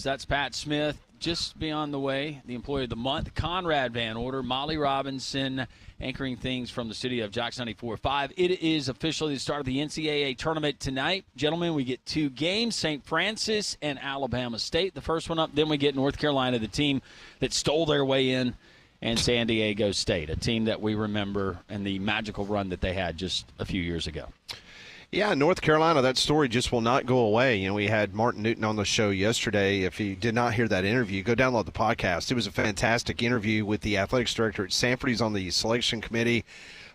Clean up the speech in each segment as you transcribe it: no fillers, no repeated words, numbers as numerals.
That's Pat Smith. Just beyond the way, the Employee of the Month, Conrad Van Order, Molly Robinson, anchoring things from the studio of Jocks 94.5. It is officially the start of the NCAA Tournament tonight. Gentlemen, we get 2 games, St. Francis and Alabama State. The first one up, then we get North Carolina, the team that stole their way in, and San Diego State, a team that we remember and the magical run that they had just a few years ago. Yeah, North Carolina, that story just will not go away. You know, we had Martin Newton on the show yesterday. If you did not hear that interview, go download the podcast. It was a fantastic interview with the athletics director at Sanford. He's on the selection committee.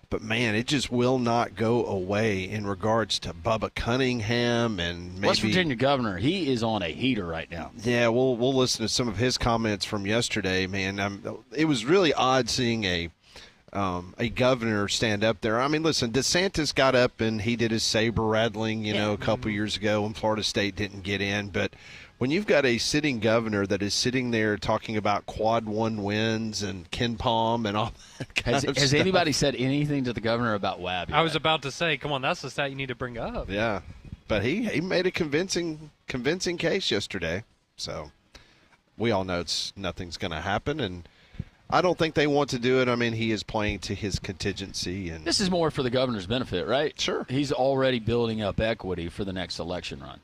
But, man, it just will not go away in regards to Bubba Cunningham and maybe – West Virginia governor, he is on a heater right now. Yeah, we'll listen to some of his comments from yesterday, man. It was really odd seeing a governor stand up there. I mean, listen, DeSantis got up and he did his saber rattling, a couple years ago when Florida State didn't get in. But when you've got a sitting governor that is sitting there talking about quad 1 wins and Ken Palm and all that kind of stuff. Has anybody said anything to the governor about WAB yet? I was about to say, come on, that's the stat you need to bring up. Yeah, but he made a convincing case yesterday. So we all know nothing's going to happen, and I don't think they want to do it. I mean, he is playing to his contingency. And this is more for the governor's benefit, right? Sure. He's already building up equity for the next election run.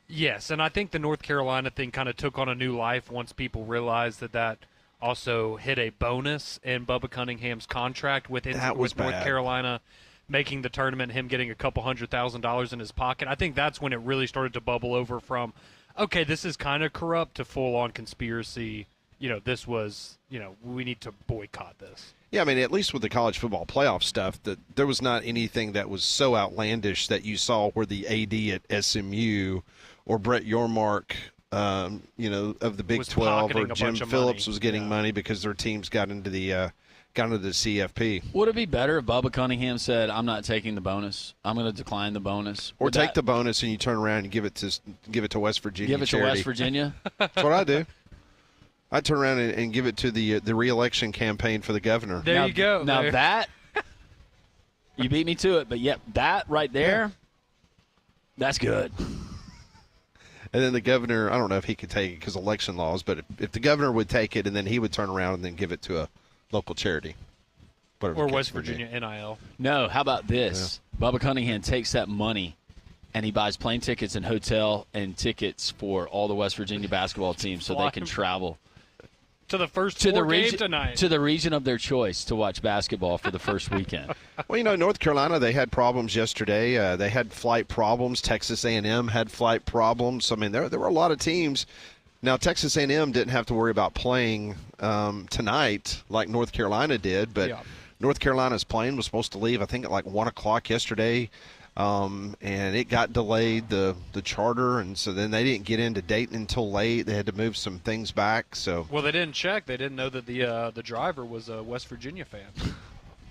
Yes, and I think the North Carolina thing kind of took on a new life once people realized that also hit a bonus in Bubba Cunningham's contract with North Carolina making the tournament, him getting a couple $100,000 in his pocket. I think that's when it really started to bubble over from, okay, this is kind of corrupt to full-on conspiracy. This was, we need to boycott this. Yeah, I mean, at least with the college football playoff stuff, that there was not anything that was so outlandish that you saw where the AD at SMU or Brett Yormark, of the Big 12 or Jim Phillips was getting money because their teams got into the CFP. Would it be better if Bubba Cunningham said, "I'm not taking the bonus. I'm going to decline the bonus," or take the bonus and you turn around and give it to West Virginia? Give it charity. to West Virginia. That's what I do. I turn around and give it to the re-election campaign for the governor. There you go. Now that you beat me to it, but that right there, that's good. And then the governor, I don't know if he could take it because election laws, but if the governor would take it and then he would turn around and then give it to a local charity. Or West Virginia NIL. No, how about this? Yeah. Bubba Cunningham takes that money and he buys plane tickets and hotel and tickets for all the West Virginia basketball teams so they can travel to the first game tonight. To the region of their choice to watch basketball for the first weekend. Well, North Carolina, they had problems yesterday. They had flight problems. Texas A&M had flight problems. I mean, there were a lot of teams. Now, Texas A&M didn't have to worry about playing tonight like North Carolina did, but North Carolina's plane was supposed to leave, I think, at like 1 o'clock yesterday. And it got delayed, the charter, and so then they didn't get into Dayton until late. They had to move some things back. So they didn't check. They didn't know that the driver was a West Virginia fan.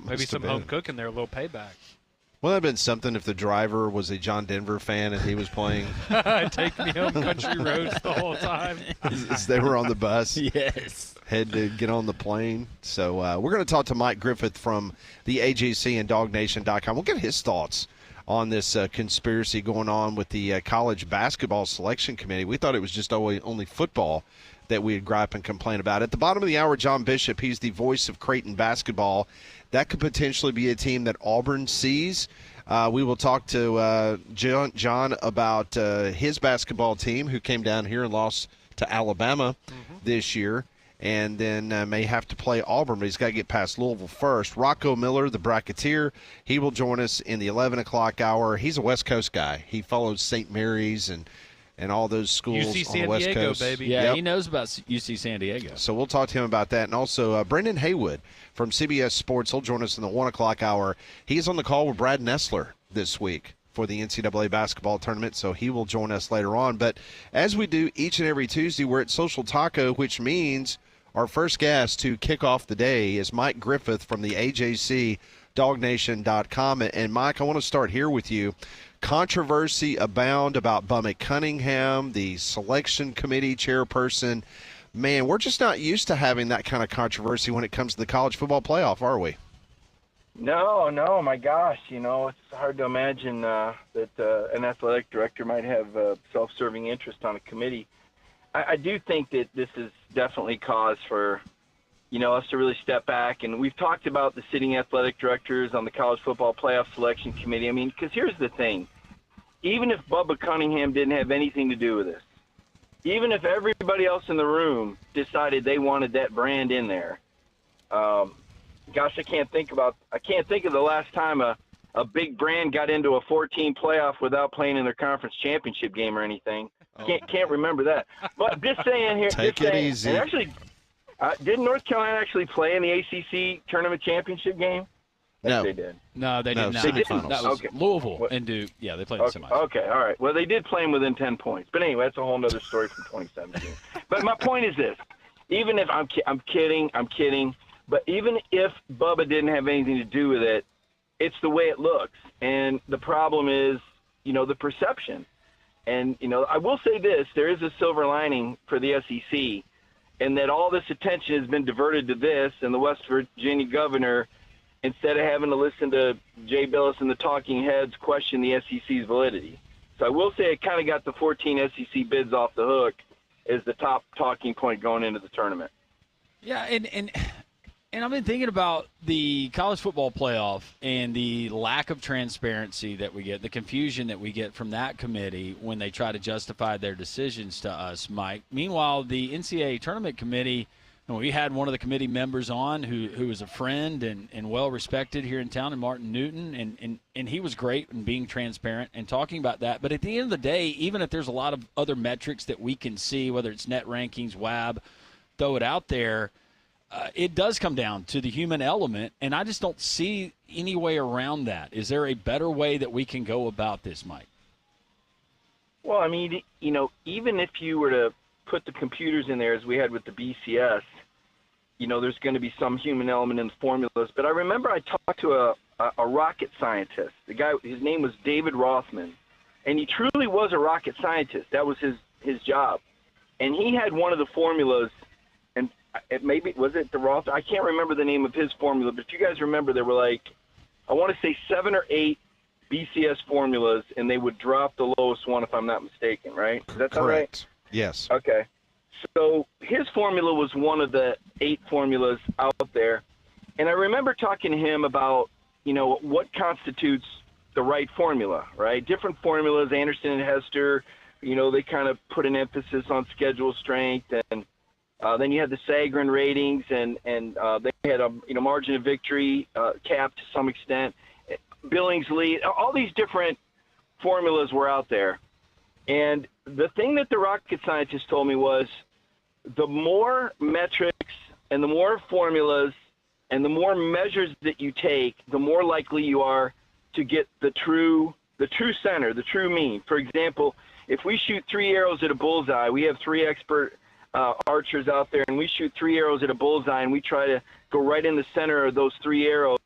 Maybe some home cooking there, a little payback. Well, that would have been something if the driver was a John Denver fan and he was playing Take Me Home Country Roads the whole time. As they were on the bus. Yes. Had to get on the plane. So we're going to talk to Mike Griffith from the AJC and DogNation.com. We'll get his thoughts on this conspiracy going on with the college basketball selection committee. We thought it was just only football that we'd gripe and complain about. At the bottom of the hour, John Bishop, he's the voice of Creighton basketball. That could potentially be a team that Auburn sees. We will talk to John about his basketball team who came down here and lost to Alabama this year, and then may have to play Auburn, but he's got to get past Louisville first. Rocco Miller, the bracketeer, he will join us in the 11 o'clock hour. He's a West Coast guy. He follows St. Mary's and all those schools UC on the West San Diego, Coast. Baby. Yeah, he knows about UC San Diego. So we'll talk to him about that. And also Brendan Haywood from CBS Sports, he'll join us in the 1 o'clock hour. He's on the call with Brad Nessler this week for the NCAA basketball tournament, so he will join us later on. But as we do each and every Tuesday, we're at Social Taco, which means our first guest to kick off the day is Mike Griffith from the AJC, DogNation.com. And, Mike, I want to start here with you. Controversy abound about Bubba Cunningham, the selection committee chairperson. Man, we're just not used to having that kind of controversy when it comes to the college football playoff, are we? No, my gosh. It's hard to imagine that an athletic director might have self-serving interest on a committee. I do think that this is definitely cause for, us to really step back. And we've talked about the sitting athletic directors on the college football playoff selection committee. I mean, because here's the thing. Even if Bubba Cunningham didn't have anything to do with this, even if everybody else in the room decided they wanted that brand in there, I can't think of the last time a big brand got into a 14 playoff without playing in their conference championship game or anything. Can't remember that. But just saying here. Take it easy. And actually, didn't North Carolina actually play in the ACC tournament championship game? No, they did. No, they did not. They didn't. That was Okay. Louisville and Duke. Yeah, they played in the semis. Okay, all right. Well, they did play them within 10 points. But anyway, that's a whole other story from 2017. But my point is this. Even if I'm kidding, but even if Bubba didn't have anything to do with it, it's the way it looks. And the problem is, the perception. And, I will say this, there is a silver lining for the SEC, and that all this attention has been diverted to this, and the West Virginia governor, instead of having to listen to Jay Billis and the talking heads question the SEC's validity. So I will say it kind of got the 14 SEC bids off the hook as the top talking point going into the tournament. Yeah, and I've been thinking about the college football playoff and the lack of transparency that we get, the confusion that we get from that committee when they try to justify their decisions to us, Mike. Meanwhile, the NCAA Tournament Committee, we had one of the committee members on who is a friend and well-respected here in town, and Martin Newton, and he was great in being transparent and talking about that. But at the end of the day, even if there's a lot of other metrics that we can see, whether it's net rankings, WAB, throw it out there, it does come down to the human element, and I just don't see any way around that. Is there a better way that we can go about this, Mike? Well, I mean, even if you were to put the computers in there as we had with the BCS, there's going to be some human element in the formulas. But I remember I talked to a rocket scientist. The guy, his name was David Rothman, and he truly was a rocket scientist. That was his job. And he had one of the formulas, and was it the Roth? I can't remember the name of his formula, but if you guys remember, there were I want to say 7 or 8 BCS formulas, and they would drop the lowest one if I'm not mistaken, right? Is that right? Yes. Okay. So his formula was one of the 8 formulas out there. And I remember talking to him about, what constitutes the right formula, right? Different formulas, Anderson and Hester, they kind of put an emphasis on schedule strength. And then you had the Sagarin ratings, and they had a margin of victory capped to some extent. Billingsley, all these different formulas were out there. And the thing that the rocket scientist told me was the more metrics and the more formulas and the more measures that you take, the more likely you are to get the true center, the true mean. For example, if we shoot 3 arrows at a bullseye, we have 3 expert archers out there, and we shoot 3 arrows at a bullseye, and we try to go right in the center of those 3 arrows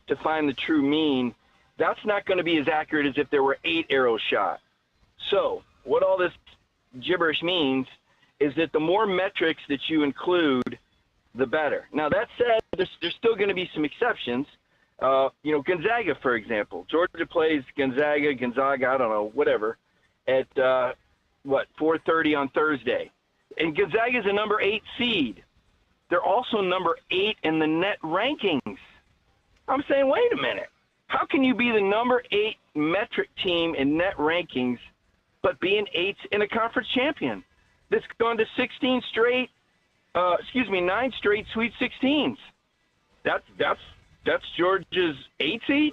to find the true mean. That's not going to be as accurate as if there were 8 arrows shot. So what all this gibberish means is that the more metrics that you include, the better. Now, that said, there's still going to be some exceptions. Gonzaga, for example. Georgia plays Gonzaga, I don't know, whatever, at, 4:30 on Thursday. And Gonzaga is a number 8 seed. They're also number 8 in the net rankings. I'm saying, wait a minute. How can you be the number 8 metric team in net rankings but be an 8th in a conference champion that's gone to 9 straight Sweet 16s? That's Georgia's 8 seed.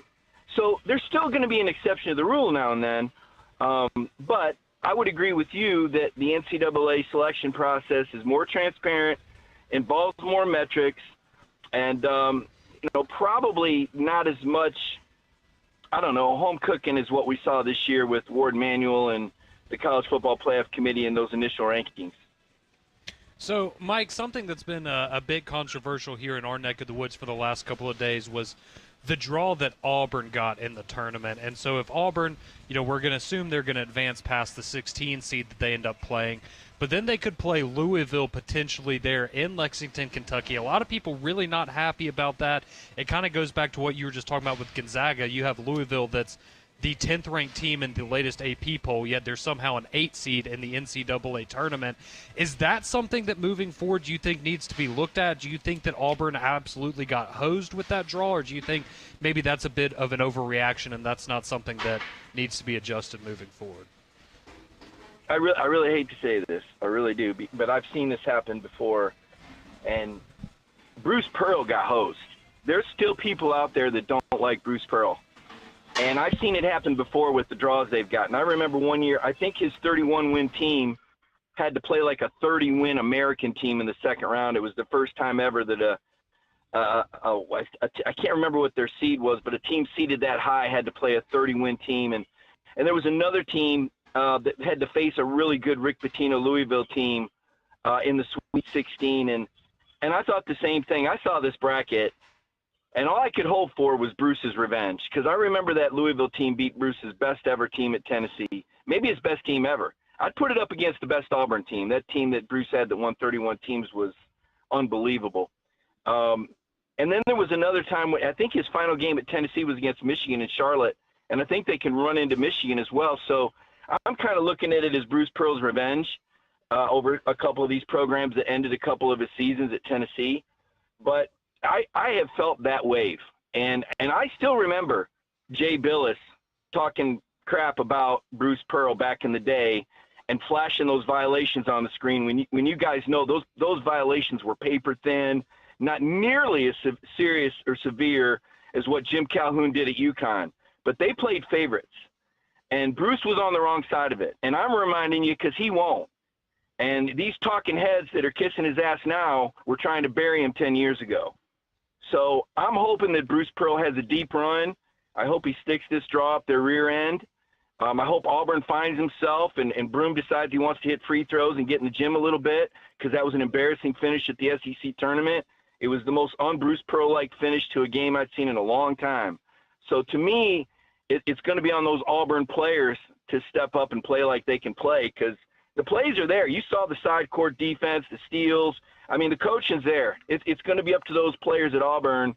So there's still going to be an exception to the rule now and then. But I would agree with you that the NCAA selection process is more transparent, involves more metrics, and probably not as much, home cooking as what we saw this year with Ward Manuel and the College Football Playoff Committee and those initial rankings. So, Mike, something that's been a bit controversial here in our neck of the woods for the last couple of days was the draw that Auburn got in the tournament. And so if Auburn, we're going to assume they're going to advance past the 16 seed that they end up playing, but then they could play Louisville potentially there in Lexington, Kentucky. A lot of people really not happy about that. It kind of goes back to what you were just talking about with Gonzaga. You have Louisville that's the 10th ranked team in the latest AP poll, yet they're somehow an 8 seed in the NCAA tournament. Is that something that moving forward do you think needs to be looked at? Do you think that Auburn absolutely got hosed with that draw, or do you think maybe that's a bit of an overreaction and that's not something that needs to be adjusted moving forward? I really hate to say this, I really do, but I've seen this happen before, and Bruce Pearl got hosed. There's still people out there that don't like Bruce Pearl. And I've seen it happen before with the draws they've gotten. I remember one year, I think his 31-win team had to play like a 30-win American team in the second round. It was the first time ever that I can't remember what their seed was, but a team seeded that high had to play a 30-win team. And there was another team that had to face a really good Rick Pitino Louisville team in the Sweet 16. And I thought the same thing. I saw this bracket, and all I could hope for was Bruce's revenge, because I remember that Louisville team beat Bruce's best ever team at Tennessee, maybe his best team ever. I'd put it up against the best Auburn team. That team that Bruce had that won 31 teams was unbelievable. And then there was another time, I think his final game at Tennessee was against Michigan in Charlotte, and I think they can run into Michigan as well. So I'm kind of looking at it as Bruce Pearl's revenge over a couple of these programs that ended a couple of his seasons at Tennessee. But I have felt that wave. And I still remember Jay Billis talking crap about Bruce Pearl back in the day and flashing those violations on the screen when you guys know those violations were paper thin, not nearly as serious or severe as what Jim Calhoun did at UConn. But they played favorites. And Bruce was on the wrong side of it. And I'm reminding you because he won't. And these talking heads that are kissing his ass now were trying to bury him 10 years ago. So I'm hoping that Bruce Pearl has a deep run. I hope he sticks this draw up their rear end. I hope Auburn finds himself and Broom decides he wants to hit free throws and get in the gym a little bit, because that was an embarrassing finish at the SEC tournament. It was the most un-Bruce Pearl-like finish to a game I'd seen in a long time. So to me, it's going to be on those Auburn players to step up and play like they can play, because the plays are there. You saw the side court defense, the steals. I mean, the coaching's there. It's going to be up to those players at Auburn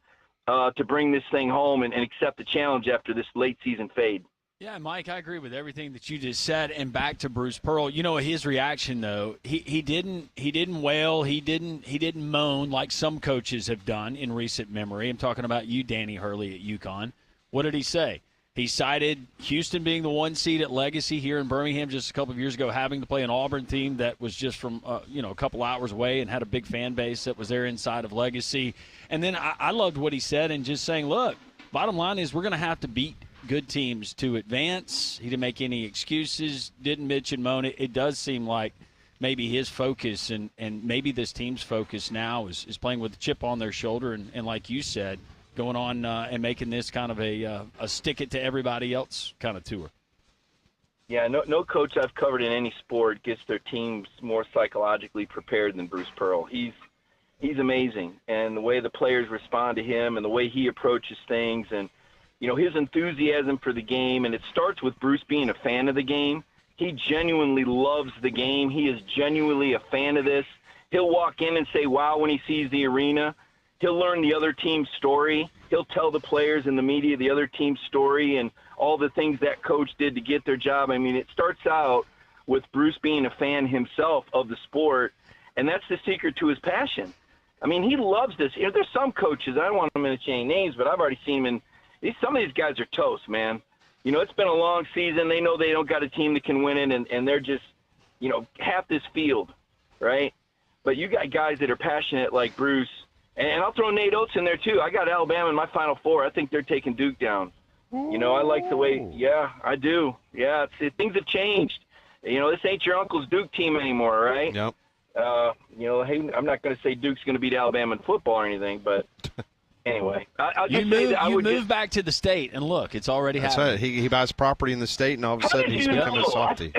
to bring this thing home and accept the challenge after this late season fade. Yeah, Mike, I agree with everything that you just said. And back to Bruce Pearl, you know his reaction though. He didn't wail. He didn't moan like some coaches have done in recent memory. I'm talking about you, Danny Hurley at UConn. What did he say? He cited Houston being the 1 seed at Legacy here in Birmingham just a couple of years ago, having to play an Auburn team that was just from a couple hours away and had a big fan base that was there inside of Legacy. And then I loved what he said and just saying, look, bottom line is we're going to have to beat good teams to advance. He didn't make any excuses, didn't bitch and moan. It does seem like maybe his focus and maybe this team's focus now is playing with a chip on their shoulder and like you said, going on and making this kind of a stick it to everybody else kind of tour. Yeah, no coach I've covered in any sport gets their teams more psychologically prepared than Bruce Pearl. He's amazing, and the way the players respond to him and the way he approaches things and, his enthusiasm for the game, and it starts with Bruce being a fan of the game. He genuinely loves the game. He is genuinely a fan of this. He'll walk in and say, wow, when he sees the arena. He'll learn the other team's story. He'll tell the players and the media the other team's story and all the things that coach did to get their job. I mean, it starts out with Bruce being a fan himself of the sport, and that's the secret to his passion. I mean, he loves this. There's some coaches, I don't want them to change names, but I've already seen them, some of these guys are toast, man. It's been a long season. They know they don't got a team that can win it, and they're just, half this field, right? But you got guys that are passionate like Bruce. And I'll throw Nate Oates in there, too. I got Alabama in my Final Four. I think they're taking Duke down. I like the way – yeah, I do. Yeah, things have changed. This ain't your uncle's Duke team anymore, right? Yep. Hey, I'm not going to say Duke's going to beat Alabama in football or anything, but anyway. You move back to the state, and look, it's already happening. That's right. He buys property in the state, and all of a sudden he's becoming a softie.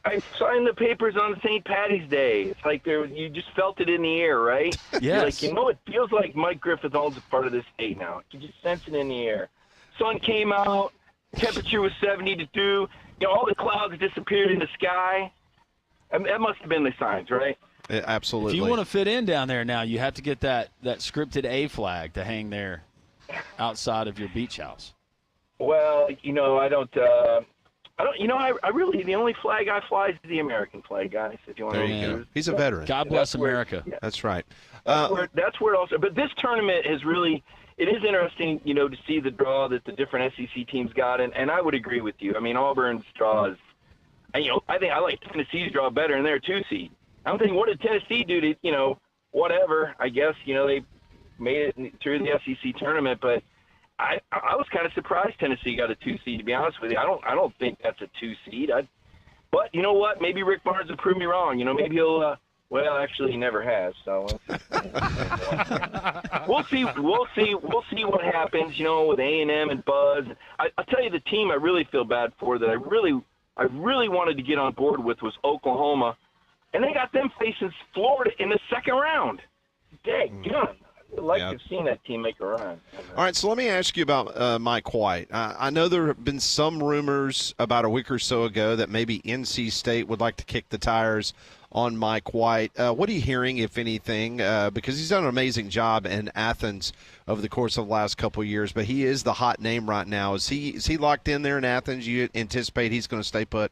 I signed the papers on St. Patty's Day. It's like you just felt it in the air, right? Yes. You're like, it feels like Mike Griffith owns a part of this state now. You just sense it in the air. Sun came out. Temperature was 72. All the clouds disappeared in the sky. I mean, that must have been the signs, right? Absolutely. If you want to fit in down there now, you have to get that scripted A flag to hang there outside of your beach house. Well, I don't. I really, the only flag I fly is the American flag, guys. If you want There to you know. go. He's a veteran. God bless America. Yeah. That's right. That's where it also. But this tournament has really. It is interesting, to see the draw that the different SEC teams got, and I would agree with you. I mean, Auburn's draw is. I think I like Tennessee's draw better, and they're a 2 seed. I'm thinking, what did Tennessee do to, whatever? I guess they made it through the SEC tournament, but. I was kind of surprised Tennessee got a 2 seed, to be honest with you. I don't think that's a 2 seed. But you know what? Maybe Rick Barnes will prove me wrong. Maybe he'll. Well, actually, he never has. So we'll see. We'll see what happens. With A&M and Buzz. I'll tell you, the team I really feel bad for that I really wanted to get on board with was Oklahoma, and they got them facing Florida in the second round. Dang, I'd like to have seen that team make a run. All right, so let me ask you about Mike White. I know there have been some rumors about a week or so ago that maybe NC State would like to kick the tires on Mike White. What are you hearing, if anything? Because he's done an amazing job in Athens over the course of the last couple of years, but he is the hot name right now. Is he locked in there in Athens? You anticipate he's going to stay put?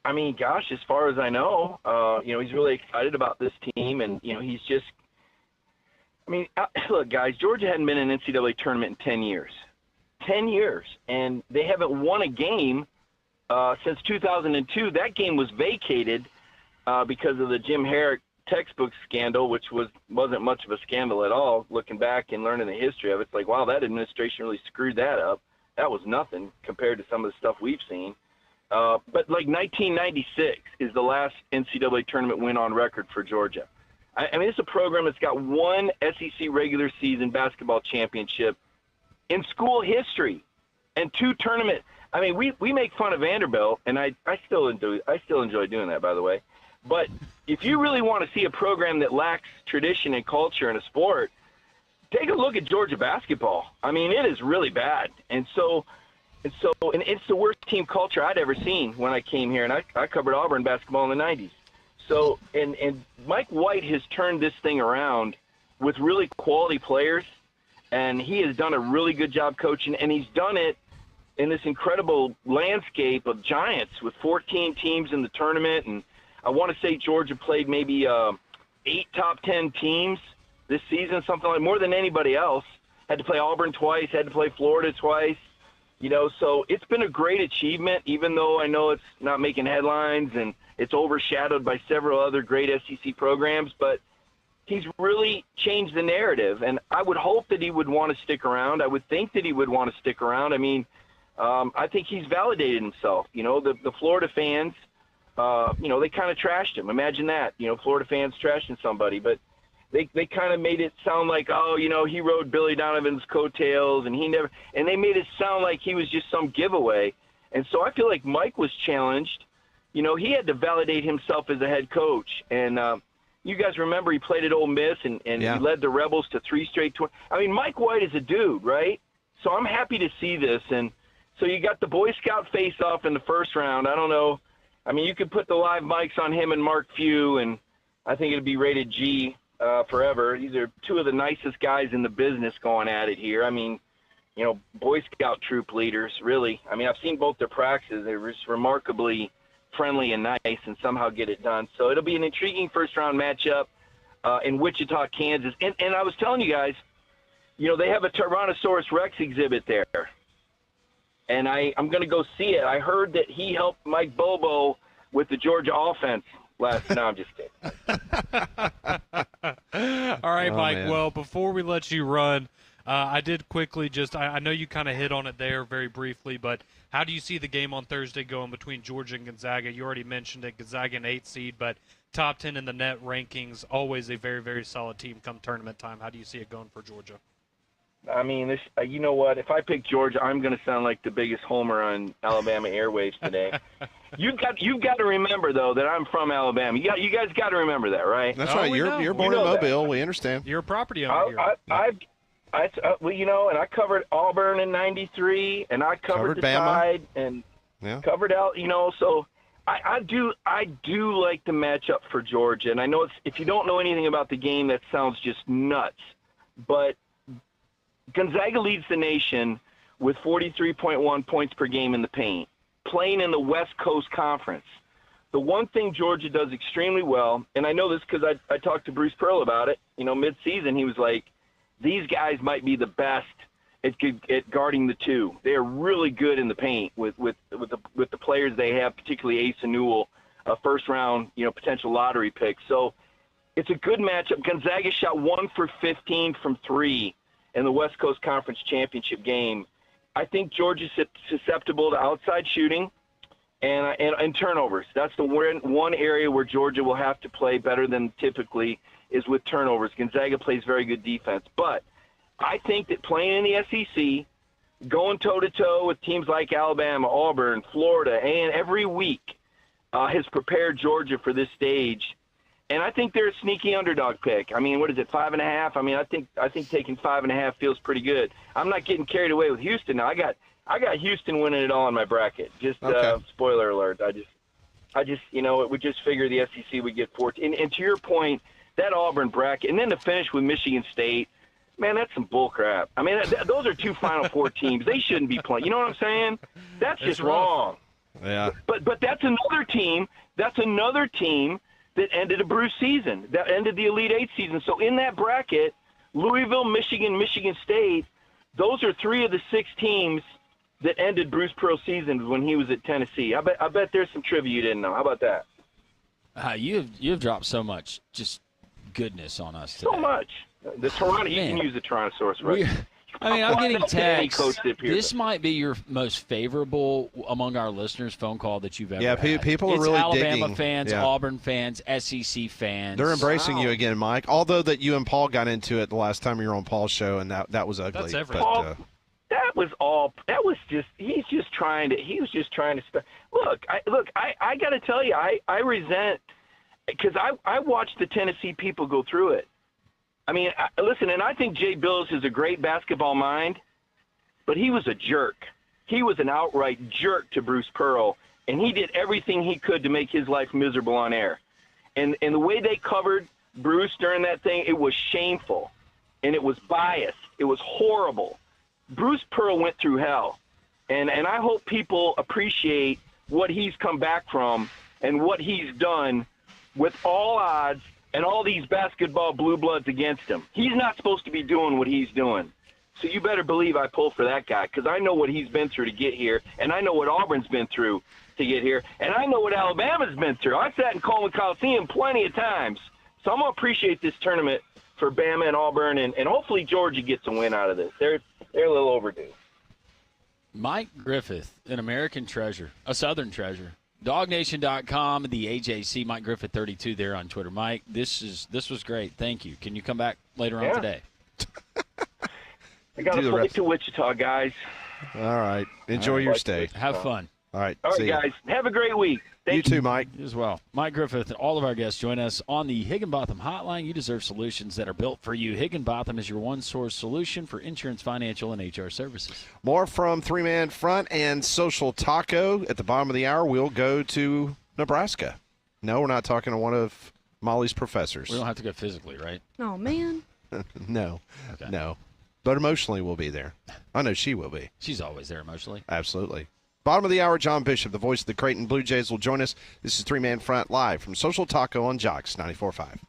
I mean, gosh, as far as I know, he's really excited about this team, and he's just. I mean, look, guys, Georgia hadn't been in an NCAA tournament in 10 years. 10 years. And they haven't won a game since 2002. That game was vacated because of the Jim Herrick textbook scandal, which wasn't much of a scandal at all. Looking back and learning the history of it, it's like, wow, that administration really screwed that up. That was nothing compared to some of the stuff we've seen. But like 1996 is the last NCAA tournament win on record for Georgia. I mean, it's a program that's got one SEC regular season basketball championship in school history and 2 tournament. I mean, we make fun of Vanderbilt, and I still enjoy doing that, by the way. But if you really want to see a program that lacks tradition and culture in a sport, take a look at Georgia basketball. I mean, it is really bad. And it's the worst team culture I'd ever seen when I came here, and I covered Auburn basketball in the 90s. So, and Mike White has turned this thing around with really quality players, and he has done a really good job coaching, and he's done it in this incredible landscape of giants with 14 teams in the tournament. And I want to say Georgia played maybe 8 top 10 teams this season, something like more than anybody else. Had to play Auburn twice, had to play Florida twice. So it's been a great achievement, even though I know it's not making headlines and it's overshadowed by several other great SEC programs, but he's really changed the narrative, and I would hope that he would want to stick around. I would think that he would want to stick around. I mean, I think he's validated himself. The Florida fans, they kind of trashed him. Imagine that, Florida fans trashing somebody, but they kind of made it sound like, he rode Billy Donovan's coattails, and they made it sound like he was just some giveaway. And so I feel like Mike was challenged. He had to validate himself as a head coach. And you guys remember he played at Ole Miss and he led the Rebels to 3 straight I mean, Mike White is a dude, right? So I'm happy to see this. And so you got the Boy Scout face-off in the first round. I don't know. I mean, you could put the live mics on him and Mark Few, and I think it'd be rated G forever. These are 2 of the nicest guys in the business going at it here. I mean, Boy Scout troop leaders, really. I mean, I've seen both their practices. They're just remarkably friendly and nice and somehow get it done. So it'll be an intriguing first-round matchup in Wichita, Kansas. And I was telling you guys, they have a Tyrannosaurus Rex exhibit there. And I'm going to go see it. I heard that he helped Mike Bobo with the Georgia offense last – no, I'm just kidding. All right, Mike. Man. Well, before we let you run, I did quickly I know you kind of hit on it there very briefly, but how do you see the game on Thursday going between Georgia and Gonzaga? You already mentioned it, Gonzaga an 8 seed, but top 10 in the net rankings, always a very, very solid team come tournament time. How do you see it going for Georgia? I mean, you know what? If I pick Georgia, I'm going to sound like the biggest homer on Alabama airwaves today. You've got to remember, though, that I'm from Alabama. You guys got to remember that, right? That's right. You're born in Mobile. That. We understand. You're a property owner here. And I covered Auburn in '93, and I covered the Bama. Tide, and covered out. So I do like the matchup for Georgia. And I know if you don't know anything about the game, that sounds just nuts, but Gonzaga leads the nation with 43.1 points per game in the paint, playing in the West Coast Conference. The one thing Georgia does extremely well, and I know this because I talked to Bruce Pearl about it, mid-season. He was like, these guys might be the best at guarding the two. They are really good in the paint with the players they have, particularly Asa Newell, a first-round, potential lottery pick. So it's a good matchup. Gonzaga shot 1 for 15 from 3 in the West Coast Conference championship game. I think Georgia's susceptible to outside shooting and turnovers. That's the one area where Georgia will have to play better than typically is with turnovers. Gonzaga plays very good defense. But I think that playing in the SEC, going toe-to-toe with teams like Alabama, Auburn, Florida, and every week has prepared Georgia for this stage. And I think they're a sneaky underdog pick. I mean, what is it, 5.5? I mean, I think taking 5.5 feels pretty good. I'm not getting carried away with Houston now. I got Houston winning it all in my bracket. Just okay. Spoiler alert. I just it would just figure the SEC would get 14. And to your point, that Auburn bracket, and then to finish with Michigan State, man, that's some bull crap. I mean, those are two Final Four teams. They shouldn't be playing. You know what I'm saying? That's just wrong. Yeah. But that's another team. That's another team that ended a Bruce season, that ended the Elite Eight season. So in that bracket, Louisville, Michigan, Michigan State, those are 3 of the 6 teams that ended Bruce Pearl's season when he was at Tennessee. I bet there's some trivia you didn't know. How about that? You've dropped so much just goodness on us today. So much. The Toronto, you can use the Tyrannosaurus Rex. I'm getting texts. This might be your most favorable among our listeners phone call that you've ever had. It's People are really Alabama digging. fans, Yeah. Auburn fans, SEC fans. They're embracing you again, Mike. Although that you and Paul got into it the last time you were on Paul's show, and that was ugly. That's everything. But, that was just he was just trying to look I got to tell you, I resent, because I watched the Tennessee people go through it. I mean, listen, and I think Jay Bills is a great basketball mind, but he was a jerk. He was an outright jerk to Bruce Pearl, and he did everything he could to make his life miserable on air. And the way they covered Bruce during that thing, it was shameful, and it was biased. It was horrible. Bruce Pearl went through hell, and I hope people appreciate what he's come back from and what he's done with all odds and all these basketball blue bloods against him. He's not supposed to be doing what he's doing. So you better believe I pull for that guy, because I know what he's been through to get here, and I know what Auburn's been through to get here, and I know what Alabama's been through. I sat in Coleman Coliseum plenty of times. So I'm going to appreciate this tournament for Bama and Auburn, and hopefully Georgia gets a win out of this. They're a little overdue. Mike Griffith, an American treasure, a Southern treasure. DogNation.com, the AJC, Mike Griffith 32 there on Twitter. Mike, this was great. Thank you. Can you come back later on today? I got to flight to Wichita, guys. All right. Enjoy your stay. Have fun. All right. All right, see ya. guys. Have a great week. Thank you too, Mike. You as well. Mike Griffith and all of our guests join us on the Higginbotham Hotline. You deserve solutions that are built for you. Higginbotham is your one-source solution for insurance, financial, and HR services. More from Three Man Front and Social Taco. At the bottom of the hour, we'll go to Nebraska. No, we're not talking to one of Molly's professors. We don't have to go physically, right? Oh, man. No. Okay. No. But emotionally, we'll be there. I know she will be. She's always there emotionally. Absolutely. Bottom of the hour, John Bishop, the voice of the Creighton Blue Jays, will join us. This is Three Man Front live from Social Taco on Jocks 94.5.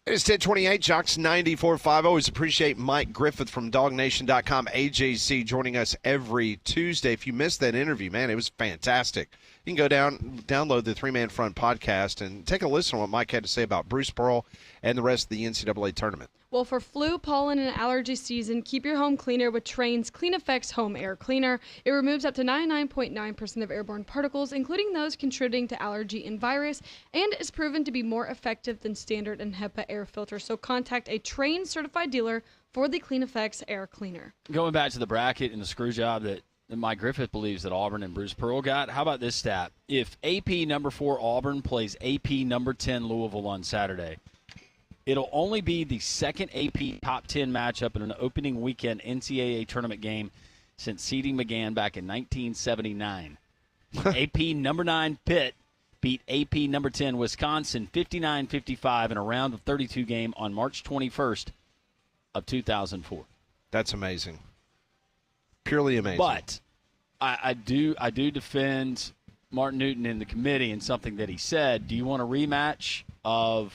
It's 1028, Jocks 94.5. Always appreciate Mike Griffith from DogNation.com, AJC, joining us every Tuesday. If you missed that interview, man, it was fantastic. You can go download the Three Man Front podcast and take a listen to what Mike had to say about Bruce Pearl and the rest of the NCAA tournament. Well, for flu, pollen, and allergy season, keep your home cleaner with Trane's Clean Effects Home Air Cleaner. It removes up to 99.9% of airborne particles, including those contributing to allergy and virus, and is proven to be more effective than standard and HEPA air filters. So contact a Trane certified dealer for the Clean Effects Air Cleaner. Going back to the bracket and the screw job that Mike Griffith believes that Auburn and Bruce Pearl got, how about this stat? If AP number 4 Auburn plays AP number 10 Louisville on Saturday, it'll only be the second AP top 10 matchup in an opening weekend NCAA tournament game since seeding began back in 1979. AP number 9 Pitt beat AP number 10 Wisconsin 59-55 in a round of 32 game on March 21st of 2004. That's amazing. Purely amazing. But I do defend Martin Newton in the committee and something that he said. Do you want a rematch of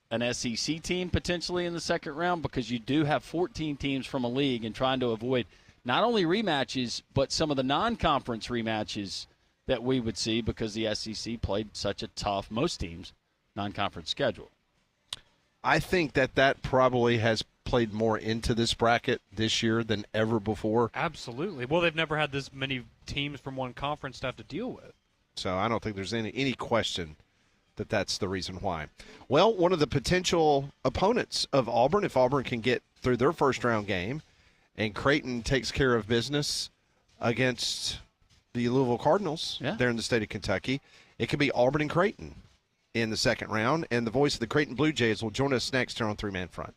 an SEC team potentially in the second round? Because you do have 14 teams from a league, and trying to avoid not only rematches but some of the non-conference rematches that we would see because the SEC played such a tough, most teams, non-conference schedule. I think that probably has played more into this bracket this year than ever before. Absolutely. Well, they've never had this many teams from one conference to have to deal with. So I don't think there's any question that that's the reason why. Well, one of the potential opponents of Auburn, if Auburn can get through their first round game and Creighton takes care of business against the Louisville Cardinals there in the state of Kentucky, it could be Auburn and Creighton in the second round. And the voice of the Creighton Blue Jays will join us next here on Three Man Front.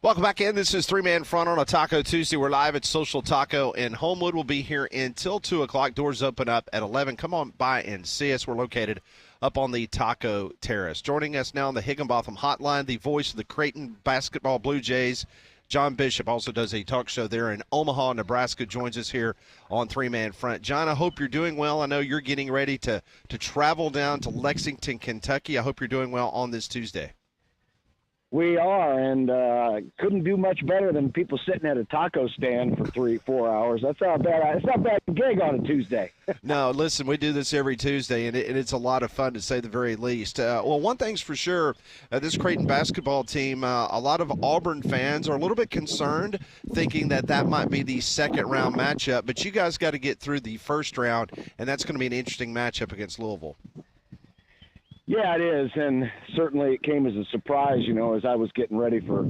Welcome back in. This is Three-Man Front on a Taco Tuesday. We're live at Social Taco in Homewood. We'll be here until 2 o'clock. Doors open up at 11. Come on by and see us. We're located up on the Taco Terrace. Joining us now on the Higginbotham Hotline, the voice of the Creighton basketball Blue Jays, John Bishop, also does a talk show there in Omaha, Nebraska, joins us here on Three-Man Front. John, I hope you're doing well. I know you're getting ready to travel down to Lexington, Kentucky. I hope you're doing well on this Tuesday. We are, and couldn't do much better than people sitting at a taco stand for 3-4 hours. That's not bad. It's not a bad gig on a Tuesday. No, listen, we do this every Tuesday, and it's a lot of fun, to say the very least. Well, one thing's for sure, this Creighton basketball team, a lot of Auburn fans are a little bit concerned, thinking that might be the second-round matchup. But you guys got to get through the first round, and that's going to be an interesting matchup against Louisville. Yeah, it is, and certainly it came as a surprise, as I was getting ready for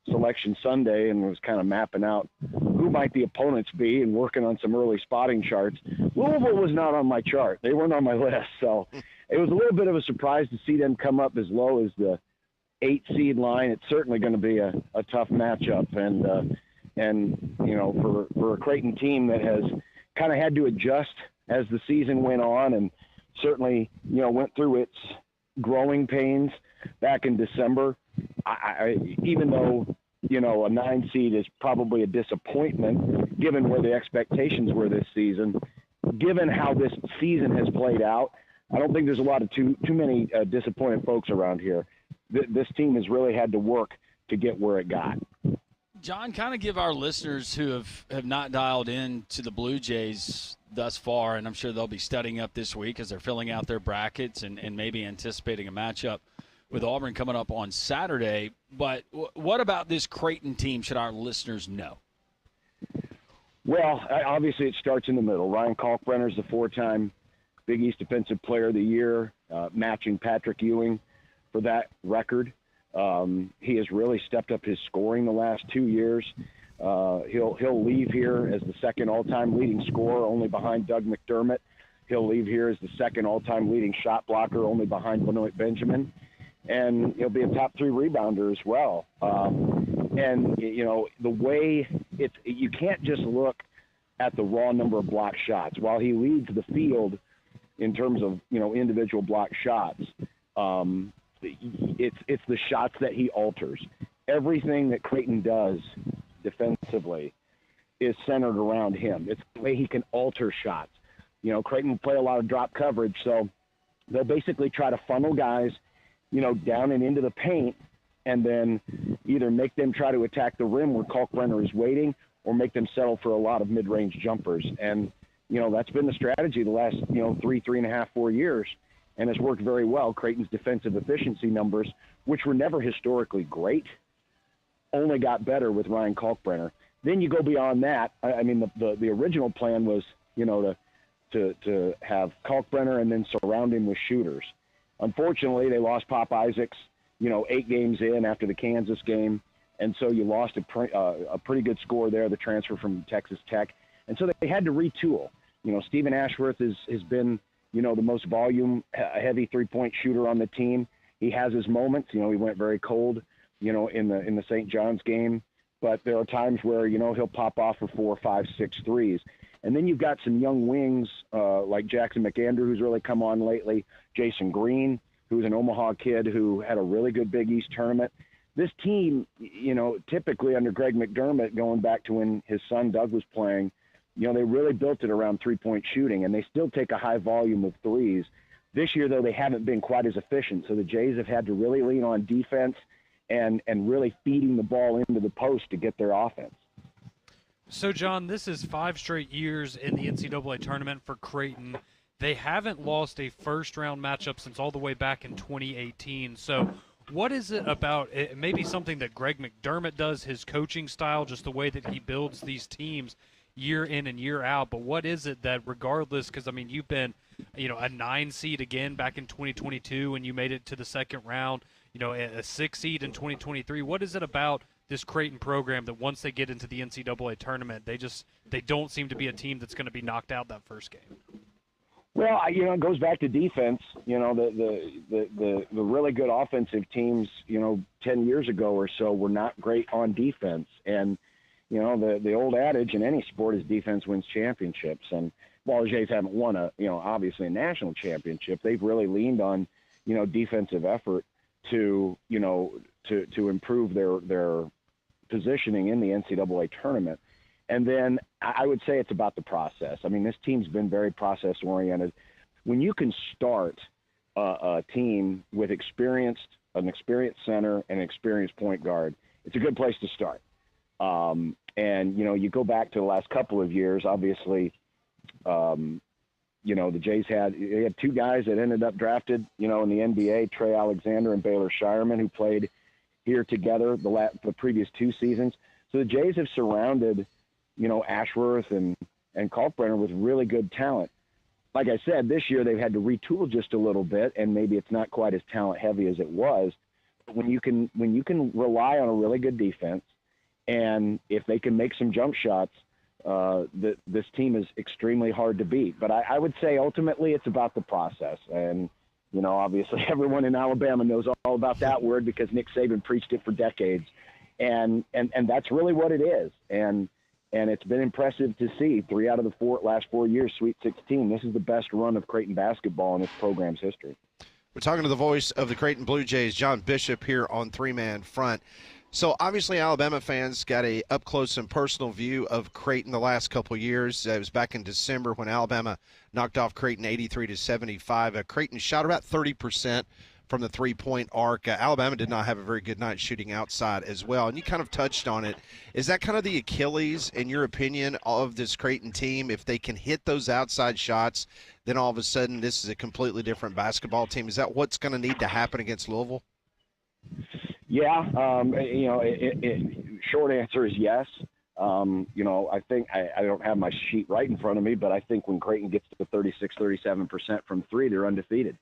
Selection Sunday and was kind of mapping out who might the opponents be and working on some early spotting charts. Louisville was not on my chart. They weren't on my list, so it was a little bit of a surprise to see them come up as low as the 8-seed line. It's certainly going to be a tough matchup, and for a Creighton team that has kind of had to adjust as the season went on, and certainly, went through its growing pains back in December. Even though, a 9 seed is probably a disappointment given where the expectations were this season, given how this season has played out, I don't think there's a lot of too many disappointed folks around here. This team has really had to work to get where it got. John, kind of give our listeners who have not dialed in to the Blue Jays thus far, and I'm sure they'll be studying up this week as they're filling out their brackets and maybe anticipating a matchup with Auburn coming up on Saturday. But what about this Creighton team should our listeners know? Well, obviously it starts in the middle. Ryan Kalkbrenner is the 4-time Big East Defensive Player of the Year, matching Patrick Ewing for that record. He has really stepped up his scoring the last 2 years. He'll leave here as the second all-time leading scorer, only behind Doug McDermott. He'll leave here as the second all-time leading shot blocker, only behind Benoit Benjamin. And he'll be a top 3 rebounder as well. The way you can't just look at the raw number of block shots. While he leads the field in terms of, individual block shots, it's the shots that he alters. Everything that Creighton does defensively is centered around him. It's the way he can alter shots. Creighton will play a lot of drop coverage, so they'll basically try to funnel guys, down and into the paint, and then either make them try to attack the rim where Kalkbrenner is waiting, or make them settle for a lot of mid-range jumpers. And, that's been the strategy the last, 3.5, 4 years, and has worked very well. Creighton's defensive efficiency numbers, which were never historically great, only got better with Ryan Kalkbrenner. Then you go beyond that. The original plan was, to have Kalkbrenner and then surround him with shooters. Unfortunately, they lost Pop Isaacs, 8 games in after the Kansas game, and so you lost a pretty good score there, the transfer from Texas Tech. And so they had to retool. Stephen Ashworth has been, the most volume-heavy three-point shooter on the team. He has his moments. He went very cold, in the St. John's game. But there are times where, he'll pop off for 4, 5, 6 threes. And then you've got some young wings like Jackson McAndrew, who's really come on lately, Jason Green, who's an Omaha kid who had a really good Big East tournament. This team, typically under Greg McDermott, going back to when his son Doug was playing, they really built it around three-point shooting, and they still take a high volume of threes. This year, though, they haven't been quite as efficient, so the Jays have had to really lean on defense and really feeding the ball into the post to get their offense. So, John, this is 5 straight years in the NCAA tournament for Creighton. They haven't lost a first-round matchup since all the way back in 2018. So what is it about it? Maybe something that Greg McDermott does, his coaching style, just the way that he builds these teams year in and year out. But what is it that regardless, because, you've been, a 9 seed again back in 2022 and you made it to the second round, a 6 seed in 2023. What is it about this Creighton program that once they get into the NCAA tournament, they don't seem to be a team that's going to be knocked out that first game? Well, it goes back to defense. The really good offensive teams, 10 years ago or so were not great on defense. And, the old adage in any sport is defense wins championships. And while the Jays haven't won obviously a national championship, they've really leaned on, defensive effort to improve their positioning in the NCAA tournament. And then I would say it's about the process. I mean, this team's been very process-oriented. When you can start a team with an experienced center and an experienced point guard, it's a good place to start. And, you go back to the last couple of years, obviously, the Jays had two guys that ended up drafted, in the NBA, Trey Alexander and Baylor Shireman, who played here together the previous two seasons. So the Jays have surrounded Ashworth and Kalkbrenner with really good talent. Like I said, this year they've had to retool just a little bit, and maybe it's not quite as talent heavy as it was. But when you can rely on a really good defense, and if they can make some jump shots, this team is extremely hard to beat. But I would say ultimately it's about the process. And, obviously everyone in Alabama knows all about that word because Nick Saban preached it for decades. And that's really what it is. And it's been impressive to see 3 out of the last 4 years, Sweet 16. This is the best run of Creighton basketball in this program's history. We're talking to the voice of the Creighton Blue Jays, John Bishop, here on Three Man Front. So obviously Alabama fans got a up-close and personal view of Creighton the last couple of years. It was back in December when Alabama knocked off Creighton 83-75. Creighton shot about 30% from the three-point arc. Alabama did not have a very good night shooting outside as well, and you kind of touched on it. Is that kind of the Achilles, in your opinion, of this Creighton team? If they can hit those outside shots, then all of a sudden this is a completely different basketball team. Is that what's going to need to happen against Louisville? Yeah, short answer is yes. I think I don't have my sheet right in front of me, but I think when Creighton gets to 36-37% from three, they're undefeated.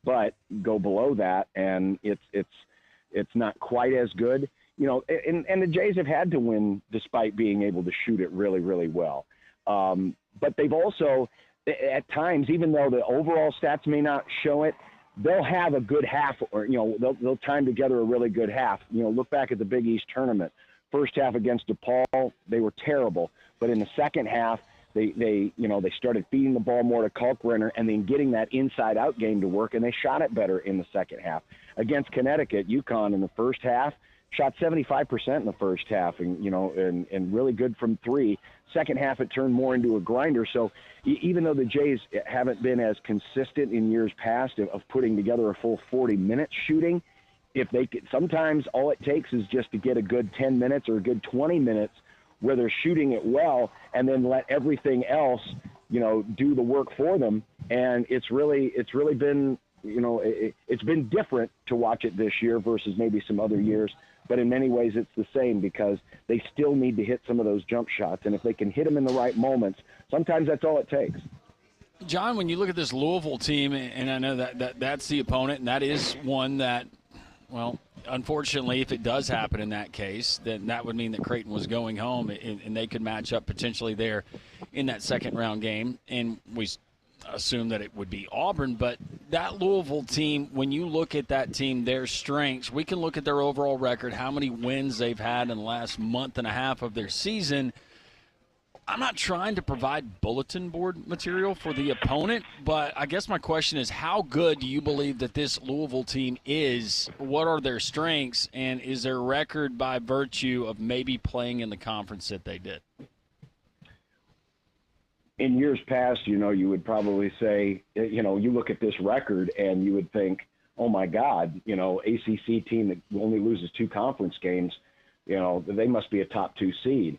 But go below that, and it's not quite as good. And the Jays have had to win despite being able to shoot it really, really well. But they've also, at times, even though the overall stats may not show it, they'll have a good half, or they'll time together a really good half. Look back at the Big East tournament. First half against DePaul, they were terrible, but in the second half, they started feeding the ball more to Kalkbrenner and then getting that inside-out game to work, and they shot it better in the second half. Against Connecticut, UConn in the first half shot 75% in the first half, and really good from three. Second half, it turned more into a grinder. So even though the Jays haven't been as consistent in years past of putting together a full 40 minutes shooting, if they could, sometimes all it takes is just to get a good 10 minutes or a good 20 minutes where they're shooting it well, and then let everything else, do the work for them. And it's really been, it's been different to watch it this year versus maybe some other years. But in many ways, it's the same because they still need to hit some of those jump shots. And if they can hit them in the right moments, sometimes that's all it takes. John, when you look at this Louisville team, and I know that's the opponent, and that is one that, well, unfortunately, if it does happen in that case, then that would mean that Creighton was going home, and they could match up potentially there in that second-round game. And we assume that it would be Auburn, but that Louisville team, when you look at that team, their strengths, we can look at their overall record, how many wins they've had in the last month and a half of their season. I'm not trying to provide bulletin board material for the opponent, but I guess my question is, how good do you believe that this Louisville team is? What are their strengths, and is their record by virtue of maybe playing in the conference that they did? In years past, you would probably say, you look at this record and you would think, oh my God, ACC team that only loses 2 conference games, they must be a top 2 seed.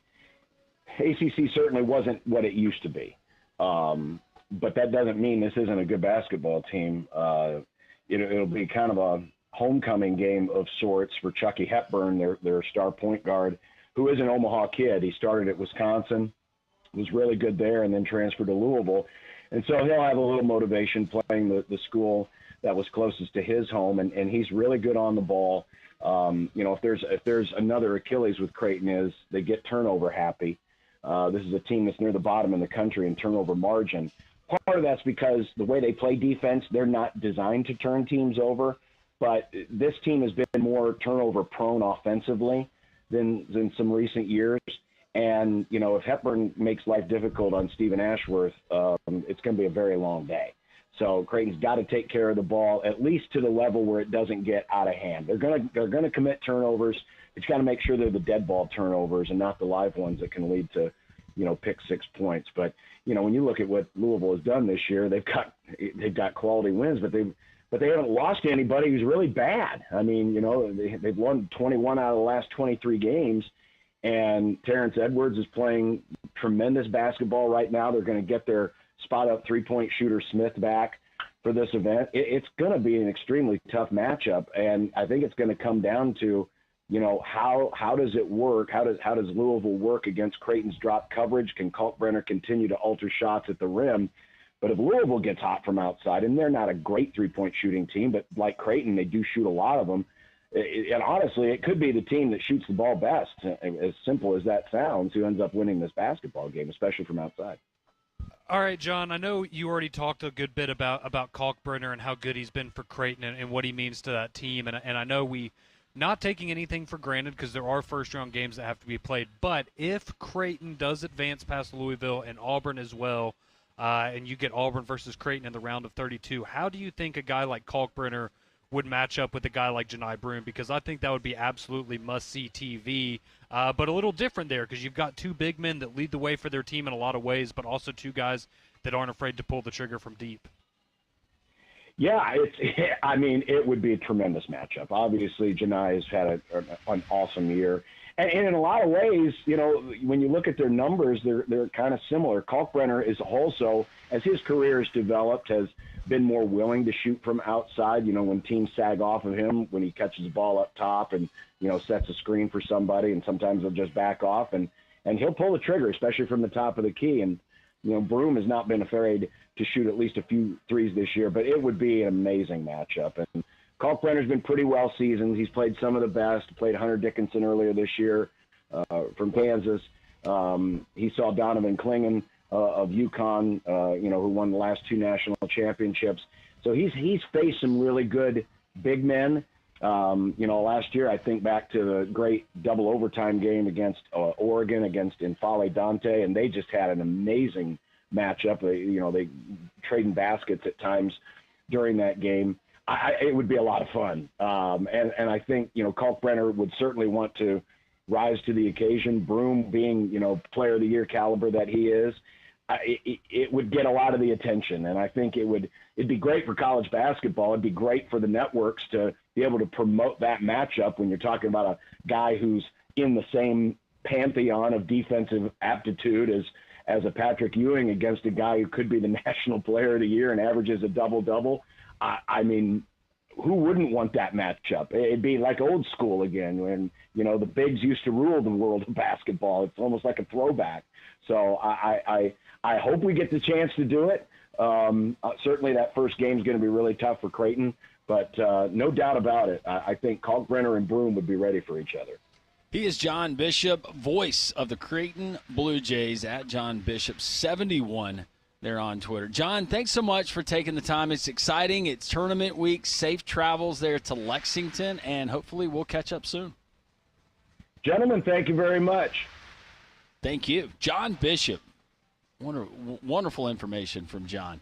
ACC certainly wasn't what it used to be. But that doesn't mean this isn't a good basketball team. It'll be kind of a homecoming game of sorts for Chucky Hepburn, their star point guard, who is an Omaha kid. He started at Wisconsin, was really good there, and then transferred to Louisville. And so he'll have a little motivation playing the school that was closest to his home, and he's really good on the ball. If there's another Achilles with Creighton is they get turnover happy. This is a team that's near the bottom in the country in turnover margin. part of that's because the way they play defense, they're not designed to turn teams over. But this team has been more turnover prone offensively than some recent years. And, you know, if Hepburn makes life difficult on Stephen Ashworth, it's going to be a very long day. So Creighton's got to take care of the ball, at least to the level where it doesn't get out of hand. They're going to commit turnovers. It's got to make sure they're the dead ball turnovers and not the live ones that can lead to, you know, pick 6 points. But, you know, when you look at what Louisville has done this year, they've got quality wins, but they haven't lost to anybody who's really bad. I mean, you know, they've won 21 out of the last 23 games, and Terrence Edwards is playing tremendous basketball right now. They're going to get their spot-up three-point shooter Smith back for this event. It's going to be an extremely tough matchup, and I think it's going to come down to, you know, how does it work? How does Louisville work against Creighton's drop coverage? Can Kalkbrenner continue to alter shots at the rim? But if Louisville gets hot from outside, and they're not a great three-point shooting team, but like Creighton, they do shoot a lot of them. And honestly, it could be the team that shoots the ball best, as simple as that sounds, who ends up winning this basketball game, especially from outside. All right, John, I know you already talked a good bit about Kalkbrenner and how good he's been for Creighton and what he means to that team. And I know we not taking anything for granted because there are first-round games that have to be played. But if Creighton does advance past Louisville and Auburn as well, and you get Auburn versus Creighton in the round of 32, how do you think a guy like Kalkbrenner would match up with a guy like Janai Broome? Because I think that would be absolutely must-see TV, but a little different there because you've got two big men that lead the way for their team in a lot of ways, but also two guys that aren't afraid to pull the trigger from deep. Yeah, I mean, it would be a tremendous matchup. Obviously, Janai has had an awesome year. And in a lot of ways, you know, when you look at their numbers, they're kind of similar. Kalkbrenner is also, as his career has developed, has been more willing to shoot from outside. You know, when teams sag off of him, when he catches the ball up top and, you know, sets a screen for somebody, and sometimes they'll just back off, and he'll pull the trigger, especially from the top of the key. And, you know, Broome has not been afraid to shoot at least a few threes this year, but it would be an amazing matchup. And Kalkbrenner's been pretty well seasoned. He's played some of the best. Played Hunter Dickinson earlier this year from Kansas. He saw Donovan Clingan of UConn, you know, who won the last 2 national championships. So he's faced some really good big men. You know, last year I think back to the great double overtime game against Oregon against N'Faly Dante, and they just had an amazing matchup. You know, they trading baskets at times during that game. It would be a lot of fun. And I think, you know, Kalkbrenner would certainly want to rise to the occasion. Broome being, you know, player of the year caliber that he is, it would get a lot of the attention. And I think it'd be great for college basketball. It'd be great for the networks to be able to promote that matchup when you're talking about a guy who's in the same pantheon of defensive aptitude as a Patrick Ewing against a guy who could be the national player of the year and averages a double-double. I mean, who wouldn't want that matchup? It'd be like old school again when, you know, the bigs used to rule the world of basketball. It's almost like a throwback. So I hope we get the chance to do it. Certainly that first game is going to be really tough for Creighton, but no doubt about it. I think Kalkbrenner and Broome would be ready for each other. He is John Bishop, voice of the Creighton Blue Jays, at John Bishop 71 there on Twitter. John, thanks so much for taking the time. It's exciting. It's tournament week. Safe travels there to Lexington, and hopefully we'll catch up soon. Gentlemen, thank you very much. Thank you. John Bishop. Wonderful information from John.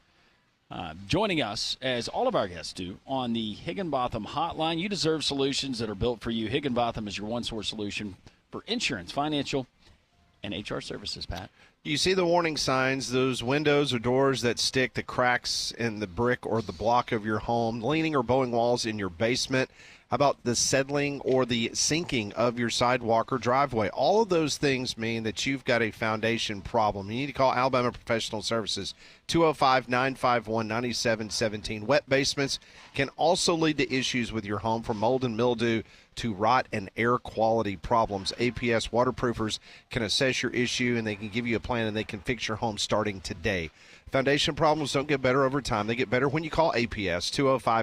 Joining us, as all of our guests do, on the Higginbotham Hotline. You deserve solutions that are built for you. Higginbotham is your one-source solution for insurance, financial, and HR services, Pat. You see the warning signs, those windows or doors that stick, the cracks in the brick or the block of your home, leaning or bowing walls in your basement. How about the settling or the sinking of your sidewalk or driveway? All of those things mean that you've got a foundation problem. You need to call Alabama Professional Services, 205-951-9717. Wet basements can also lead to issues with your home, from mold and mildew to rot and air quality problems. APS waterproofers can assess your issue, and they can give you a plan, and they can fix your home starting today. Foundation problems don't get better over time. They get better when you call APS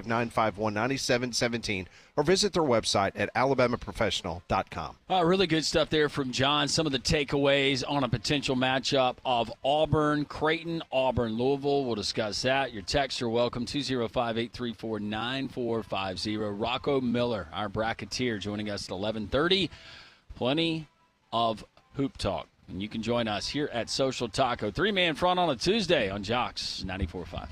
205-951-9717 or visit their website at alabamaprofessional.com. Really good stuff there from John. Some of the takeaways on a potential matchup of Auburn, Creighton, Auburn, Louisville. We'll discuss that. Your texts are welcome, 205-834-9450. Rocco Miller, our bracketeer, joining us at 11:30. Plenty of hoop talk. And you can join us here at Social Taco. Three-man front on a Tuesday on Jocks 94.5.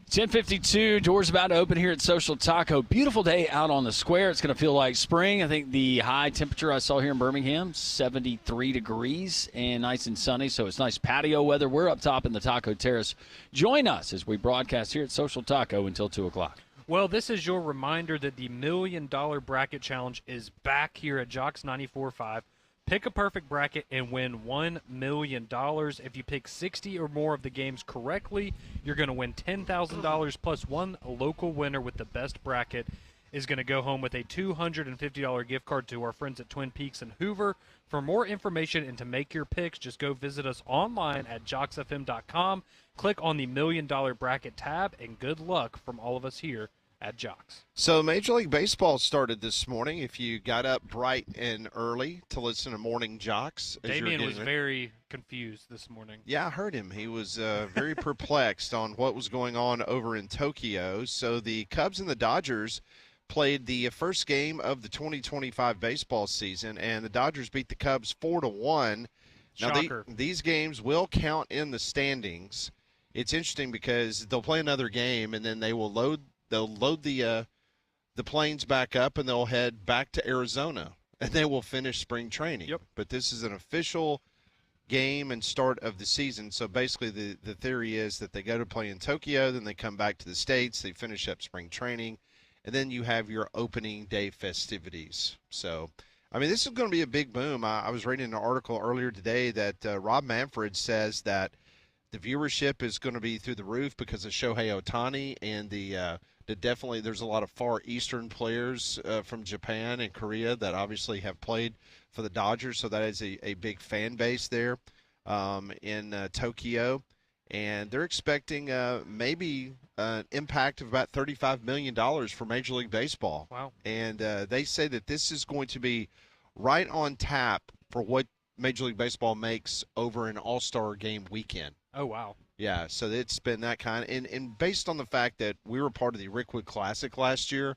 .52, doors about to open here at Social Taco. Beautiful day out on the square. It's going to feel like spring. I think the high temperature I saw here in Birmingham, 73 degrees and nice and sunny, so it's nice patio weather. We're up top in the Taco Terrace. Join us as we broadcast here at Social Taco until 2 o'clock. Well, this is your reminder that the $1 Million Bracket Challenge is back here at Jocks 94.5. Pick a perfect bracket and win $1 million. If you pick 60 or more of the games correctly, you're going to win $10,000 plus one local winner with the best bracket. is going to go home with a $250 gift card to our friends at Twin Peaks and Hoover. For more information and to make your picks, just go visit us online at jocksfm.com. Click on the $1 Million Bracket tab, and good luck from all of us here at Jocks. So Major League Baseball started this morning. If you got up bright and early to listen to Morning Jocks. Damian was very confused this morning. Yeah, I heard him. He was very perplexed on what was going on over in Tokyo. So the Cubs and the Dodgers played the first game of the 2025 baseball season, and the Dodgers beat the Cubs 4-1. Now, these games will count in the standings. It's interesting because they'll play another game, and then they'll load the planes back up, and they'll head back to Arizona, and they will finish spring training. Yep. But this is an official game and start of the season. So basically the theory is that they go to play in Tokyo, then they come back to the States, they finish up spring training, and then you have your opening day festivities. So, I mean, this is going to be a big boom. I was reading an article earlier today that Rob Manfred says that the viewership is going to be through the roof because of Shohei Ohtani, and definitely there's a lot of Far Eastern players from Japan and Korea that obviously have played for the Dodgers, so that is a big fan base there in Tokyo. And they're expecting maybe an impact of about $35 million for Major League Baseball. Wow. And they say that this is going to be right on tap for what Major League Baseball makes over an All-Star game weekend. Oh, wow. Yeah, so it's been that kind. And based on the fact that we were part of the Rickwood Classic last year,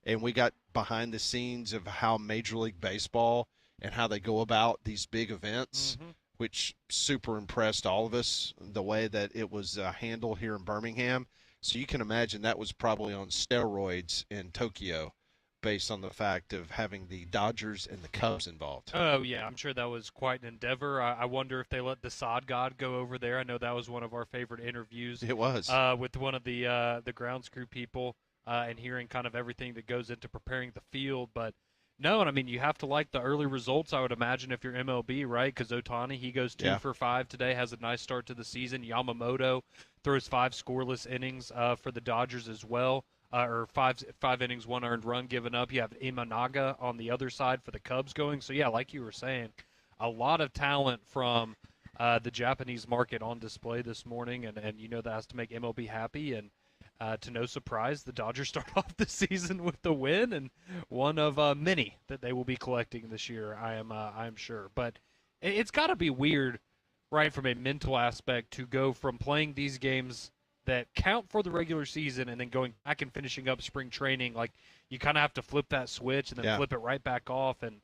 and we got behind the scenes of how Major League Baseball and how they go about these big events, which super impressed all of us, the way that it was handled here in Birmingham. So you can imagine that was probably on steroids in Tokyo based on the fact of having the Dodgers and the Cubs involved. Oh, yeah, I'm sure that was quite an endeavor. I wonder if they let the Sod God go over there. I know that was one of our favorite interviews. It was. With one of the grounds crew people and hearing kind of everything that goes into preparing the field. But no, and I mean, you have to like the early results, I would imagine, if you're MLB, right? Because Ohtani, he goes 2 for 5 today, has a nice start to the season. Yamamoto throws 5 scoreless innings for the Dodgers as well, or five innings, 1 earned run given up. You have Imanaga on the other side for the Cubs going. So, yeah, like you were saying, a lot of talent from the Japanese market on display this morning, and that has to make MLB happy. And to no surprise, the Dodgers start off the season with the win, and one of many that they will be collecting this year, I am sure. But it's got to be weird, right, from a mental aspect to go from playing these games that count for the regular season and then going back and finishing up spring training. Like, you kind of have to flip that switch and then flip it right back off. And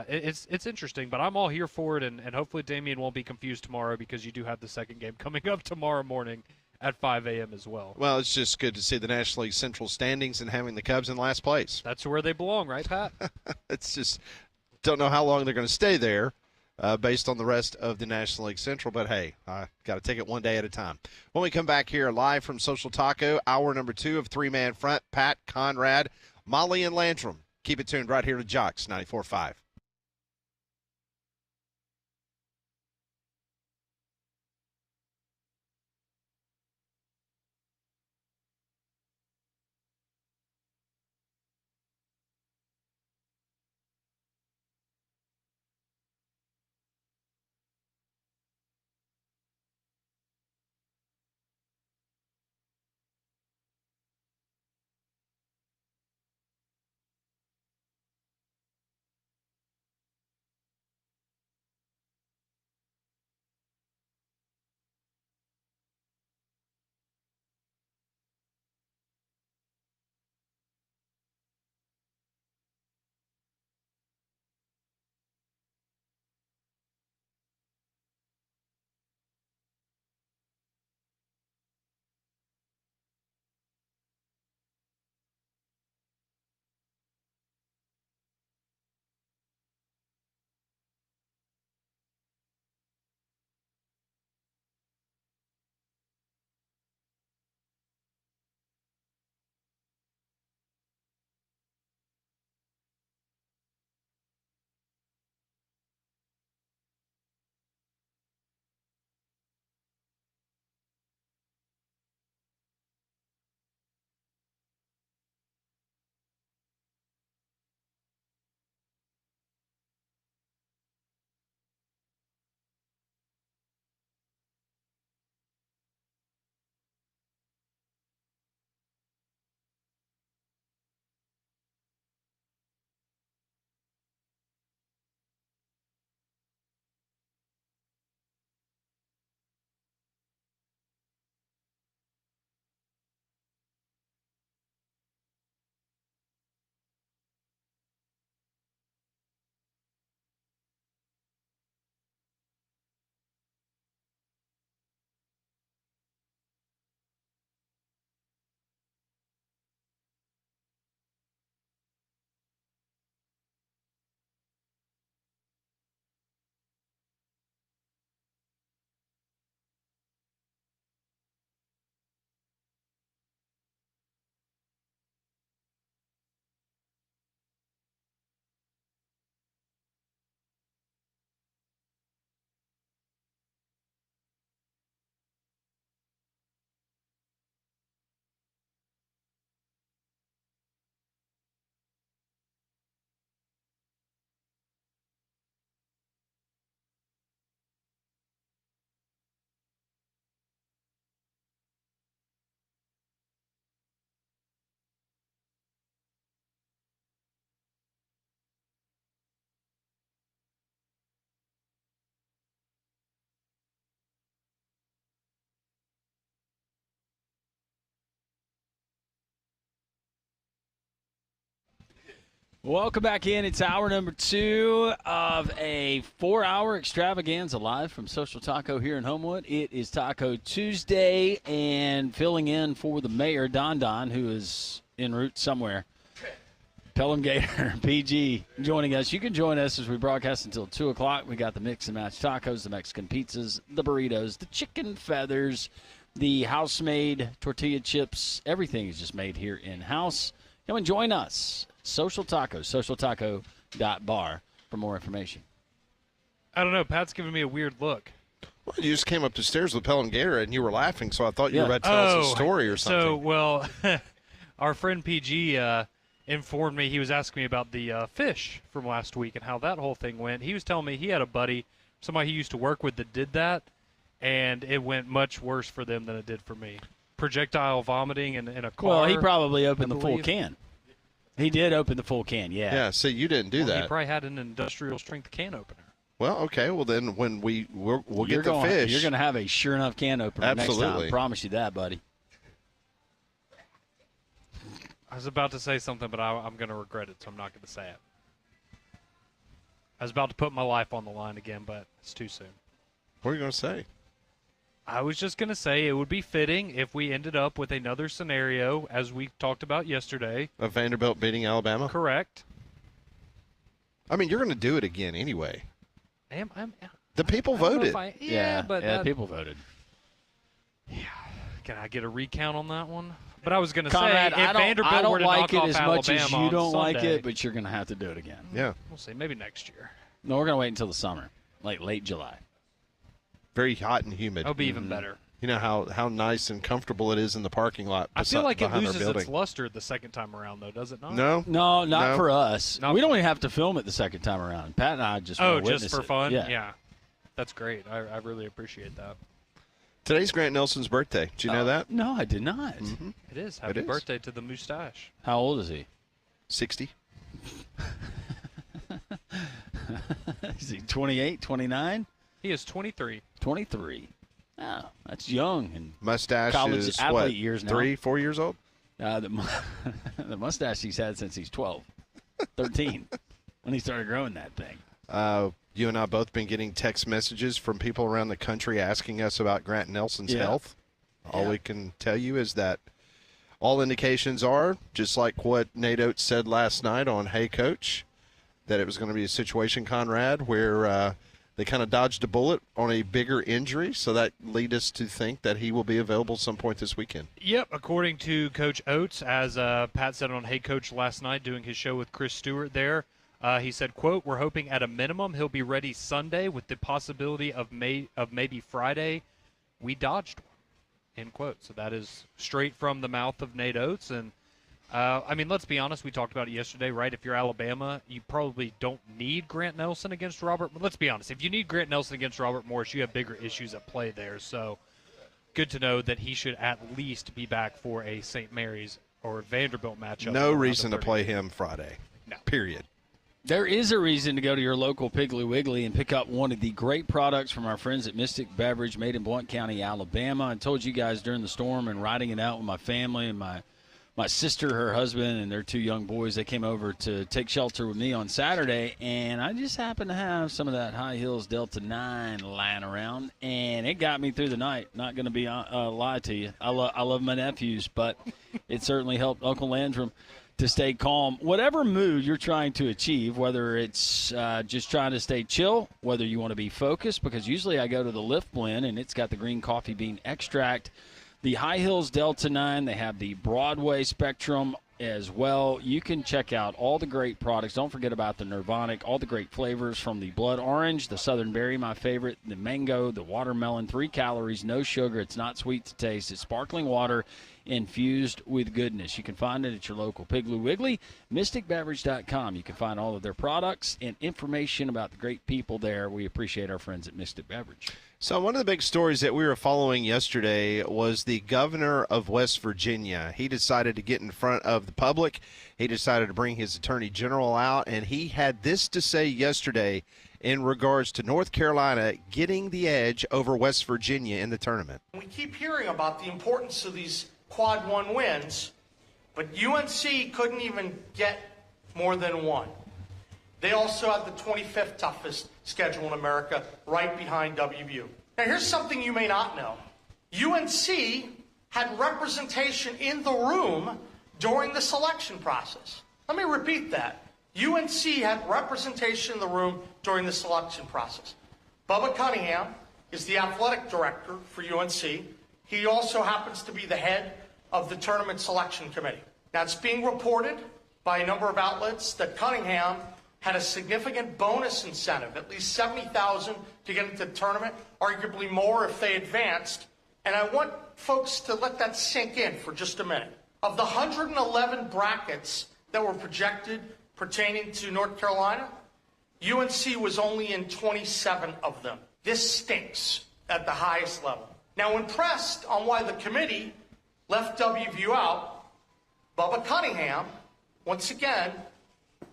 it's interesting, but I'm all here for it, and hopefully Damian won't be confused tomorrow because you do have the second game coming up tomorrow morning at 5 a.m. as well. Well, it's just good to see the National League Central standings and having the Cubs in last place. That's where they belong, right, Pat? It's just don't know how long they're going to stay there based on the rest of the National League Central. But, hey, I got to take it one day at a time. When we come back here live from Social Taco, hour number 2 of Three-Man Front, Pat, Conrad, Molly, and Landrum. Keep it tuned right here to Jocks 94.5. Welcome back in. It's hour number 2 of a 4-hour extravaganza live from Social Taco here in Homewood. It is Taco Tuesday, and filling in for the mayor, Don, who is en route somewhere. Pelham Gator, PG, joining us. You can join us as we broadcast until 2 o'clock. We got the mix and match tacos, the Mexican pizzas, the burritos, the chicken feathers, the house-made tortilla chips. Everything is just made here in-house. Come and join us. Social Tacos, socialtaco.bar for more information. I don't know. Pat's giving me a weird look. Well, you just came up the stairs with Pelham Gator, and you were laughing, so I thought you were about to tell us a story or something. So, well, our friend PG informed me. He was asking me about the fish from last week and how that whole thing went. He was telling me he had a buddy, somebody he used to work with, that did that, and it went much worse for them than it did for me. Projectile vomiting in a car. Well, he probably opened the full can. He did open the full can, yeah. Yeah, so you didn't do that. He probably had an industrial strength can opener. Well, okay. Well, then when we'll get the going, fish. You're going to have a sure enough can opener next time. I promise you that, buddy. I was about to say something, but I'm going to regret it, so I'm not going to say it. I was about to put my life on the line again, but it's too soon. What are you going to say? I was just going to say it would be fitting if we ended up with another scenario, as we talked about yesterday. Of Vanderbilt beating Alabama? Correct. I mean, you're going to do it again anyway. The people voted. But people voted. Yeah. Can I get a recount on that one? But I was going to Conrad, say, if Vanderbilt I don't were to like knock it as off much Alabama as you don't on like Sunday, it, but you're going to have to do it again. Yeah. We'll see. Maybe next year. No, we're going to wait until the summer, like late July. Very hot and humid. That'll be even better. You know how nice and comfortable it is in the parking lot. I feel like it loses building. its luster the second time around, though, does it not? No, not for us. We don't even have to film it the second time around. Pat and I just want to witness just for it. fun? Yeah. That's great. I really appreciate that. Today's Grant Nelson's birthday. Did you know that? No, I did not. Mm-hmm. It is. Happy birthday to the mustache. How old is he? 60. Is he 28, 29? He is 23. 23. Oh, that's young. And mustache college is athlete what, years now? 3-4 years old? The mustache he's had since he's 12, 13, when he started growing that thing. You and I both been getting text messages from people around the country asking us about Grant Nelson's health. All we can tell you is that all indications are, just like what Nate Oates said last night on Hey Coach, that it was going to be a situation, Conrad, where they kind of dodged a bullet on a bigger injury, so that lead us to think that he will be available some point this weekend. Yep, according to Coach Oates, as Pat said on Hey Coach last night, doing his show with Chris Stewart there, he said, quote, "We're hoping at a minimum he'll be ready Sunday with the possibility of maybe Friday. We dodged one," end quote. So that is straight from the mouth of Nate Oates. And, I mean, let's be honest. We talked about it yesterday, right? If you're Alabama, you probably don't need Grant Nelson against Robert. Let's be honest. If you need Grant Nelson against Robert Morris, you have bigger issues at play there. So good to know that he should at least be back for a St. Mary's or Vanderbilt matchup. No reason to play him Friday. No. Period. There is a reason to go to your local Piggly Wiggly and pick up one of the great products from our friends at Mystic Beverage, made in Blount County, Alabama. I told you guys during the storm and riding it out with my family and my sister, her husband, and their 2 young boys, they came over to take shelter with me on Saturday, and I just happened to have some of that High Hills Delta 9 lying around, and it got me through the night. Not going to be lie to you. I love my nephews, but it certainly helped Uncle Landrum to stay calm. Whatever mood you're trying to achieve, whether it's just trying to stay chill, whether you want to be focused, because usually I go to the Lift Blend, and it's got the green coffee bean extract. The High Hills Delta 9, they have the Broadway Spectrum as well. You can check out all the great products. Don't forget about the Nirvanic, all the great flavors from the Blood Orange, the Southern Berry, my favorite, the Mango, the Watermelon, 3 calories, no sugar. It's not sweet to taste. It's sparkling water infused with goodness. You can find it at your local Piggly Wiggly, mysticbeverage.com. You can find all of their products and information about the great people there. We appreciate our friends at Mystic Beverage. So one of the big stories that we were following yesterday was the governor of West Virginia. He decided to get in front of the public. He decided to bring his attorney general out, and he had this to say yesterday in regards to North Carolina getting the edge over West Virginia in the tournament. We keep hearing about the importance of these quad one wins, but UNC couldn't even get more than one. They also have the 25th toughest schedule in America, right behind WVU. Now, here's something you may not know. UNC had representation in the room during the selection process. Let me repeat that. UNC had representation in the room during the selection process. Bubba Cunningham is the athletic director for UNC. He also happens to be the head of the tournament selection committee. Now, it's being reported by a number of outlets that Cunningham had a significant bonus incentive, at least $70,000 to get into the tournament, arguably more if they advanced. And I want folks to let that sink in for just a minute. Of the 111 brackets that were projected pertaining to North Carolina, UNC was only in 27 of them. This stinks at the highest level. Now, when pressed on why the committee left WVU out, Bubba Cunningham, once again,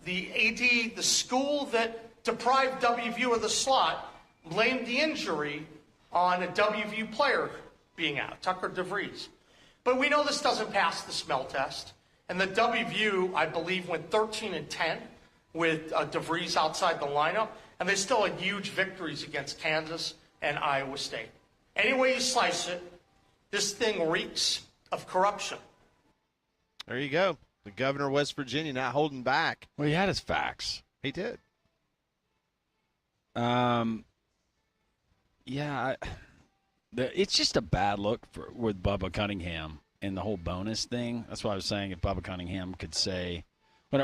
the AD, the school that deprived WVU of the slot, blamed the injury on a WVU player being out, Tucker DeVries. But we know this doesn't pass the smell test. And the WVU, I believe, went 13-10 with DeVries outside the lineup. And they still had huge victories against Kansas and Iowa State. Any way you slice it, this thing reeks of corruption. There you go. The governor of West Virginia not holding back. Well, he had his facts. He did. It's just a bad look with Bubba Cunningham and the whole bonus thing. That's why I was saying if Bubba Cunningham could say –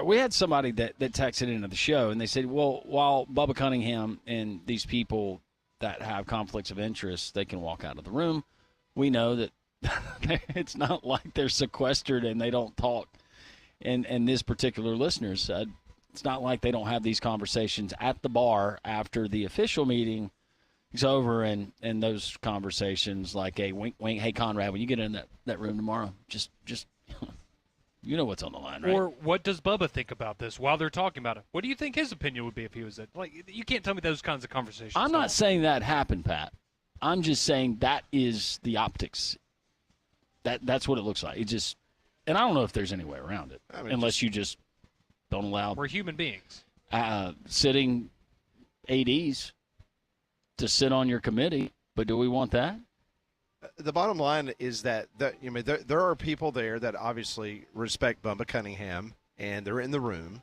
we had somebody that texted into the show, and they said, well, while Bubba Cunningham and these people that have conflicts of interest, they can walk out of the room, we know that it's not like they're sequestered and they don't talk. And this particular listener said it's not like they don't have these conversations at the bar after the official meeting is over, and those conversations like, hey, wink, wink, hey, Conrad, when you get in that room tomorrow, just you know what's on the line, right? Or what does Bubba think about this while they're talking about it? What do you think his opinion would be if he was you can't tell me those kinds of conversations. I'm not saying that happened, Pat. I'm just saying that is the optics. That's what it looks like. It just, and I don't know if there's any way around it, unless you just don't allow. We're human beings. Sitting ADs to sit on your committee, but do we want that? The bottom line is that there are people there that obviously respect Bubba Cunningham, and they're in the room.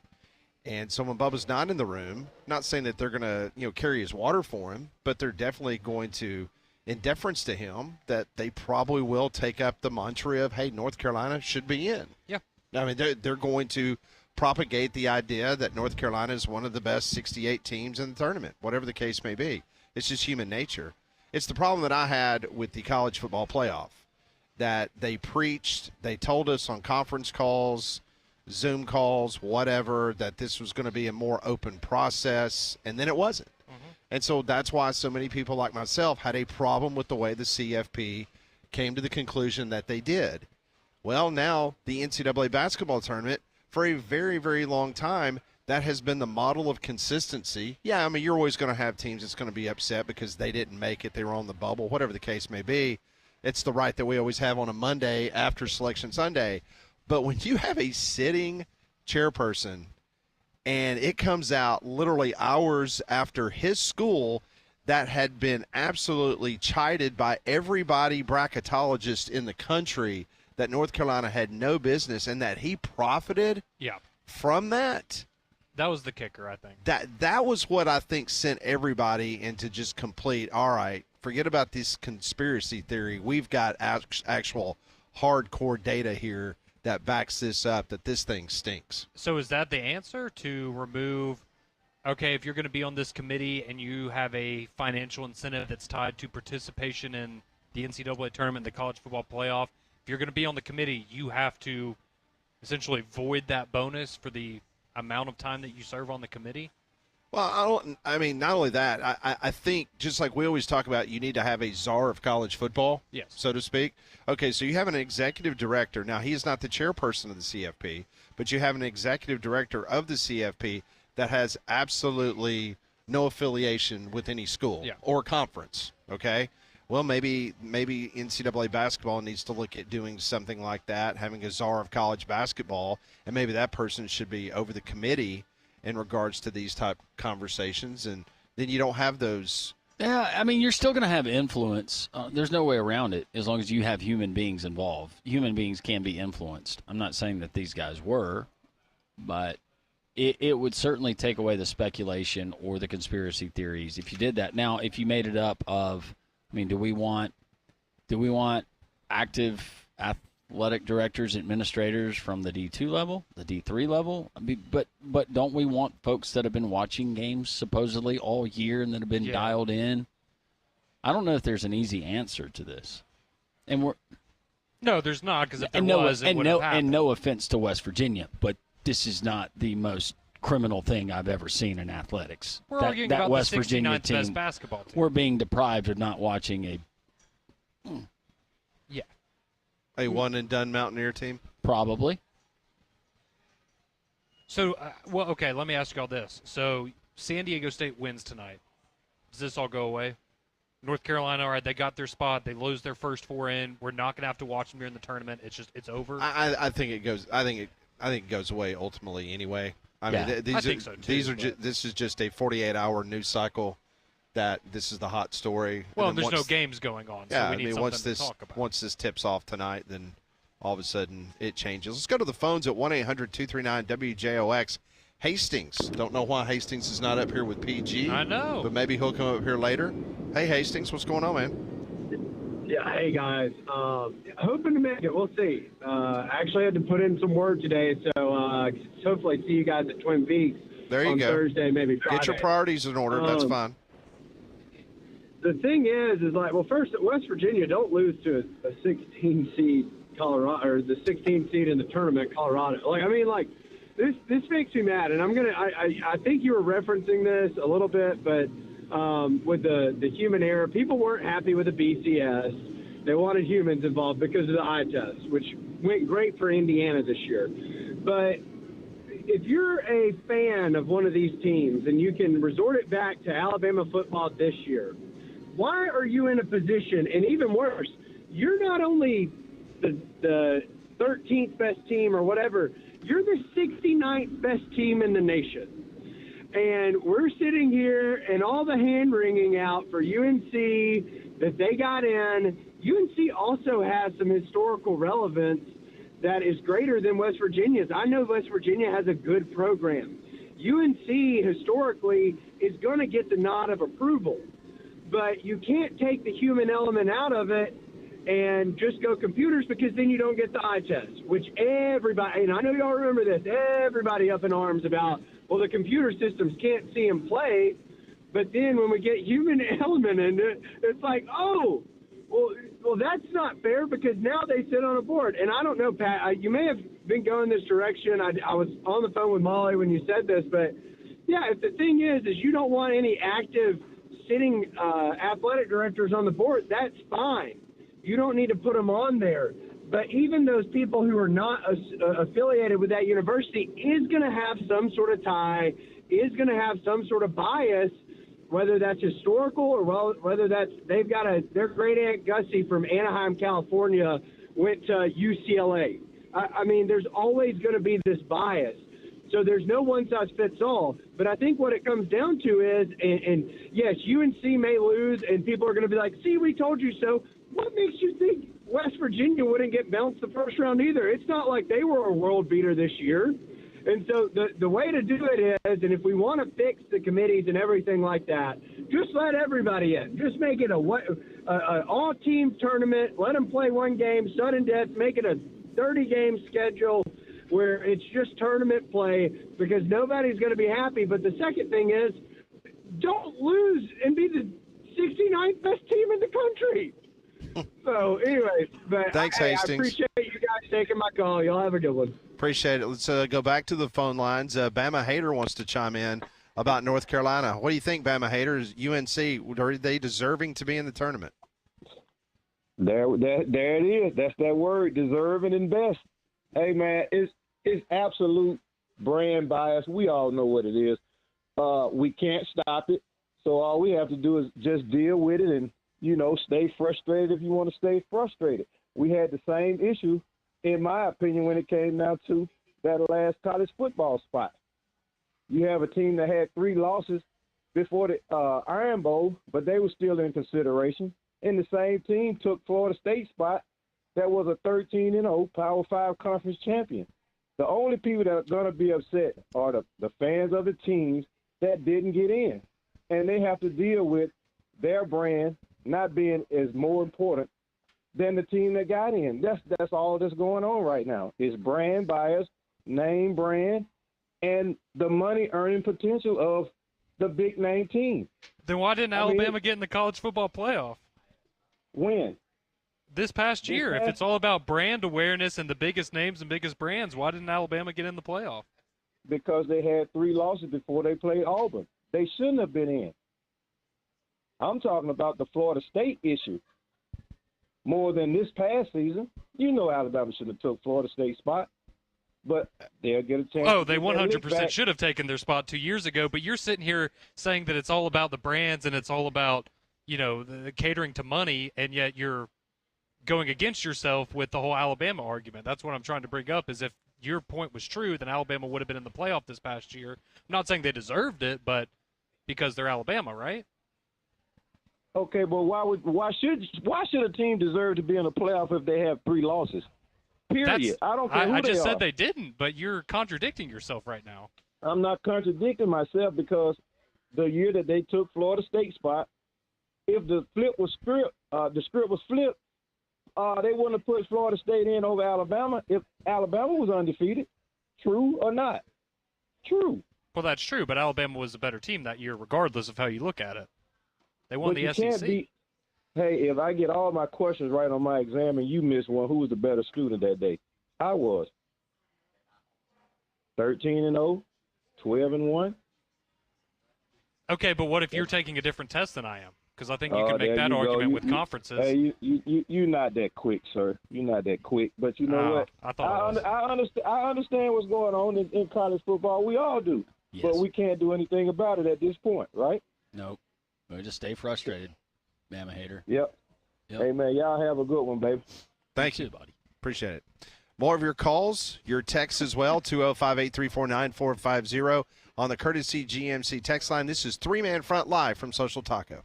And so when Bubba's not in the room, not saying that they're going to carry his water for him, but they're definitely going to, in deference to him, that they probably will take up the mantra of, hey, North Carolina should be in. Yeah. I mean, they're going to propagate the idea that North Carolina is one of the best 68 teams in the tournament, whatever the case may be. It's just human nature. It's the problem that I had with the college football playoff, that they preached, they told us on conference calls, Zoom calls, whatever, that this was going to be a more open process, and then it wasn't. Mm-hmm. And so that's why so many people like myself had a problem with the way the CFP came to the conclusion that they did. Well, now the NCAA basketball tournament, for a very, very long time, that has been the model of consistency. Yeah, I mean, you're always going to have teams that's going to be upset because they didn't make it, they were on the bubble, whatever the case may be. It's the right that we always have on a Monday after Selection Sunday. But when you have a sitting chairperson and it comes out literally hours after his school that had been absolutely chided by everybody bracketologist in the country that North Carolina had no business and that he profited from that. That was the kicker, I think. That was what I think sent everybody into just complete, all right, forget about this conspiracy theory. We've got actual hardcore data here that backs this up, that this thing stinks. So is that the answer, to remove, okay, if you're going to be on this committee and you have a financial incentive that's tied to participation in the NCAA tournament, the college football playoff, if you're going to be on the committee, you have to essentially void that bonus for the amount of time that you serve on the committee? Well, not only that, I think just like we always talk about, you need to have a czar of college football, yes, so to speak. Okay, so you have an executive director. Now, he is not the chairperson of the CFP, but you have an executive director of the CFP that has absolutely no affiliation with any school or conference, okay? well, maybe NCAA basketball needs to look at doing something like that, having a czar of college basketball, and maybe that person should be over the committee in regards to these type conversations, and then you don't have those. Yeah, I mean, you're still going to have influence. There's no way around it as long as you have human beings involved. Human beings can be influenced. I'm not saying that these guys were, but it would certainly take away the speculation or the conspiracy theories if you did that. Now, if you made it up of, I mean, do we want active athletic directors, administrators from the D2 level, the D3 level? I mean, but don't we want folks that have been watching games supposedly all year and that have been dialed in? I don't know if there's an easy answer to this. And no, there's not, because if there was, it would have happened. And no offense to West Virginia, but this is not the most criminal thing I've ever seen in athletics. We're arguing about West the 69th Virginia team, best basketball team. We're being deprived of not watching a one-and-done Mountaineer team? Probably. So, okay, let me ask you all this. So, San Diego State wins tonight. Does this all go away? North Carolina, all right, they got their spot. They lose their first 4 in. We're not going to have to watch them during the tournament. It's over. I think it goes. I think it goes away ultimately anyway. I mean, I think so too. This is just a 48-hour news cycle. That this is the hot story. Well, there's no games going on, so we need something to talk about. Once this tips off tonight, then all of a sudden it changes. Let's go to the phones at 1-800-239-WJOX. Hastings. Don't know why Hastings is not up here with PG. I know. But maybe he'll come up here later. Hey, Hastings, what's going on, man? Yeah, hey, guys. Hoping to make it. We'll see. Actually had to put in some work today, so hopefully see you guys at Twin Peaks there you on go. Thursday, maybe Friday. Get your priorities in order. That's fine. The thing is like, well, first, West Virginia, don't lose to a 16 seed Colorado, or the 16 seed in the tournament, Colorado. Like, I mean, like, this makes me mad, and I think you were referencing this a little bit, but with the human error, people weren't happy with the BCS. They wanted humans involved because of the eye test, which went great for Indiana this year. But if you're a fan of one of these teams and you can resort it back to Alabama football this year, why are you in a position, and even worse, you're not only the 13th best team or whatever, you're the 69th best team in the nation. And we're sitting here and all the hand-wringing out for UNC that they got in. UNC also has some historical relevance that is greater than West Virginia's. I know West Virginia has a good program. UNC historically is going to get the nod of approval. But you can't take the human element out of it and just go computers, because then you don't get the eye test, which everybody, and I know y'all remember this, everybody up in arms about, well, the computer systems can't see him play. But then when we get human element in it, it's like, oh, well, that's not fair, because now they sit on a board. And I don't know, Pat, you may have been going this direction. I was on the phone with Molly when you said this, but yeah, if the thing is you don't want any active sitting athletic directors on the board, that's fine. You don't need to put them on there. But even those people who are not affiliated with that university is going to have some sort of tie, is going to have some sort of bias, whether that's historical or whether that's their great aunt Gussie from Anaheim, California, went to UCLA. I mean, there's always going to be this bias. So there's no one-size-fits-all. But I think what it comes down to is, and yes, UNC may lose, and people are going to be like, see, we told you so. What makes you think West Virginia wouldn't get bounced the first round either? It's not like they were a world beater this year. And so the way to do it is, and if we want to fix the committees and everything like that, just let everybody in. Just make it a all-team tournament. Let them play one game, sudden death. Make it a 30-game schedule where it's just tournament play, because nobody's going to be happy. But the second thing is, don't lose and be the 69th best team in the country. So, anyways, but thanks, Hastings. I appreciate you guys taking my call. Y'all have a good one. Appreciate it. Let's go back to the phone lines. Bama Hater wants to chime in about North Carolina. What do you think, Bama Haters? UNC, are they deserving to be in the tournament? There it is. That's that word, deserving and best. Hey, man, it's absolute brand bias. We all know what it is. We can't stop it. So all we have to do is just deal with it and stay frustrated if you want to stay frustrated. We had the same issue, in my opinion, when it came down to that last college football spot. You have a team that had 3 losses before the Iron Bowl, but they were still in consideration. And the same team took Florida State spot that was a 13-0 Power 5 conference champion. The only people that are going to be upset are the fans of the teams that didn't get in. And they have to deal with their brand not being as more important than the team that got in. That's all that's going on right now. It's brand bias, name brand, and the money earning potential of the big name team. Then why didn't Alabama get in the college football playoff? When? This past year. If it's all about brand awareness and the biggest names and biggest brands, why didn't Alabama get in the playoff? Because they had 3 losses before they played Auburn. They shouldn't have been in. I'm talking about the Florida State issue more than this past season. Alabama should have took Florida State's spot, but they'll get a chance. Oh, they 100% should have taken their spot 2 years ago, but you're sitting here saying that it's all about the brands and it's all about, the catering to money, and yet you're going against yourself with the whole Alabama argument. That's what I'm trying to bring up, is if your point was true, then Alabama would have been in the playoff this past year. I'm not saying they deserved it, but because they're Alabama, right? Okay, but why should a team deserve to be in the playoff if they have 3 losses? Period. I don't care who I just they said are. they didn't, but you're contradicting yourself right now. I'm not contradicting myself, because the year that they took Florida State spot, if the script was flipped, they wouldn't have put Florida State in over Alabama if Alabama was undefeated. True or not? True. Well, that's true, but Alabama was a better team that year, regardless of how you look at it. They won the SEC. Hey, if I get all my questions right on my exam and you miss one, who was the better student that day? I was. 13-0, 12-1. Okay, but what if you're taking a different test than I am? Because I think you can make that argument with conferences. Hey, you're not that quick, sir. You're not that quick. But you know what? I understand what's going on in college football. We all do. Yes. But we can't do anything about it at this point, right? Nope. We'll just stay frustrated, Bama hater. Yep. Hey, man, y'all have a good one, baby. Thank you, too, buddy. Appreciate it. More of your calls, your texts as well, 205-834-9450 on the Courtesy GMC text line. This is 3-Man Front Live from Social Taco.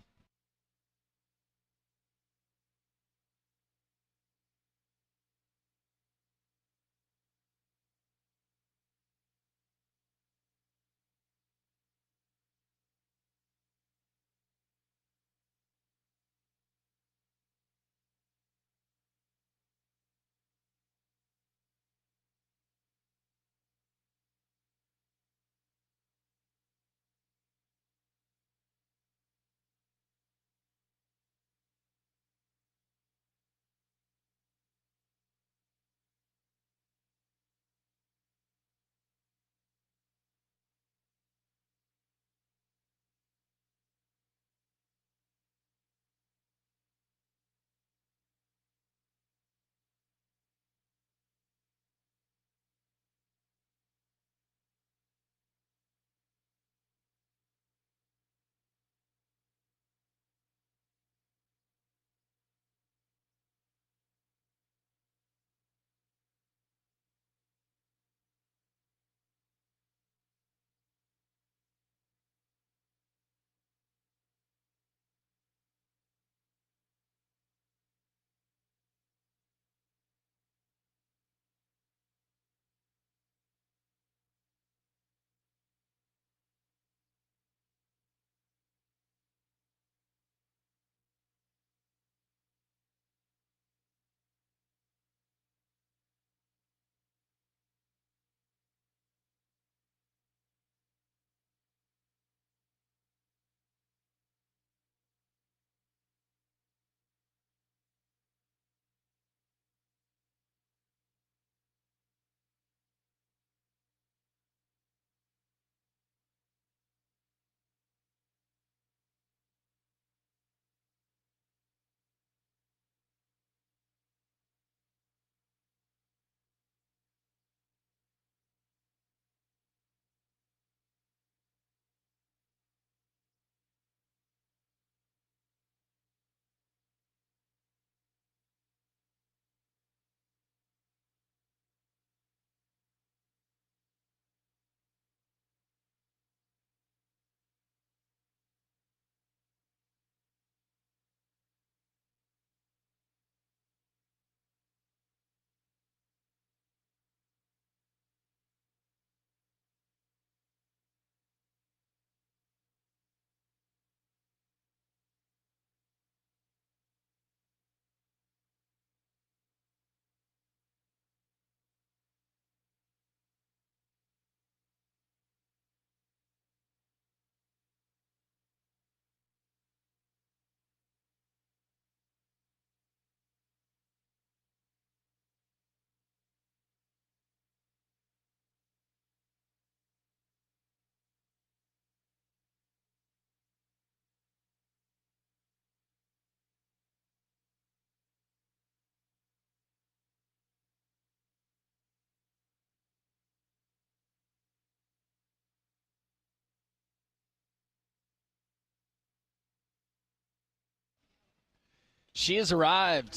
She has arrived.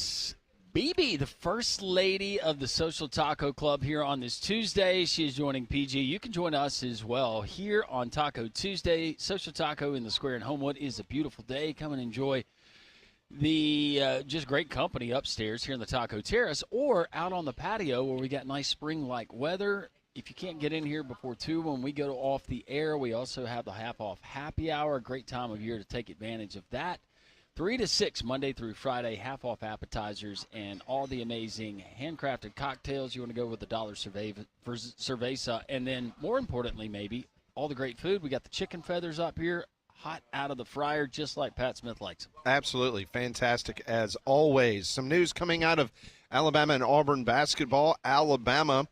BB, the first lady of the Social Taco Club here on this Tuesday. She is joining PG. You can join us as well here on Taco Tuesday. Social Taco in the Square in Homewood is a beautiful day. Come and enjoy the just great company upstairs here in the Taco Terrace or out on the patio where we got nice spring-like weather. If you can't get in here before 2 when we go off the air, we also have the half-off happy hour. A great time of year to take advantage of that. 3 to 6, Monday through Friday, half-off appetizers and all the amazing handcrafted cocktails. You want to go with the dollar cerveza. And then, more importantly, maybe, all the great food. We got the chicken feathers up here, hot out of the fryer, just like Pat Smith likes them. Absolutely. Fantastic, as always. Some news coming out of Alabama and Auburn basketball. Alabama,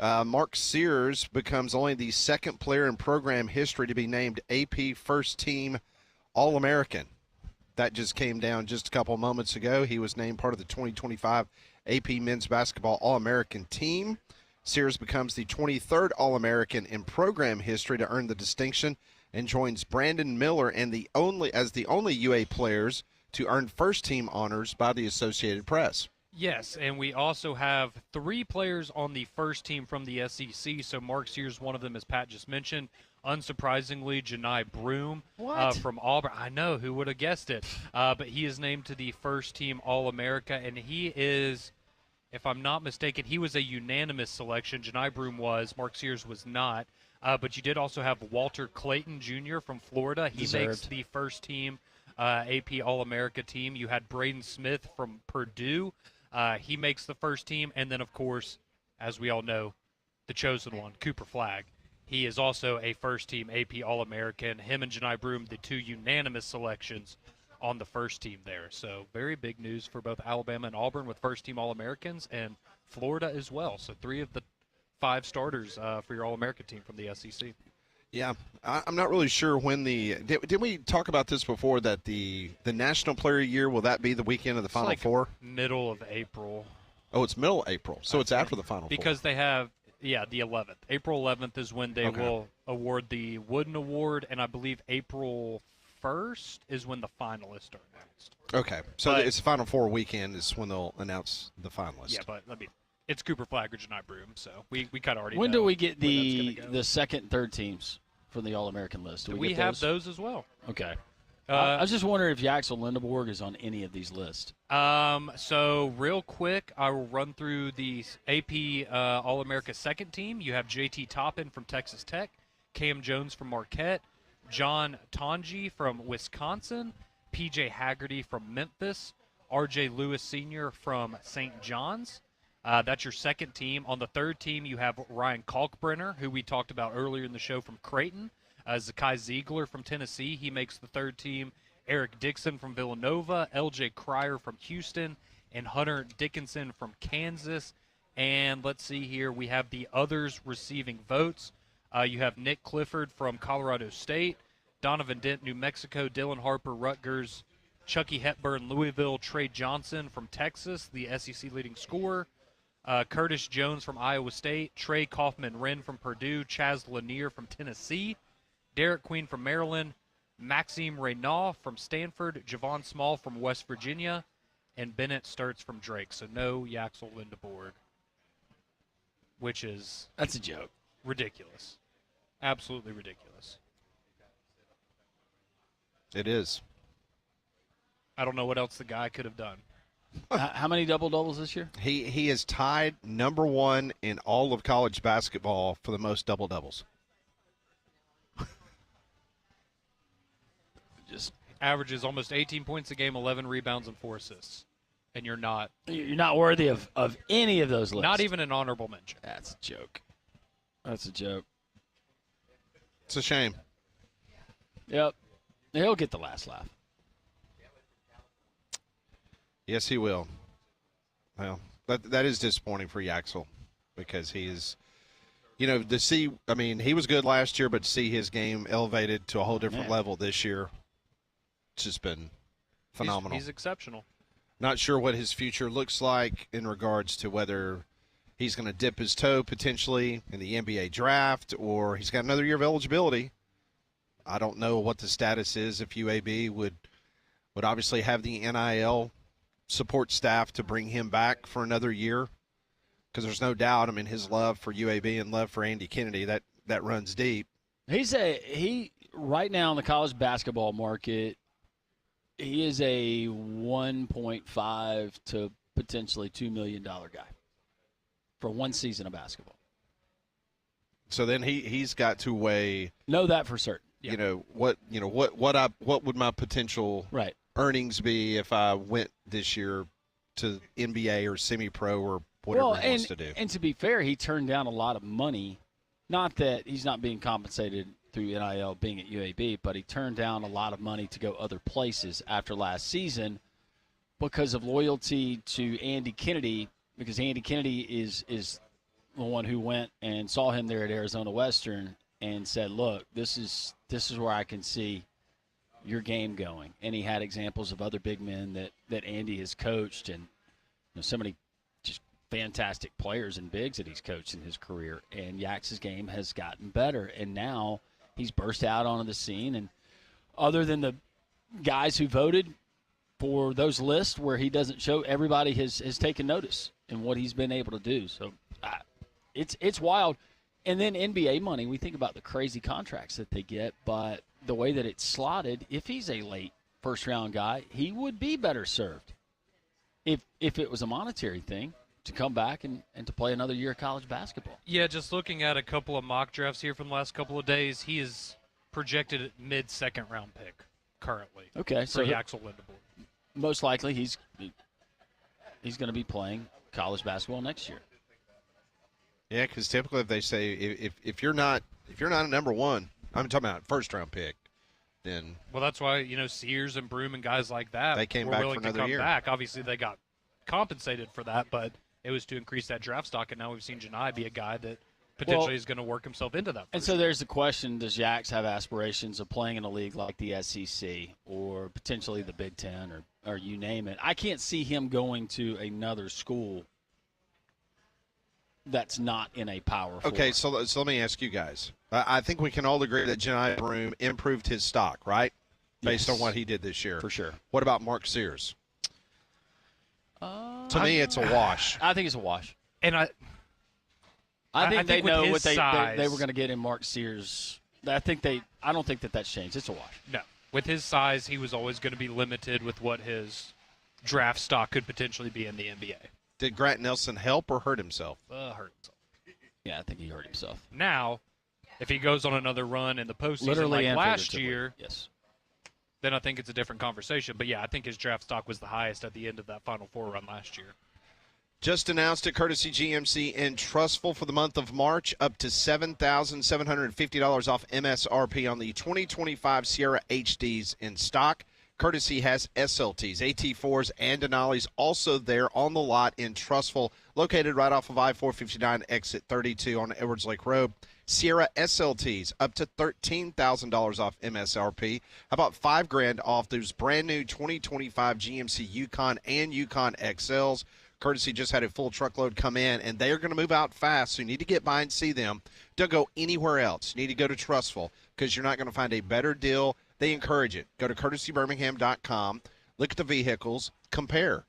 Mark Sears becomes only the second player in program history to be named AP First-Team All-American. That just came down just a couple moments ago. He was named part of the 2025 AP Men's Basketball All-American team. Sears becomes the 23rd All-American in program history to earn the distinction and joins Brandon Miller and the only UA players to earn first-team honors by the Associated Press. Yes, and we also have 3 players on the first team from the SEC. So Mark Sears, one of them, as Pat just mentioned. Unsurprisingly, Janai Broome from Auburn. I know, who would have guessed it? But he is named to the first-team All-America, and he is, if I'm not mistaken, he was a unanimous selection. Janai Broome was. Mark Sears was not. But you did also have Walter Clayton Jr. from Florida. He makes the first-team AP All-America team. You had Braden Smith from Purdue. He makes the first team. And then, of course, as we all know, the chosen one, Cooper Flagg. He is also a first-team AP All-American. Him and Janai Broome, the 2 unanimous selections on the first team there. So very big news for both Alabama and Auburn with first-team All-Americans, and Florida as well. So 3 of the 5 starters for your All-American team from the SEC. Yeah, I'm not really sure when did we talk about this before, that the National Player Year, will that be the weekend of the Final Four? Middle of April. Oh, it's middle of April, so it's after the Final Four. Because they have, the 11th. April 11th is when they will award the Wooden Award, and I believe April 1st is when the finalists are announced. Okay, so it's Final Four weekend is when they'll announce the finalists. Yeah, but it's Cooper Flagg or Janai Broome, so we kind of already When know do we get the second and third teams from the All-American list? Do we get have those as well. Okay. I was just wondering if Yaxel Lindeborg is on any of these lists. So real quick, I will run through the AP All-America second team. You have J.T. Toppin from Texas Tech, Cam Jones from Marquette, John Tonji from Wisconsin, P.J. Haggerty from Memphis, R.J. Lewis Sr. from St. John's. That's your second team. On the third team, you have Ryan Kalkbrenner, who we talked about earlier in the show, from Creighton. Zakai Ziegler from Tennessee, he makes the third team. Eric Dixon from Villanova, L.J. Cryer from Houston, and Hunter Dickinson from Kansas. And let's see here, we have the others receiving votes. You have Nick Clifford from Colorado State, Donovan Dent, New Mexico, Dylan Harper, Rutgers, Chucky Hepburn, Louisville, Trey Johnson from Texas, the SEC leading scorer, Curtis Jones from Iowa State, Trey Kaufman-Wren from Purdue, Chaz Lanier from Tennessee, Derek Queen from Maryland, Maxime Reynaud from Stanford, Javon Small from West Virginia, and Bennett Sturts from Drake. So no Yaxel Lindeborg, which is... That's a joke. Ridiculous. Absolutely ridiculous. It is. I don't know what else the guy could have done. How many double-doubles this year? He is tied number 1 in all of college basketball for the most double-doubles. Just averages almost 18 points a game, 11 rebounds, and 4 assists. And you're not worthy of any of those lists. Not even an honorable mention. That's a joke. That's a joke. It's a shame. Yep. He'll get the last laugh. Yes, he will. Well, that is disappointing for Yaxel, because he is, to see, he was good last year, but to see his game elevated to a whole different level this year, it's just been phenomenal. He's exceptional. Not sure what his future looks like in regards to whether he's going to dip his toe potentially in the NBA draft, or he's got another year of eligibility. I don't know what the status is if UAB would obviously have the NIL support staff to bring him back for another year? Because there's no doubt, I mean, his love for UAB and love for Andy Kennedy, that runs deep. He right now in the college basketball market, he is a 1.5 to potentially $2 million guy for one season of basketball. So then he's got to weigh. Know that for certain. Yeah. What would my potential earnings be if I went this year to NBA or semi-pro or whatever he wants to do. And to be fair, he turned down a lot of money. Not that he's not being compensated through NIL being at UAB, but he turned down a lot of money to go other places after last season because of loyalty to Andy Kennedy, because Andy Kennedy is the one who went and saw him there at Arizona Western and said, look, this is where I can see your game going. And he had examples of other big men that Andy has coached, and so many just fantastic players and bigs that he's coached in his career. And Yax's game has gotten better, and now he's burst out onto the scene. And other than the guys who voted for those lists where he doesn't show, everybody has taken notice in what he's been able to do. So it's wild. And then NBA money, we think about the crazy contracts that they get, but the way that it's slotted, if he's a late first-round guy, he would be better served if it was a monetary thing to come back and to play another year of college basketball. Yeah, just looking at a couple of mock drafts here from the last couple of days, he is projected at mid-second round pick currently. Okay, so Yaxel Lindeborg. Most likely he's going to be playing college basketball next year. Yeah, because typically if they say if you're not a number one, I'm talking about first round pick, then that's why Sears and Broom and guys like that they came were back willing for another to come year. back. Obviously, they got compensated for that, but it was to increase that draft stock. And now we've seen Janai be a guy that potentially is going to work himself into that. And so there's the question: does Yax have aspirations of playing in a league like the SEC or potentially the Big Ten or you name it? I can't see him going to another school that's not in a Power Four. Okay, so let me ask you guys. I think we can all agree that Janai Broom improved his stock, right? Based on what he did this year. For sure. What about Mark Sears? To me, it's a wash. I think it's a wash. And I think they know what they were going to get in Mark Sears. I don't think that's changed. It's a wash. No. With his size, he was always going to be limited with what his draft stock could potentially be in the NBA. Did Grant Nelson help or hurt himself? Hurt himself. Yeah, I think he hurt himself. Now, if he goes on another run in the postseason literally like last year, yes, then I think it's a different conversation. But, yeah, I think his draft stock was the highest at the end of that Final Four run last year. Just announced at Courtesy GMC in Trustful for the month of March, up to $7,750 off MSRP on the 2025 Sierra HDs in stock. Courtesy has SLTs, AT4s, and Denali's also there on the lot in Trustful, located right off of I-459 exit 32 on Edwards Lake Road. Sierra SLTs up to $13,000 off MSRP. How about $5,000 off those brand new 2025 GMC Yukon and Yukon XLs? Courtesy just had a full truckload come in, and they are going to move out fast, so you need to get by and see them. Don't go anywhere else. You need to go to Trustful because you're not going to find a better deal. They encourage it. Go to courtesybirmingham.com, look at the vehicles, compare.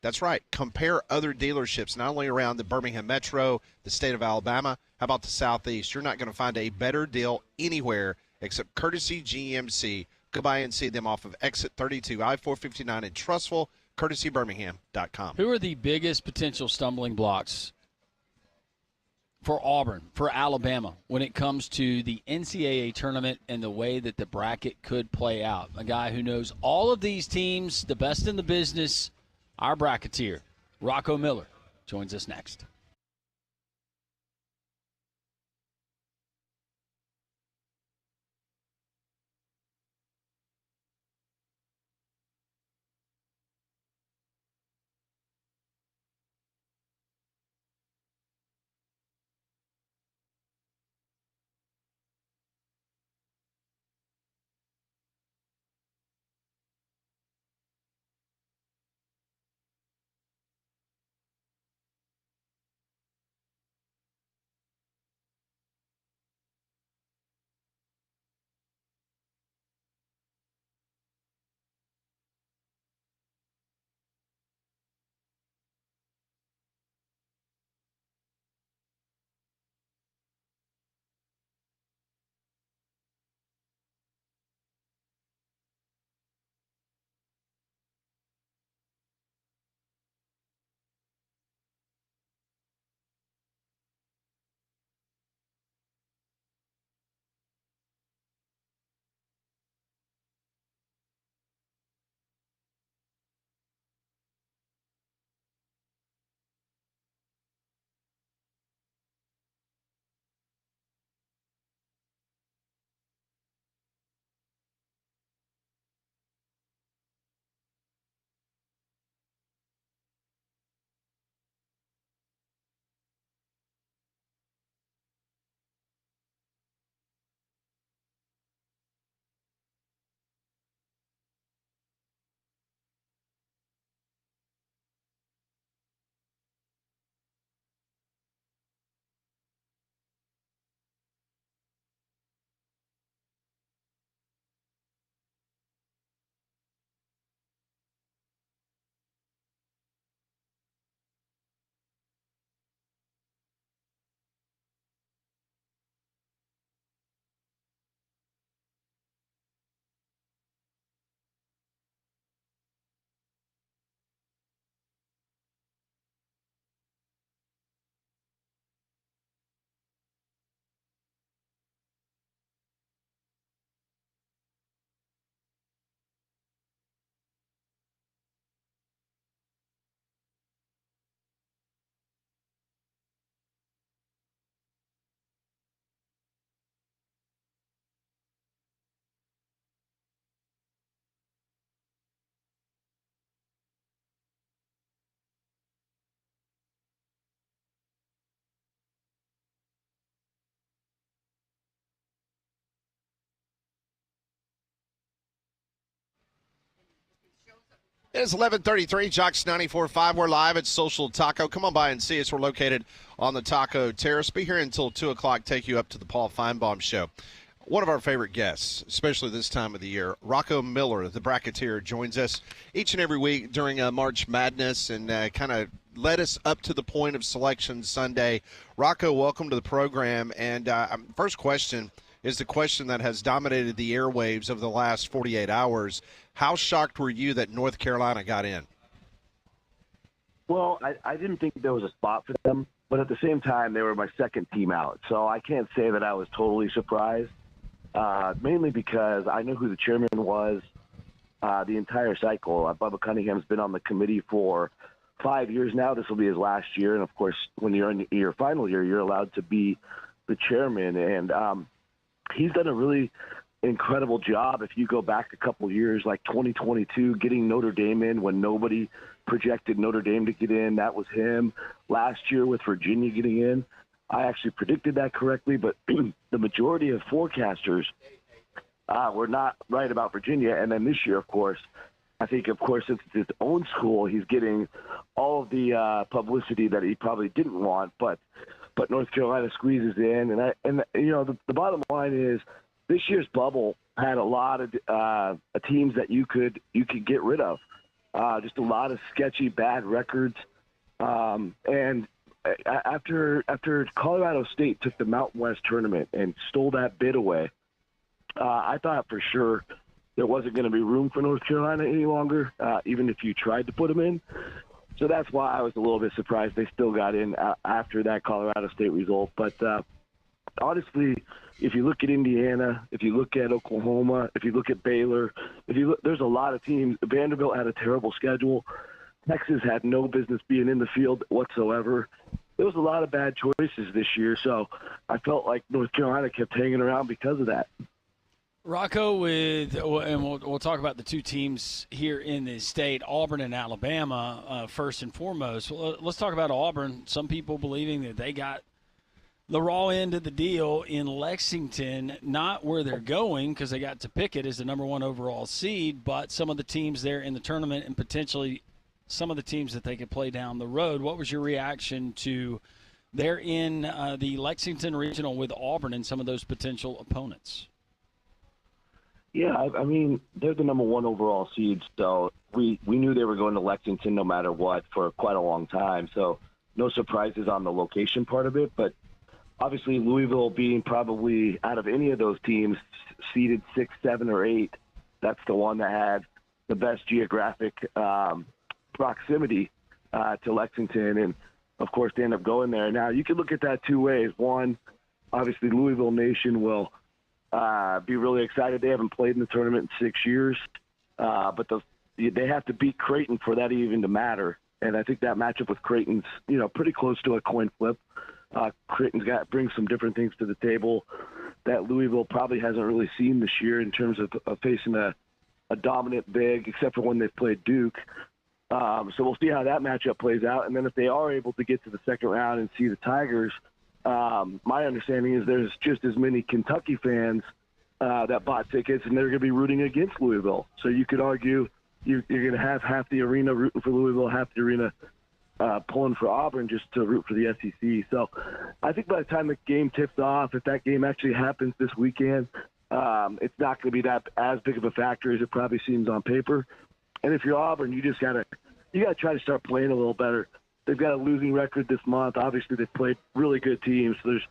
That's right. Compare other dealerships, not only around the Birmingham Metro, the state of Alabama, how about the Southeast? You're not going to find a better deal anywhere except Courtesy GMC. Go by and see them off of exit 32, I-459 in Trustful, courtesybirmingham.com. Who are the biggest potential stumbling blocks for Auburn, for Alabama, when it comes to the NCAA tournament and the way that the bracket could play out? A guy who knows all of these teams, the best in the business, our bracketeer, Rocco Miller, joins us next. It's 11:33, Jocks 94.5. We're live at Social Taco. Come on by and see us. We're located on the Taco Terrace. Be here until 2 o'clock, take you up to the Paul Feinbaum Show. One of our favorite guests, especially this time of the year, Rocco Miller, the bracketeer, joins us each and every week during March Madness and kind of led us up to the point of Selection Sunday. Rocco, welcome to the program. And first question is the question that has dominated the airwaves of the last 48 hours. How shocked were you that North Carolina got in? Well, I didn't think there was a spot for them, but at the same time, they were my second team out. So I can't say that I was totally surprised, mainly because I know who the chairman was the entire cycle. Bubba Cunningham's been on the committee for 5 years now. This will be his last year. And, of course, when you're in your final year, you're allowed to be the chairman. And he's done a really incredible job. If you go back a couple years, like 2022, getting Notre Dame in when nobody projected Notre Dame to get in, that was him. Last year with Virginia getting in, I actually predicted that correctly, but the majority of forecasters were not right about Virginia. And then this year, of course, I think, of course, since it's his own school, he's getting all of the publicity that he probably didn't want, but North Carolina squeezes in. And you know, the bottom line is, this year's bubble had a lot of teams that you could get rid of. Just a lot of sketchy, bad records. And after Colorado State took the Mountain West tournament and stole that bid away, I thought for sure there wasn't going to be room for North Carolina any longer, even if you tried to put them in. So that's why I was a little bit surprised they still got in after that Colorado State result. But honestly, if you look at Indiana, if you look at Oklahoma, if you look at Baylor, there's a lot of teams. Vanderbilt had a terrible schedule. Texas had no business being in the field whatsoever. There was a lot of bad choices this year, so I felt like North Carolina kept hanging around because of that. Rocco, and we'll talk about the two teams here in the state, Auburn and Alabama, first and foremost. Well, let's talk about Auburn. Some people believing that they got the raw end of the deal in Lexington, not where they're going because they got to pick it as the number one overall seed, but some of the teams there in the tournament and potentially some of the teams that they could play down the road. What was your reaction to they're in the Lexington Regional with Auburn and some of those potential opponents? Yeah, I mean, they're the number one overall seed, so we knew they were going to Lexington no matter what for quite a long time, so no surprises on the location part of it, but obviously, Louisville being probably out of any of those teams seeded 6, 7, or 8, that's the one that had the best geographic proximity to Lexington. And, of course, they end up going there. Now, you can look at that two ways. One, obviously, Louisville Nation will be really excited. They haven't played in the tournament in 6 years, but they have to beat Creighton for that even to matter. And I think that matchup with Creighton's, pretty close to a coin flip. Creighton's brings some different things to the table that Louisville probably hasn't really seen this year in terms of facing a dominant big, except for when they've played Duke. So we'll see how that matchup plays out. And then if they are able to get to the second round and see the Tigers, my understanding is there's just as many Kentucky fans that bought tickets, and they're going to be rooting against Louisville. So you could argue you're going to have half the arena rooting for Louisville, half the arena pulling for Auburn just to root for the SEC. So I think by the time the game tips off, if that game actually happens this weekend, it's not going to be that as big of a factor as it probably seems on paper. And if you're Auburn, you just got to try to start playing a little better. They've got a losing record this month. Obviously, they've played really good teams. So there's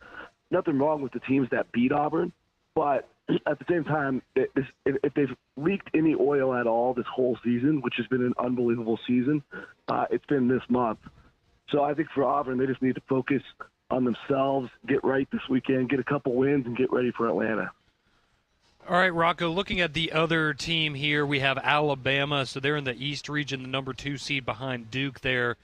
nothing wrong with the teams that beat Auburn. But at the same time, if they've leaked any oil at all this whole season, which has been an unbelievable season, it's been this month. So I think for Auburn, they just need to focus on themselves, get right this weekend, get a couple wins, and get ready for Atlanta. All right, Rocco, looking at the other team here, we have Alabama. So they're in the East region, the number 2 seed behind Duke there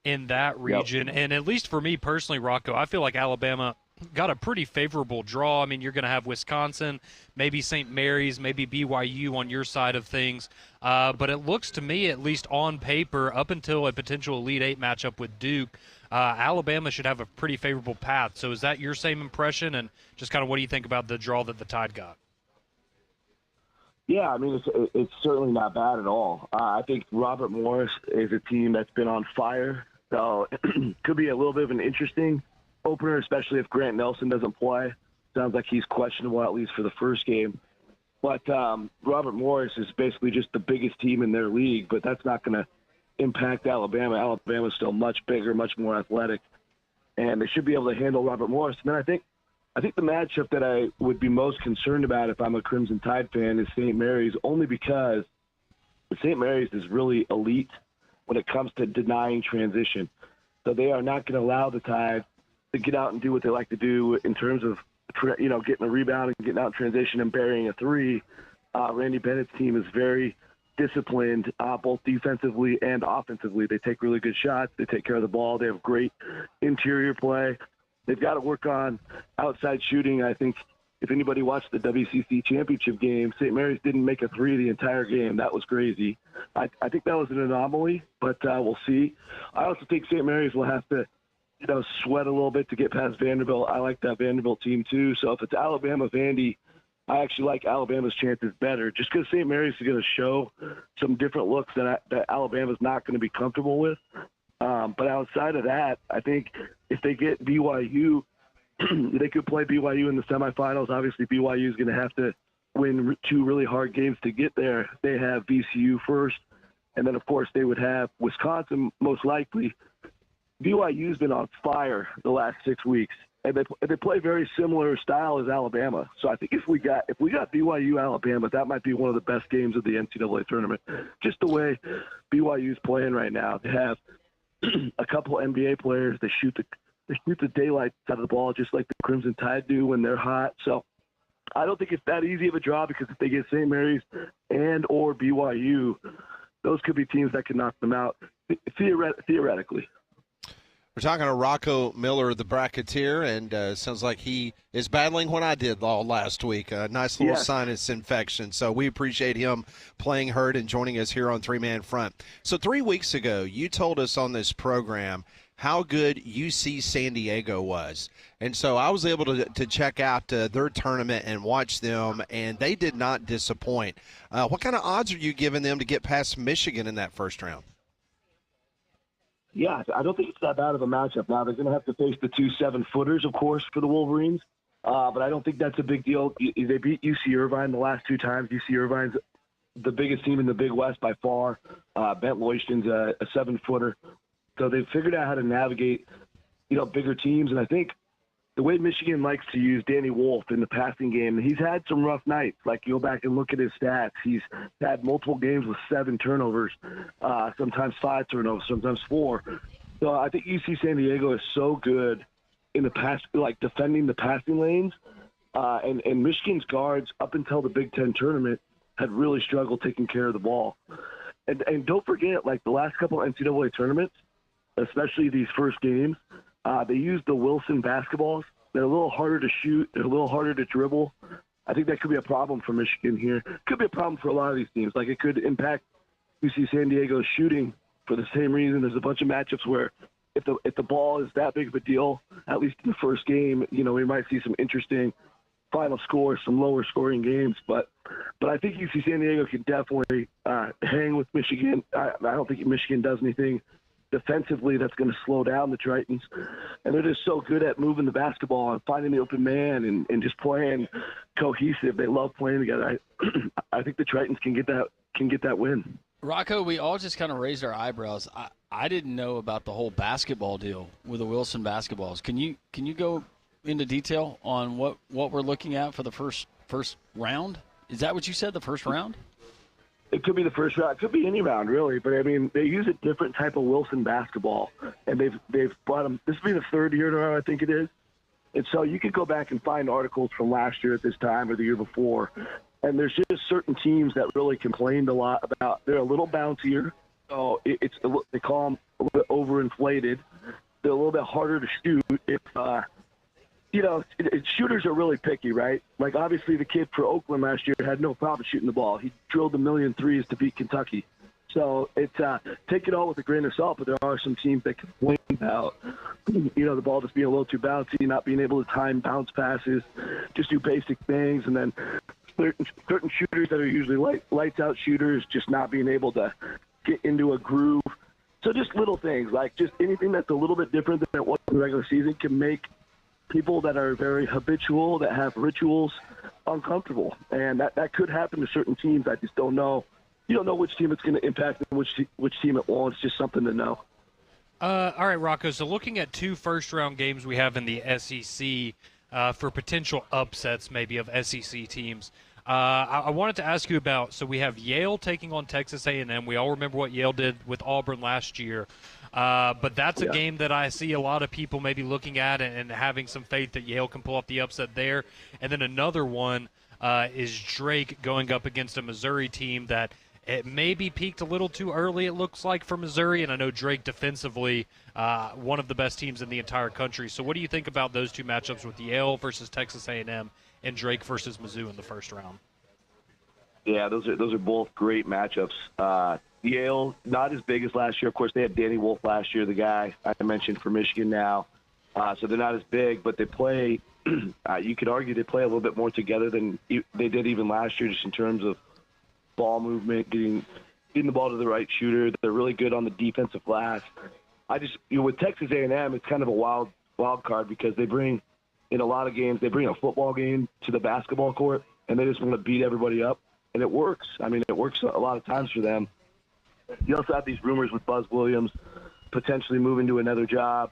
in that region. Yep. And at least for me personally, Rocco, I feel like Alabama got a pretty favorable draw. I mean, you're going to have Wisconsin, maybe St. Mary's, maybe BYU on your side of things. But it looks to me, at least on paper, up until a potential Elite Eight matchup with Duke, Alabama should have a pretty favorable path. So is that your same impression? And just kind of what do you think about the draw that the Tide got? Yeah, I mean, it's certainly not bad at all. I think Robert Morris is a team that's been on fire, so could be a little bit of an interesting opener, especially if Grant Nelson doesn't play. Sounds like he's questionable, at least for the first game. But Robert Morris is basically just the biggest team in their league, but that's not going to impact Alabama. Alabama's still much bigger, much more athletic, and they should be able to handle Robert Morris. And then I think the matchup that I would be most concerned about if I'm a Crimson Tide fan is St. Mary's, only because St. Mary's is really elite when it comes to denying transition. So they are not going to allow the Tide to get out and do what they like to do in terms of, getting a rebound and getting out in transition and burying a three. Randy Bennett's team is very disciplined, both defensively and offensively. They take really good shots. They take care of the ball. They have great interior play. They've got to work on outside shooting. I think if anybody watched the WCC championship game, St. Mary's didn't make a three the entire game. That was crazy. I think that was an anomaly, but we'll see. I also think St. Mary's will have to sweat a little bit to get past Vanderbilt. I like that Vanderbilt team too. So if it's Alabama-Vandy, I actually like Alabama's chances better, just because St. Mary's is going to show some different looks that Alabama's not going to be comfortable with. But outside of that, I think if they get BYU, they could play BYU in the semifinals. Obviously, BYU is going to have to win two really hard games to get there. They have VCU first, and then, of course, they would have Wisconsin most likely. BYU's been on fire the last 6 weeks, and they play very similar style as Alabama. So I think if we got BYU Alabama, that might be one of the best games of the NCAA tournament. Just the way BYU's playing right now, they have a couple NBA players. They shoot the daylight out of the ball just like the Crimson Tide do when they're hot. So I don't think it's that easy of a draw, because if they get St. Mary's and or BYU, those could be teams that can knock them out theoretically. We're talking to Rocco Miller, the bracketeer, and sounds like he is battling what I did all last week. A nice little sinus infection. So we appreciate him playing hurt and joining us here on Three Man Front. So 3 weeks ago, you told us on this program how good UC San Diego was. And so I was able to check out their tournament and watch them, and they did not disappoint. What kind of odds are you giving them to get past Michigan in that first round? Yeah, I don't think it's that bad of a matchup. Now, they're going to have to face the 2 7-footers, of course, for the Wolverines, but I don't think that's a big deal. They beat UC Irvine the last 2 times. UC Irvine's the biggest team in the Big West by far. Bent Loishton's a 7-footer. So they've figured out how to navigate, bigger teams. And I think the way Michigan likes to use Danny Wolf in the passing game, he's had some rough nights. Like, you go back and look at his stats. He's had multiple games with 7 turnovers, sometimes 5 turnovers, sometimes 4. So I think UC San Diego is so good in the pass, like defending the passing lanes. And Michigan's guards, up until the Big Ten tournament, had really struggled taking care of the ball. And don't forget, like the last couple of NCAA tournaments, especially these first games, they used the Wilson basketballs. They're a little harder to shoot. They're a little harder to dribble. I think that could be a problem for Michigan here. Could be a problem for a lot of these teams. Like, it could impact UC San Diego's shooting for the same reason. There's a bunch of matchups where if the ball is that big of a deal, at least in the first game, we might see some interesting final scores, some lower scoring games. But I think UC San Diego can definitely hang with Michigan. I don't think Michigan does anything defensively that's going to slow down the Tritons. And they're just so good at moving the basketball and finding the open man and just playing cohesive. They love playing together. I think the Tritons can get that win. Rocco, we all just kind of raised our eyebrows. I didn't know about the whole basketball deal with the Wilson basketballs. Can you go into detail on what we're looking at for the first round? Is that what you said, the first round? It could be the first round. It could be any round, really. But, I mean, they use a different type of Wilson basketball, and they've brought them. This will be the 3rd year in a row, I think it is. And so you could go back and find articles from last year at this time or the year before, and there's just certain teams that really complained a lot about they're a little bouncier. So they call them a little bit overinflated. They're a little bit harder to shoot if shooters are really picky, right? Like, obviously, the kid for Oakland last year had no problem shooting the ball. He drilled 1,000,000 threes to beat Kentucky. So it's take it all with a grain of salt, but there are some teams that complain about, the ball just being a little too bouncy, not being able to time bounce passes, just do basic things. And then certain shooters that are usually lights out shooters just not being able to get into a groove. So just little things, like just anything that's a little bit different than it was in the regular season can make people that are very habitual, that have rituals, uncomfortable. And that could happen to certain teams. I just don't know. You don't know which team it's going to impact and which team it won't. It's just something to know. All right, Rocco, so looking at 2 first-round games we have in the SEC for potential upsets maybe of SEC teams, I wanted to ask you about, so we have Yale taking on Texas A&M. We all remember what Yale did with Auburn last year. But that's a game that I see a lot of people maybe looking at and having some faith that Yale can pull up the upset there. And then another one is Drake going up against a Missouri team that it maybe peaked a little too early, it looks like, for Missouri. And I know Drake defensively, one of the best teams in the entire country. So what do you think about those 2 matchups with Yale versus Texas A&M and Drake versus Mizzou in the first round? Yeah, those are both great matchups. Yale, not as big as last year. Of course, they had Danny Wolf last year, the guy I mentioned for Michigan now. So they're not as big, but they play you could argue they play a little bit more together than they did even last year, just in terms of ball movement, getting the ball to the right shooter. They're really good on the defensive glass. With Texas A&M, it's kind of a wild card because they bring, in a lot of games, they bring a football game to the basketball court, and they just want to beat everybody up. And it works. I mean, it works a lot of times for them. You also have these rumors with Buzz Williams potentially moving to another job.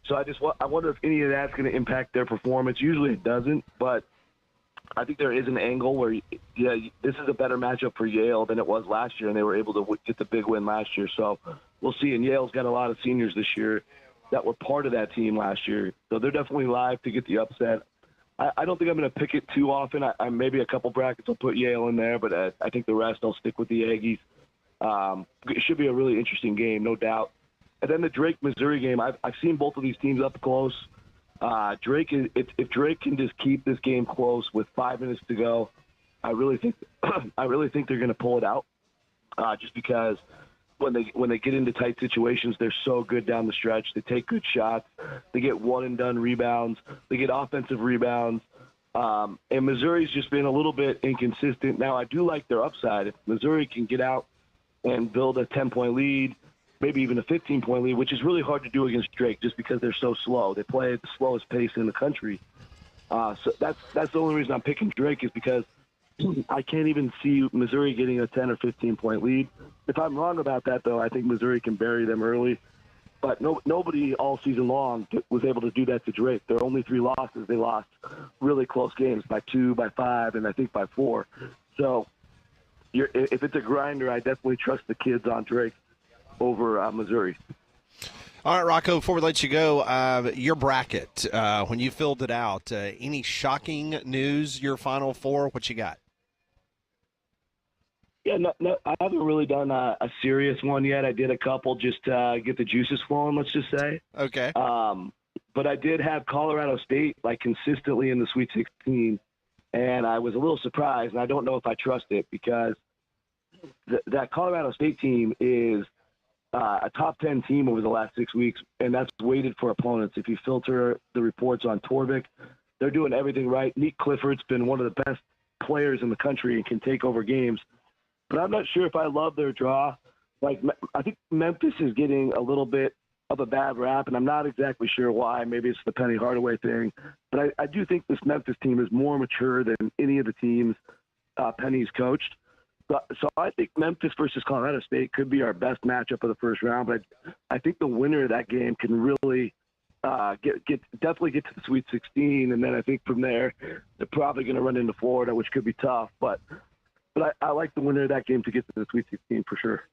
So I wonder if any of that's going to impact their performance. Usually it doesn't, but I think there is an angle where, this is a better matchup for Yale than it was last year, and they were able to get the big win last year. So we'll see. And Yale's got a lot of seniors this year that were part of that team last year. So they're definitely live to get the upset. I don't think I'm going to pick it too often. I maybe a couple brackets will put Yale in there, but I think the rest I'll stick with the Aggies. It should be a really interesting game, no doubt. And then the Drake-Missouri game, I've seen both of these teams up close. If Drake can just keep this game close with 5 minutes to go, I really think they're going to pull it out. Just because when they get into tight situations, they're so good down the stretch. They take good shots. They get one-and-done rebounds. They get offensive rebounds. And Missouri's just been a little bit inconsistent. Now, I do like their upside. If Missouri can get out and build a 10-point lead, maybe even a 15-point lead, which is really hard to do against Drake just because they're so slow. They play at the slowest pace in the country. So that's the only reason I'm picking Drake, is because I can't even see Missouri getting a 10 or 15-point lead. If I'm wrong about that, though, I think Missouri can bury them early. But nobody all season long was able to do that to Drake. Their only 3 losses, they lost really close games by 2, by 5, and I think by 4. So if it's a grinder, I definitely trust the kids on Drake over Missouri. All right, Rocco, before we let you go, your bracket, when you filled it out, any shocking news, your Final Four, what you got? Yeah, no, I haven't really done a serious one yet. I did a couple just to get the juices flowing, let's just say. Okay. But I did have Colorado State, consistently in the Sweet 16, and I was a little surprised, and I don't know if I trust it, because that Colorado State team is a top 10 team over the last 6 weeks, and that's weighted for opponents. If you filter the reports on Torvik, they're doing everything right. Nick Clifford's been one of the best players in the country and can take over games. But I'm not sure if I love their draw. I think Memphis is getting a little bit of a bad rap, and I'm not exactly sure why. Maybe it's the Penny Hardaway thing. But I do think this Memphis team is more mature than any of the teams Penny's coached. So I think Memphis versus Colorado State could be our best matchup of the first round. But I think the winner of that game can really definitely get to the Sweet 16. And then I think from there, they're probably going to run into Florida, which could be tough. But I like the winner of that game to get to the Sweet 16 for sure.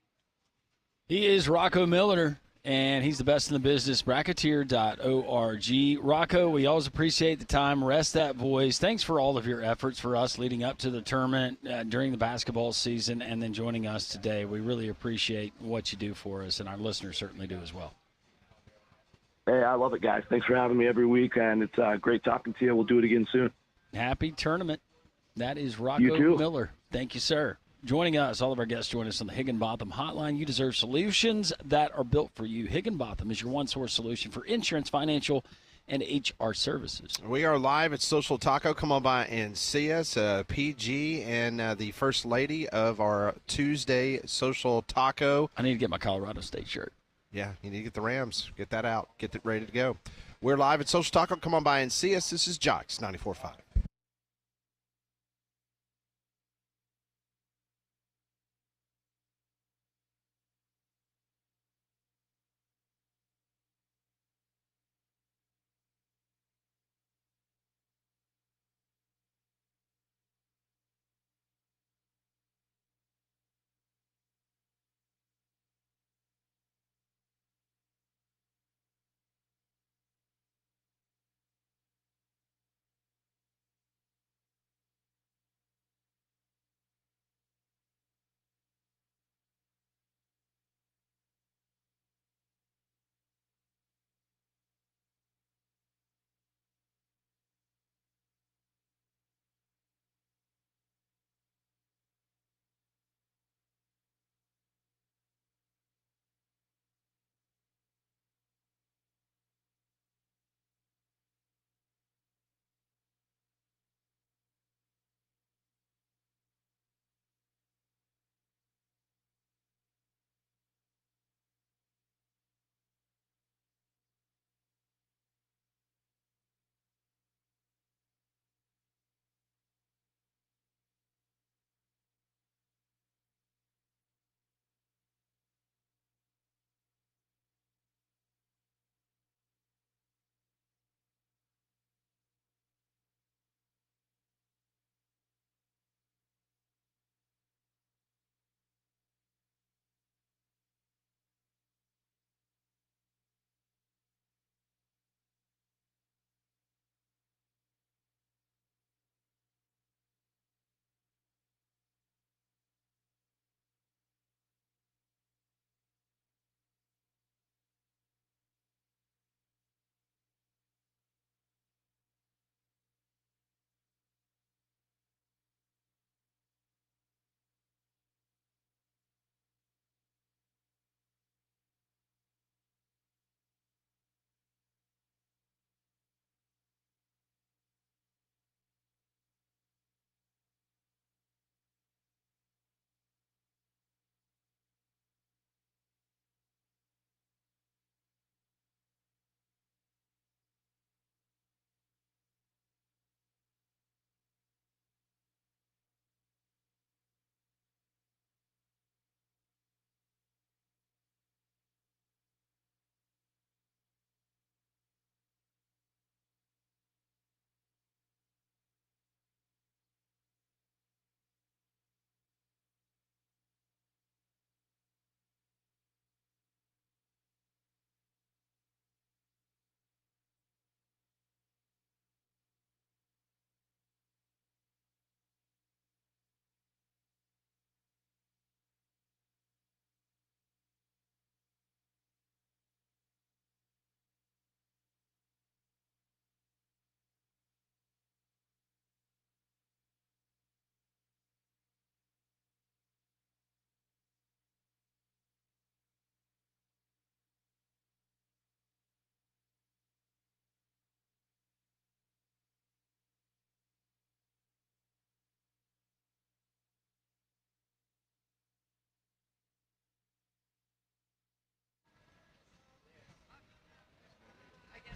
He is Rocco Miller, and he's the best in the business, bracketeer.org. Rocco, we always appreciate the time. Rest that voice. Thanks for all of your efforts for us leading up to the tournament during the basketball season, and then joining us today. We really appreciate what you do for us, and our listeners certainly do as well. Hey, I love it, guys. Thanks for having me every week, and it's great talking to you. We'll do it again soon. Happy tournament. That is Rocco Miller. Thank you, sir. Joining us, all of our guests join us on the Higginbotham Hotline. You deserve solutions that are built for you. Higginbotham is your one-source solution for insurance, financial, and HR services. We are live at Social Taco. Come on by and see us. PG and the First Lady of our Tuesday Social Taco. I need to get my Colorado State shirt. Yeah, you need to get the Rams. Get that out. Get it ready to go. We're live at Social Taco. Come on by and see us. This is Jocks 94.5.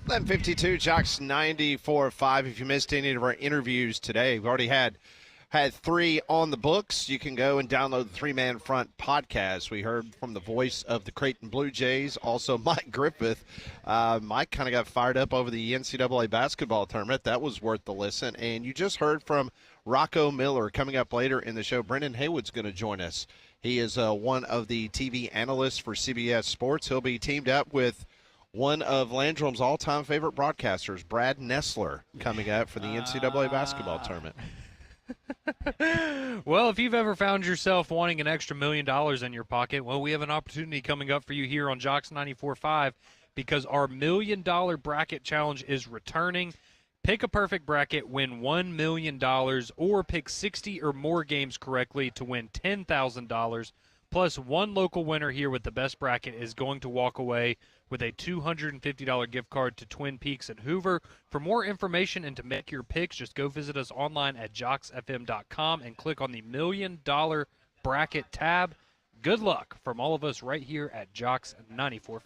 Eleven 52, Jocks 94.5. If you missed any of our interviews today, we've already had 3 on the books. You can go and download the Three Man Front podcast. We heard from the voice of the Creighton Blue Jays, also Mike Griffith. Mike kind of got fired up over the NCAA basketball tournament. That was worth the listen. And you just heard from Rocco Miller. Coming up later in the show, Brendan Haywood's going to join us. He is one of the TV analysts for CBS Sports. He'll be teamed up with one of Landrum's all-time favorite broadcasters, Brad Nessler, coming up for the NCAA basketball tournament. Well, if you've ever found yourself wanting an extra $1 million in your pocket, well, we have an opportunity coming up for you here on Jocks 94.5 because our $1 million bracket challenge is returning. Pick a perfect bracket, win $1 million, or pick 60 or more games correctly to win $10,000. Plus, one local winner here with the best bracket is going to walk away with a $250 gift card to Twin Peaks at Hoover. For more information and to make your picks, just go visit us online at jocksfm.com and click on the $1 Million Bracket tab. Good luck from all of us right here at Jocks 94.5.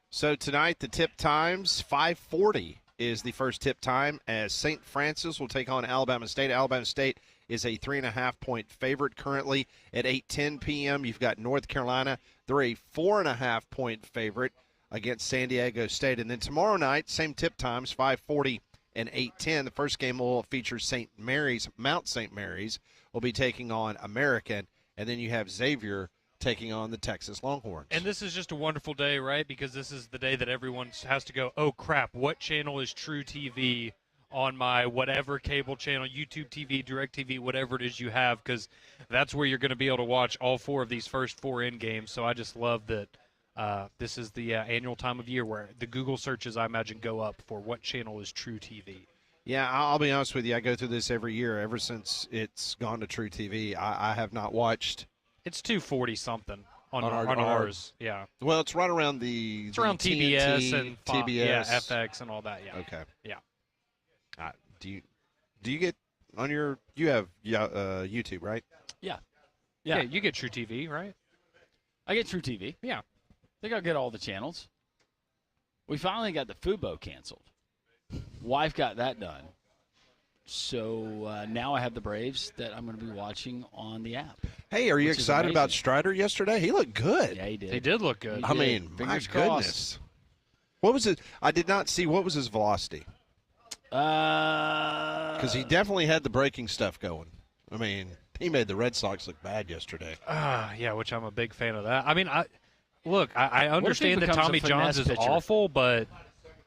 So tonight, the tip times, 5:40 is the first tip time as St. Francis will take on Alabama State. Alabama State is a 3.5-point favorite currently at 8:10 p.m. You've got North Carolina. They're a 4.5-point favorite against San Diego State. And then tomorrow night, same tip times, 5:40 and 8:10. The first game will feature St. Mary's. Mount St. Mary's will be taking on American. And then you have Xavier taking on the Texas Longhorns. And this is just a wonderful day, right? Because this is the day that everyone has to go, oh, crap, what channel is True TV on my whatever cable channel, YouTube TV, DirecTV, whatever it is you have, because that's where you're going to be able to watch all four of these first four end games. So I just love that this is the annual time of year where the Google searches, I imagine, go up for what channel is True TV. Yeah, I'll be honest with you. I go through this every year. Ever since it's gone to True TV, I have not watched. It's 240 something on ours. Yeah. Well, it's right around the. It's around TNT, TBS and TBS, yeah, FX and all that. Yeah. Okay. Yeah. Do you get on your? You have YouTube, right? Yeah. Yeah. You get True TV, right? I get True TV. Yeah. I think I'll get all the channels. We finally got the Fubo canceled. Wife got that done. So now I have the Braves that I'm going to be watching on the app. Hey, are you excited about Strider yesterday? He looked good. Yeah, he did. He did look good. I mean, my goodness. What was it? I did not see. What was his velocity? Because he definitely had the breaking stuff going. I mean, he made the Red Sox look bad yesterday. Yeah, which I'm a big fan of that. I mean, I understand that Tommy John's is awful, but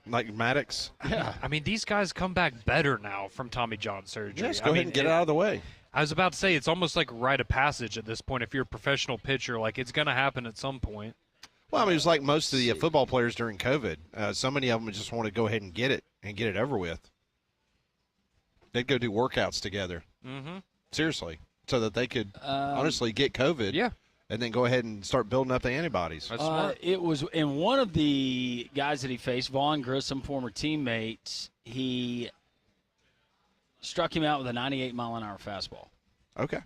like Maddox. Yeah, I mean, these guys come back better now from Tommy John surgery. Yes, go ahead and get it out of the way. I was about to say, it's almost like a rite of passage at this point. If you're a professional pitcher, like it's going to happen at some point. Well, I mean, it was like most of the football players during COVID. So many of them just want to go ahead and get it over with. They'd go do workouts together. Mm-hmm. Seriously, so that they could honestly get COVID. Yeah. And then go ahead and start building up the antibodies. That's smart. It was in one of the guys that he faced, Vaughn Grissom, former teammate, he struck him out with a 98-mile-an-hour fastball. Okay.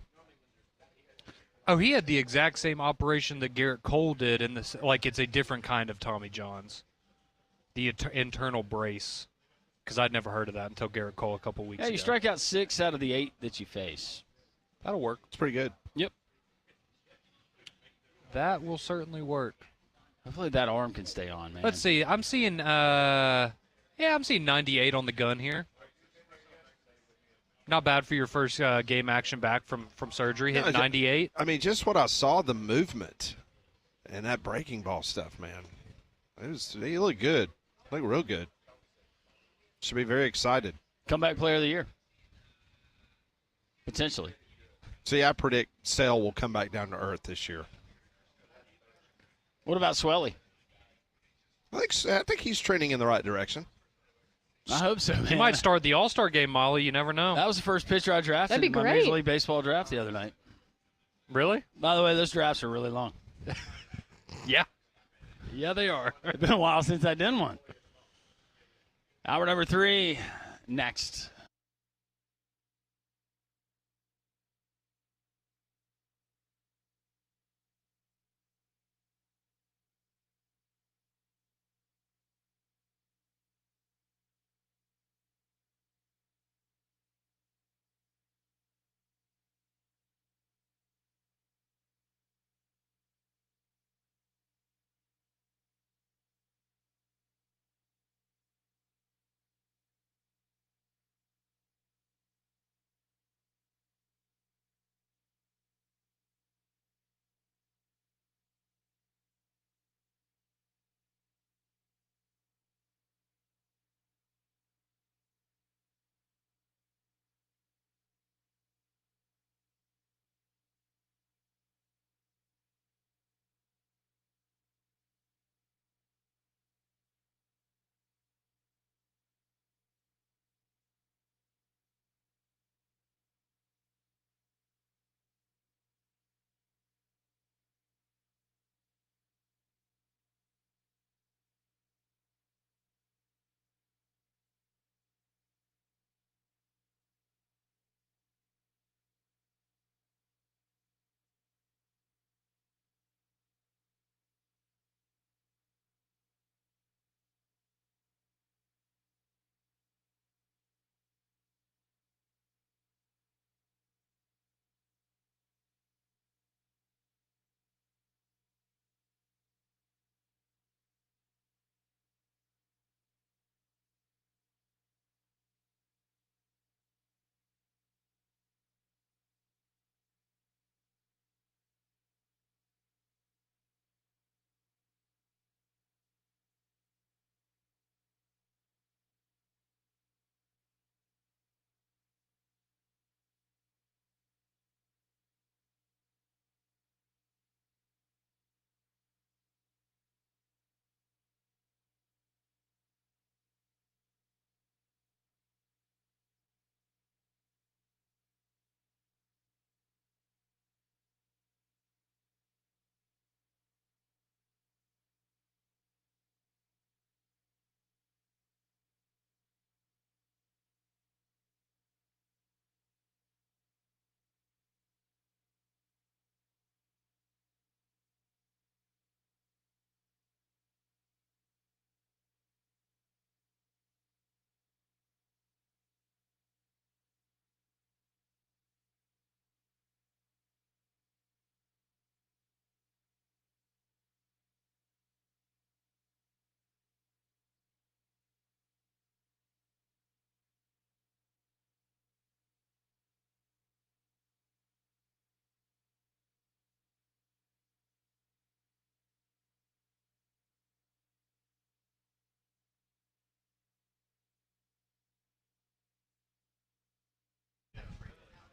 Oh, he had the exact same operation that Garrett Cole did in this. Like it's a different kind of Tommy John's, the internal brace. Because I'd never heard of that until Garrett Cole a couple weeks ago. Yeah, you strike out 6 out of the 8 that you face. That'll work. It's pretty good. Yep. That will certainly work. Hopefully that arm can stay on, man. Let's see. I'm seeing I'm seeing 98 on the gun here. Not bad for your first game action back from surgery. Hit 98. I mean, just what I saw, the movement and that breaking ball stuff, man. He looked good. Looked real good. Should be very excited. Comeback player of the year. Potentially. See, I predict Sale will come back down to earth this year. What about Swelly? I think he's trending in the right direction. I hope so, man. He might start the All-Star game, Molly. You never know. That was the first pitcher I drafted That'd be in my great. Major League Baseball draft the other night. Really? By the way, those drafts are really long. Yeah. Yeah, they are. It's been a while since I did one. Hour number 3, next.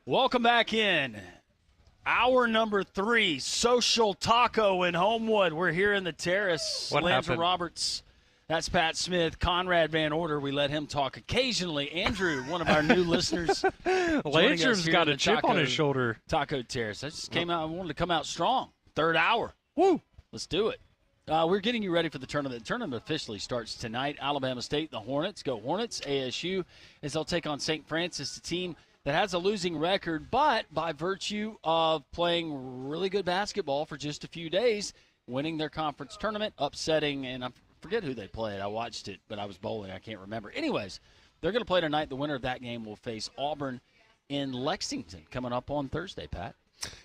Welcome back in. Hour number 3, Social Taco in Homewood. We're here in the terrace. What Landry happened? Roberts. That's Pat Smith. Conrad Van Order. We let him talk occasionally. Andrew, one of our new listeners. Landrum's got a chip on his shoulder. Taco Terrace. I just came out. I wanted to come out strong. Third hour. Woo! Let's do it. We're getting you ready for the tournament. The tournament officially starts tonight. Alabama State, the Hornets. Go Hornets. ASU, as they'll take on St. Francis, a team that has a losing record, but by virtue of playing really good basketball for just a few days, winning their conference tournament, upsetting, and I forget who they played. I watched it, but I was bowling. I can't remember. Anyways, they're going to play tonight. The winner of that game will face Auburn in Lexington coming up on Thursday, Pat.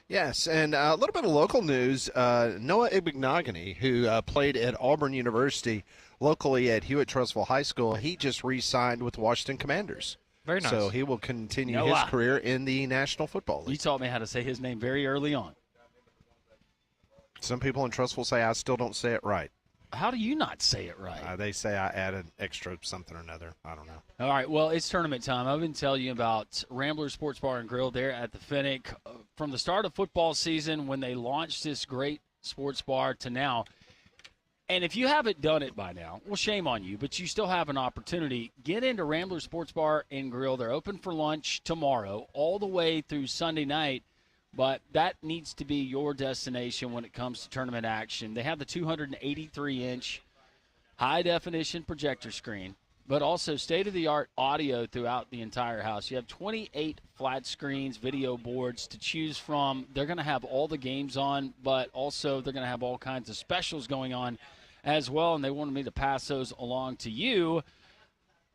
Yes, and a little bit of local news. Noah Ibignogany, who played at Auburn University locally at Hewitt-Trussville High School, he just re-signed with the Washington Commanders. Very nice. So he will continue his career in the National Football League. You taught me how to say his name very early on. Some people in Trussville say I still don't say it right. How do you not say it right? They say I added extra something or another. I don't know. All right, well, it's tournament time. I've been telling you about Rambler Sports Bar and Grill there at the Finnick. From the start of football season when they launched this great sports bar to now. And if you haven't done it by now, well, shame on you, but you still have an opportunity. Get into Rambler Sports Bar and Grill. They're open for lunch tomorrow all the way through Sunday night. But that needs to be your destination when it comes to tournament action. They have the 283-inch high-definition projector screen, but also state-of-the-art audio throughout the entire house. You have 28 flat screens, video boards to choose from. They're going to have all the games on, but also they're going to have all kinds of specials going on as well, and they wanted me to pass those along to you.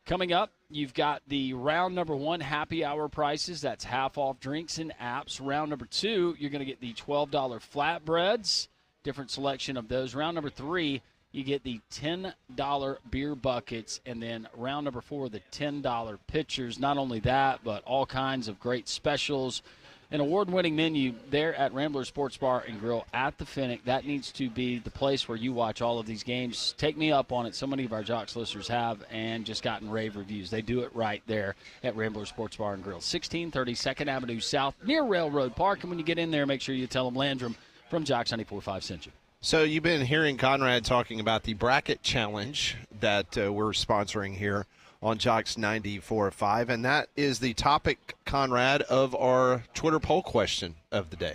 Coming up, you've got the round number 1 happy hour prices. That's half off drinks and apps. Round number 2, you're going to get the $12 flatbreads, different selection of those. Round number 3, you get the $10 beer buckets. And then round number 4, the $10 pitchers. Not only that, but all kinds of great specials. An award-winning menu there at Rambler Sports Bar and Grill at the Finnick. That needs to be the place where you watch all of these games. Take me up on it. So many of our Jocks listeners have and just gotten rave reviews. They do it right there at Rambler Sports Bar and Grill. 1630 2nd Avenue South near Railroad Park. And when you get in there, make sure you tell them Landrum from Jocks 94.5 sent you. So you've been hearing Conrad talking about the bracket challenge that we're sponsoring here on Jocks 94.5, and that is the topic, Conrad, of our Twitter poll question of the day.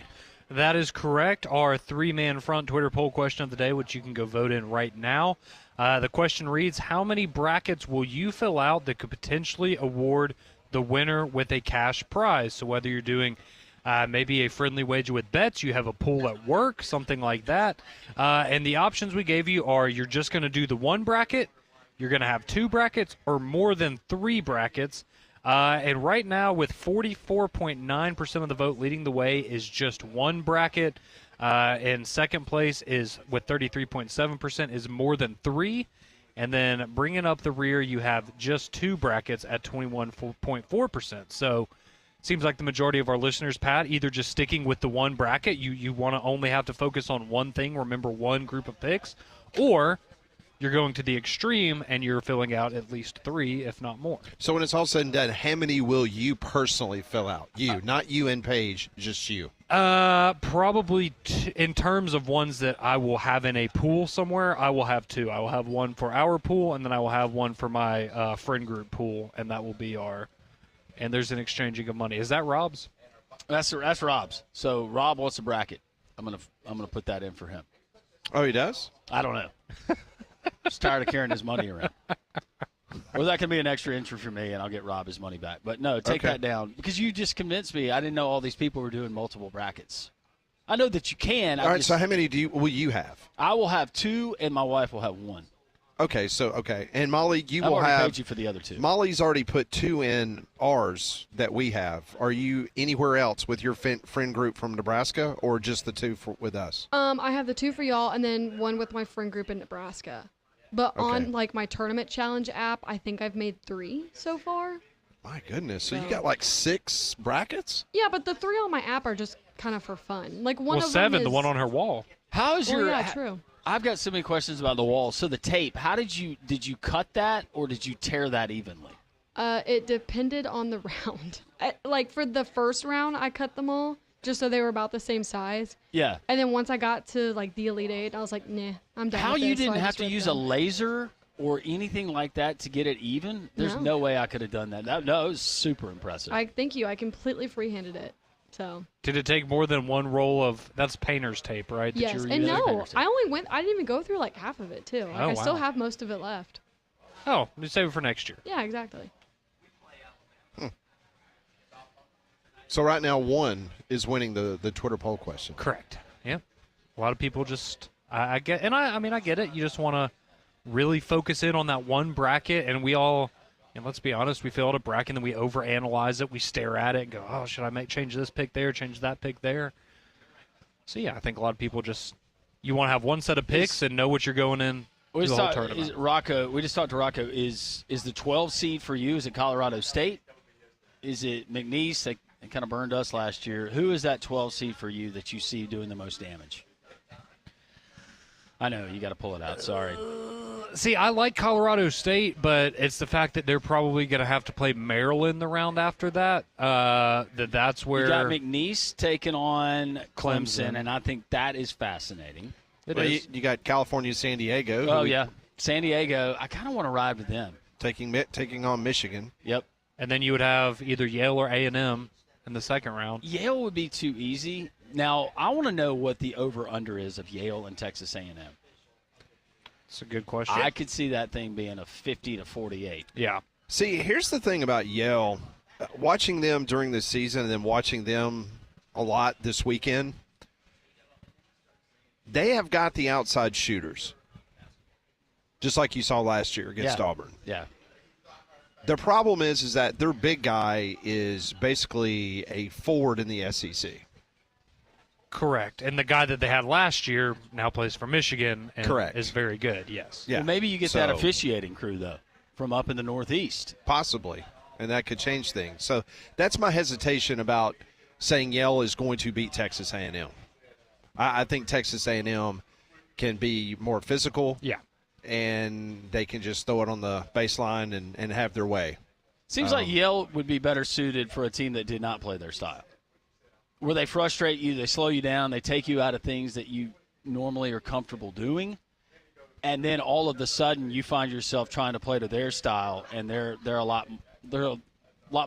That is correct. Our 3-man front Twitter poll question of the day, which you can go vote in right now. The question reads, how many brackets will you fill out that could potentially award the winner with a cash prize? So whether you're doing maybe a friendly wager with bets, you have a pool at work, something like that. And the options we gave you are you're just going to do the 1 bracket, you're going to have 2 brackets, or more than 3 brackets. And right now, with 44.9% of the vote leading the way, is just 1 bracket. And second place is, with 33.7%, is more than 3. And then bringing up the rear, you have just 2 brackets at 21.4%. So seems like the majority of our listeners, Pat, either just sticking with the 1 bracket, you want to only have to focus on one thing, remember one group of picks, or you're going to the extreme and you're filling out at least 3, if not more. So when it's all said and done, how many will you personally fill out? You, not you and Paige, just you. Probably in terms of ones that I will have in a pool somewhere, I will have 2. I will have one for our pool, and then I will have one for my friend group pool, and that will be our. And there's an exchanging of money. Is that Rob's? That's Rob's. So Rob wants a bracket. I'm gonna put that in for him. Oh, he does? I don't know. Just tired of carrying his money around. Or that can be an extra entry for me, and I'll get Rob his money back. But no, take that down. Because you just convinced me. I didn't know all these people were doing multiple brackets. I know that you can. All right, so how many will you have? I will have 2, and my wife will have 1. Okay, and Molly, you will have. Paid you for the other 2. Molly's already put 2 in ours that we have. Are you anywhere else with your friend group from Nebraska, or just the 2 with us? I have the 2 for y'all, and then 1 with my friend group in Nebraska. But on my tournament challenge app, I think I've made 3 so far. My goodness, so you got like 6 brackets? Yeah, but the 3 on my app are just kind of for fun. Like one of 7, them is, the one on her wall. How is your? Yeah, true. I've got so many questions about the wall. So the tape, how did you cut that, or did you tear that evenly? It depended on the round. Like for the first round, I cut them all just so they were about the same size. Yeah. And then once I got to like the Elite Eight, I was like, nah, I'm done. How with you this, so didn't I have just to ripped use them. a laser or anything like that to get it even? There's no way I could have done that. No, it was super impressive. Thank you. I completely freehanded it. So. Did it take more than one roll of that's painter's tape, right? that Yes, you were and using? no, I didn't even go through like half of it too. Like Oh, I still wow. have most of it left. Oh, you save it for next year. Yeah, exactly. So right now, one is winning the Twitter poll question. Correct. Yeah. A lot of people just I get, and I mean I get it. You just want to really focus in on that one bracket, and we all. And let's be honest, we fill out a bracket and then we overanalyze it. We stare at it and go, oh, should I change this pick there, change that pick there? So, yeah, I think a lot of people just – you want to have one set of picks and know what you're going in to the whole tournament. We just talked to Rocco. Is the 12 seed for you? Is it Colorado State? Is it McNeese? They kind of burned us last year. Who is that 12 seed for you that you see doing the most damage? I know. You got to pull it out. Sorry. See, I like Colorado State, but it's the fact that they're probably going to have to play Maryland the round after that. That's where you got McNeese taking on Clemson, and I think that is fascinating. You got California, San Diego. Oh yeah, San Diego. I kind of want to ride with them. Taking on Michigan. Yep. And then you would have either Yale or A&M in the second round. Yale would be too easy. Now I want to know what the over/under is of Yale and Texas A&M. That's a good question. I could see that thing being a 50-48. Yeah. See, here's the thing about Yale. Watching them during the season and then watching them a lot this weekend, they have got the outside shooters, just like you saw last year against Auburn. Yeah. The problem is that their big guy is basically a forward in the SEC. Correct. And the guy that they had last year now plays for Michigan and Correct. is very good, yes. Yeah. Well, maybe you get that officiating crew, though, from up in the Northeast. Possibly, and that could change things. So that's my hesitation about saying Yale is going to beat Texas A&M. I think Texas A&M can be more physical. Yeah. And they can just throw it on the baseline and have their way. Seems like Yale would be better suited for a team that did not play their style. Where they frustrate you, they slow you down, they take you out of things that you normally are comfortable doing, and then all of a sudden you find yourself trying to play to their style, and they're a lot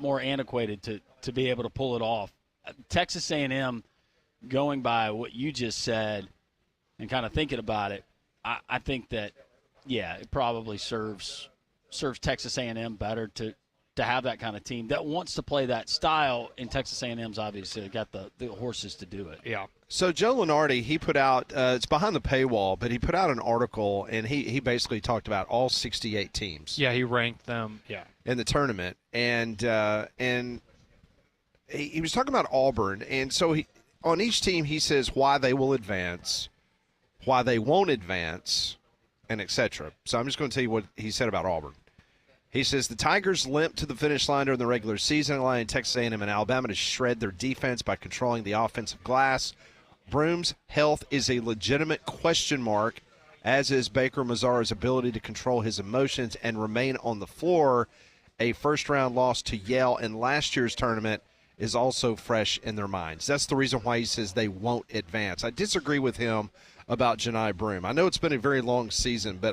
more antiquated to be able to pull it off. Texas A&M, going by what you just said and kind of thinking about it, I think that it probably serves Texas A&M better to have that kind of team that wants to play that style, and Texas A&M's obviously got the horses to do it. Yeah. So Joe Lunardi, he put out, it's behind the paywall, but he put out an article, and he basically talked about all 68 teams. Yeah, he ranked them, in the tournament. And he was talking about Auburn, and so on each team he says why they will advance, why they won't advance, and etc. So I'm just going to tell you what he said about Auburn. He says the Tigers limped to the finish line during the regular season, allowing Texas A&M and Alabama to shred their defense by controlling the offensive glass. Broom's health is a legitimate question mark, as is Baker Mazara's ability to control his emotions and remain on the floor. A first-round loss to Yale in last year's tournament is also fresh in their minds. That's the reason why he says they won't advance. I disagree with him about Janai Broom. I know it's been a very long season, but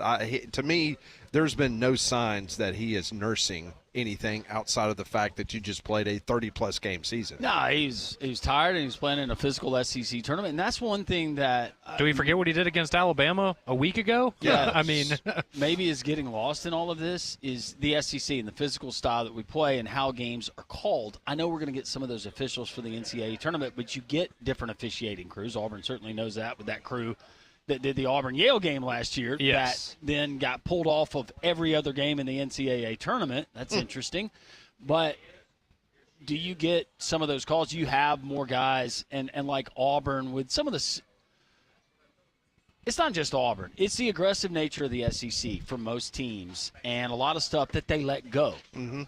to me, there's been no signs that he is nursing anything outside of the fact that you just played a 30-plus game season. No, he was tired, and he was playing in a physical SEC tournament, and that's one thing that do we forget what he did against Alabama a week ago? Yeah. I mean, maybe is getting lost in all of this is the SEC and the physical style that we play and how games are called. I know we're going to get some of those officials for the NCAA tournament, but you get different officiating crews. Auburn certainly knows that with that crew that did the Auburn-Yale game last year that then got pulled off of every other game in the NCAA tournament. That's interesting. But do you get some of those calls? You have more guys, and like Auburn with some of the – it's not just Auburn. It's the aggressive nature of the SEC for most teams and a lot of stuff that they let go. Mm-hmm.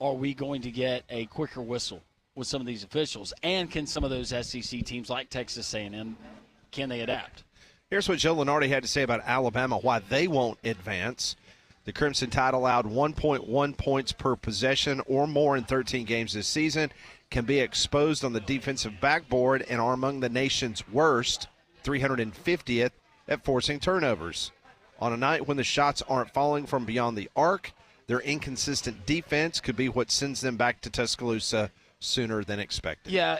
Are we going to get a quicker whistle with some of these officials? And can some of those SEC teams like Texas A&M – can they adapt? Here's what Joe Lunardi had to say about Alabama, why they won't advance. The Crimson Tide allowed 1.1 points per possession or more in 13 games this season, can be exposed on the defensive backboard, and are among the nation's worst, 350th, at forcing turnovers. On a night when the shots aren't falling from beyond the arc, their inconsistent defense could be what sends them back to Tuscaloosa sooner than expected. Yeah,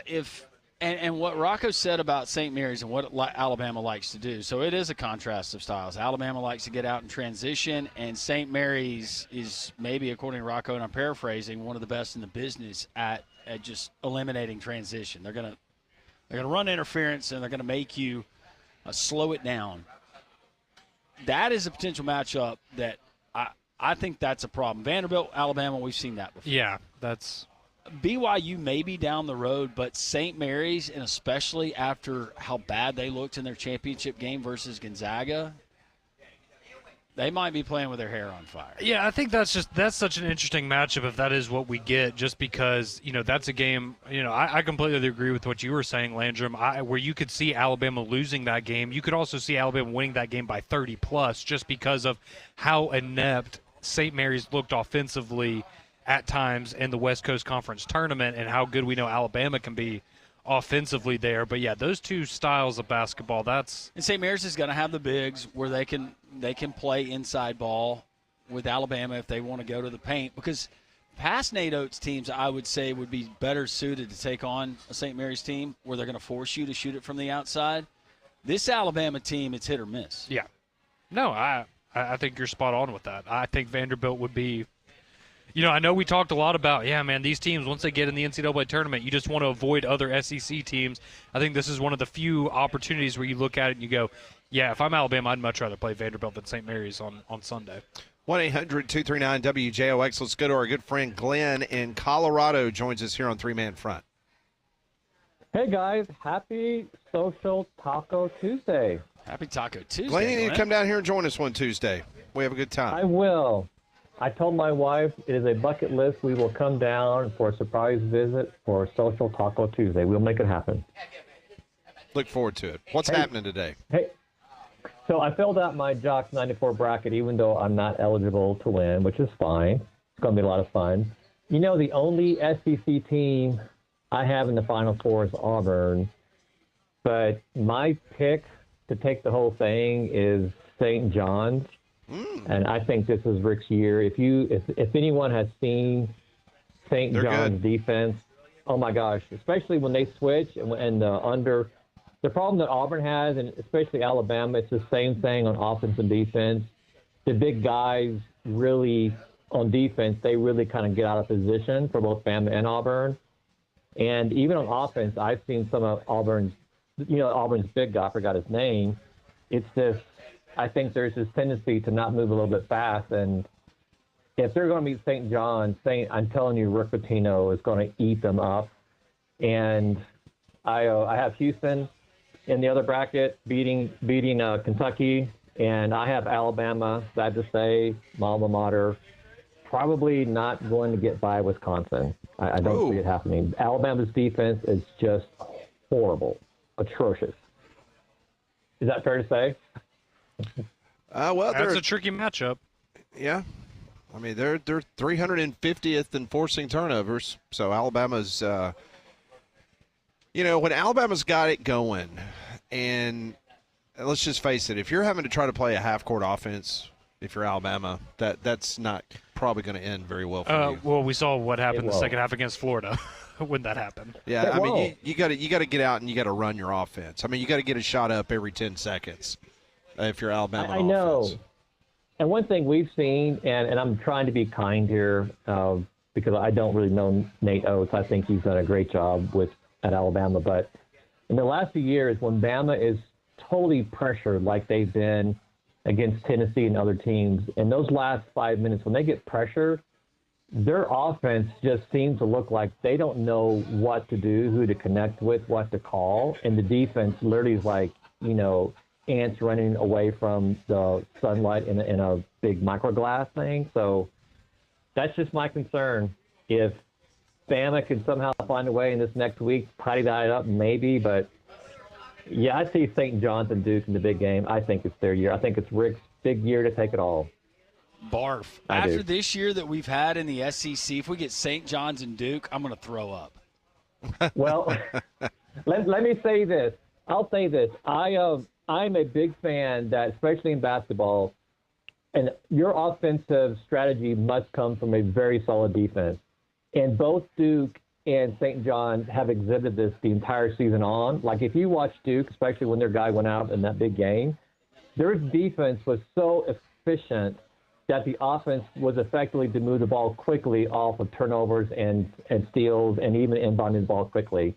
and what Rocco said about St. Mary's and what Alabama likes to do. So it is a contrast of styles. Alabama likes to get out and transition, and St. Mary's is maybe, according to Rocco, and I'm paraphrasing, one of the best in the business at just eliminating transition. They're gonna run interference, and they're gonna make you slow it down. That is a potential matchup that I think that's a problem. Vanderbilt, Alabama, we've seen that before. Yeah, that's BYU maybe down the road, but St. Mary's, and especially after how bad they looked in their championship game versus Gonzaga, they might be playing with their hair on fire. Yeah, I think that's such an interesting matchup if that is what we get, just because, that's a game, I completely agree with what you were saying, Landrum, where you could see Alabama losing that game. You could also see Alabama winning that game by 30-plus just because of how inept St. Mary's looked offensively at times in the West Coast Conference Tournament and how good we know Alabama can be offensively there. But, yeah, those two styles of basketball, that's – And St. Mary's is going to have the bigs where they can play inside ball with Alabama if they want to go to the paint, because past Nate Oates teams, I would say, would be better suited to take on a St. Mary's team where they're going to force you to shoot it from the outside. This Alabama team, it's hit or miss. Yeah. No, I think you're spot on with that. I think Vanderbilt would be – I know we talked a lot about, these teams, once they get in the NCAA tournament, you just want to avoid other SEC teams. I think this is one of the few opportunities where you look at it and you go, yeah, if I'm Alabama, I'd much rather play Vanderbilt than St. Mary's on Sunday. 1-800-239-WJOX. Let's go to our good friend Glenn in Colorado, joins us here on Three Man Front. Hey, guys. Happy Social Taco Tuesday. Happy Taco Tuesday, Glenn, you need to come down here and join us one Tuesday. We have a good time. I will. I told my wife it is a bucket list. We will come down for a surprise visit for Social Taco Tuesday. We'll make it happen. Look forward to it. What's happening today? Hey, so I filled out my Jocks 94 bracket, even though I'm not eligible to win, which is fine. It's going to be a lot of fun. The only SEC team I have in the Final Four is Auburn, but my pick to take the whole thing is St. John's. And I think this is Rick's year. If anyone has seen St. John's defense, oh my gosh, especially when they switch and the problem that Auburn has, and especially Alabama, it's the same thing on offense and defense. The big guys really on defense, they really kind of get out of position for both Bama and Auburn. And even on offense, I've seen some of Auburn's big guy, I forgot his name. It's this. I think there's this tendency to not move a little bit fast, and if they're going to meet St. John's, I'm telling you, Rick Pitino is going to eat them up. And I have Houston in the other bracket beating Kentucky, and I have Alabama, sad to say, my alma mater, probably not going to get by Wisconsin. I don't see it happening. Alabama's defense is just horrible, atrocious. Is that fair to say? Well, that's a tricky matchup. Yeah, I mean they're 350th in forcing turnovers. So Alabama's, when Alabama's got it going, and let's just face it, if you're having to try to play a half-court offense, if you're Alabama, that's not probably going to end very well for you. Well, we saw what happened in the second half against Florida when that happened. Yeah, I mean you got to get out and you got to run your offense. I mean you got to get a shot up every 10 seconds. If you're Alabama, I know. And one thing we've seen, and I'm trying to be kind here because I don't really know Nate Oates. I think he's done a great job at Alabama. But in the last few years, when Bama is totally pressured like they've been against Tennessee and other teams, in those last 5 minutes, when they get pressured, their offense just seems to look like they don't know what to do, who to connect with, what to call. And the defense literally is like, ants running away from the sunlight in a big microglass thing. So that's just my concern. If Bama can somehow find a way in this next week, tidy that up, maybe. But, yeah, I see St. John's and Duke in the big game. I think it's their year. I think it's Rick's big year to take it all. Barf. I After do. this year that we've had in the SEC, if we get St. John's and Duke, I'm going to throw up. Well, let me say this. I'll say this. I'm a big fan that, especially in basketball, and your offensive strategy must come from a very solid defense. And both Duke and St. John's have exhibited this the entire season on. Like, if you watch Duke, especially when their guy went out in that big game, their defense was so efficient that the offense was effectively to move the ball quickly off of turnovers and steals and even inbounding the ball quickly.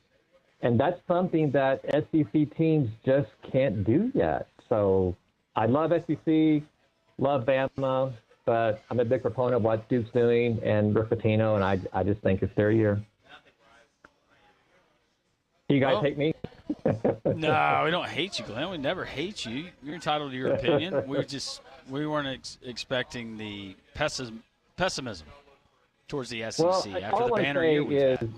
And that's something that SEC teams just can't do yet. So I love SEC, love Bama, but I'm a big proponent of what Duke's doing and Rick Pitino, and I just think it's their year. You guys hate me? No, we don't hate you, Glenn. We never hate you. You're entitled to your opinion. We weren't expecting the pessimism towards the SEC after the banner year we've had.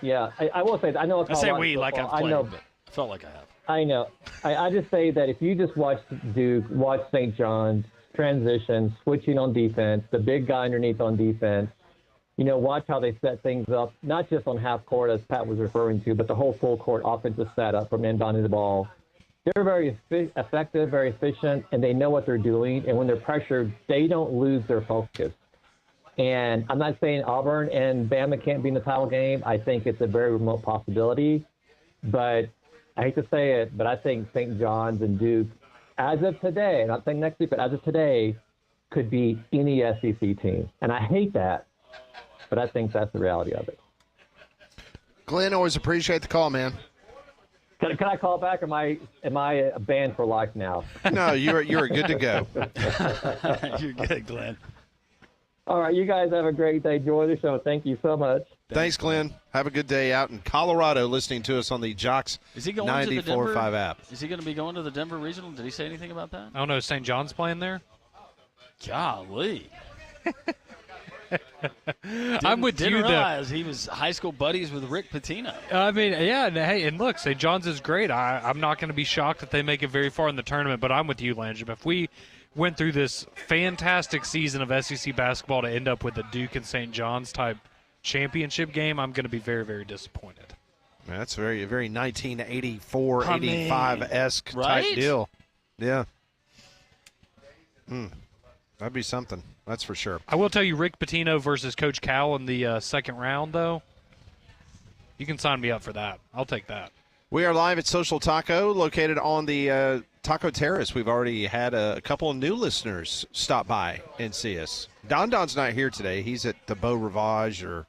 Yeah, I will say that. I know it's I say we like I've played, but I felt like I have. I know. I just say that if you just watch Duke, watch St. John's, transition, switching on defense, the big guy underneath on defense, watch how they set things up, not just on half court, as Pat was referring to, but the whole full court offensive setup from inbounding the ball. They're very effective, very efficient, and they know what they're doing. And when they're pressured, they don't lose their focus. And I'm not saying Auburn and Bama can't be in the title game. I think it's a very remote possibility. But I hate to say it, but I think St. John's and Duke, as of today, not saying next week, but as of today, could be any SEC team. And I hate that, but I think that's the reality of it. Glenn, always appreciate the call, man. Can I call back? Or am I banned for life now? No, you're good to go. You're good, Glenn. All right, you guys have a great day. Enjoy the show. Thank you so much. Thanks, Glenn. Have a good day out in Colorado listening to us on the Jocks 94.5 app. Is he going to be going to the Denver Regional? Did he say anything about that? I don't know. St. John's playing there? Golly. I'm with you, didn't realize he was high school buddies with Rick Pitino. I mean, yeah, and look, St. John's is great. I'm not going to be shocked if they make it very far in the tournament, but I'm with you, Landrum. If we went through this fantastic season of SEC basketball to end up with a Duke and St. John's type championship game, I'm going to be very, very disappointed. Man, that's very, very 1984, 85-esque type deal. Yeah. That'd be something. That's for sure. I will tell you, Rick Pitino versus Coach Cal in the second round, though, you can sign me up for that. I'll take that. We are live at Social Taco, located on the Taco Terrace. We've already had a couple of new listeners stop by and see us. Don's not here today. He's at the Beau Rivage or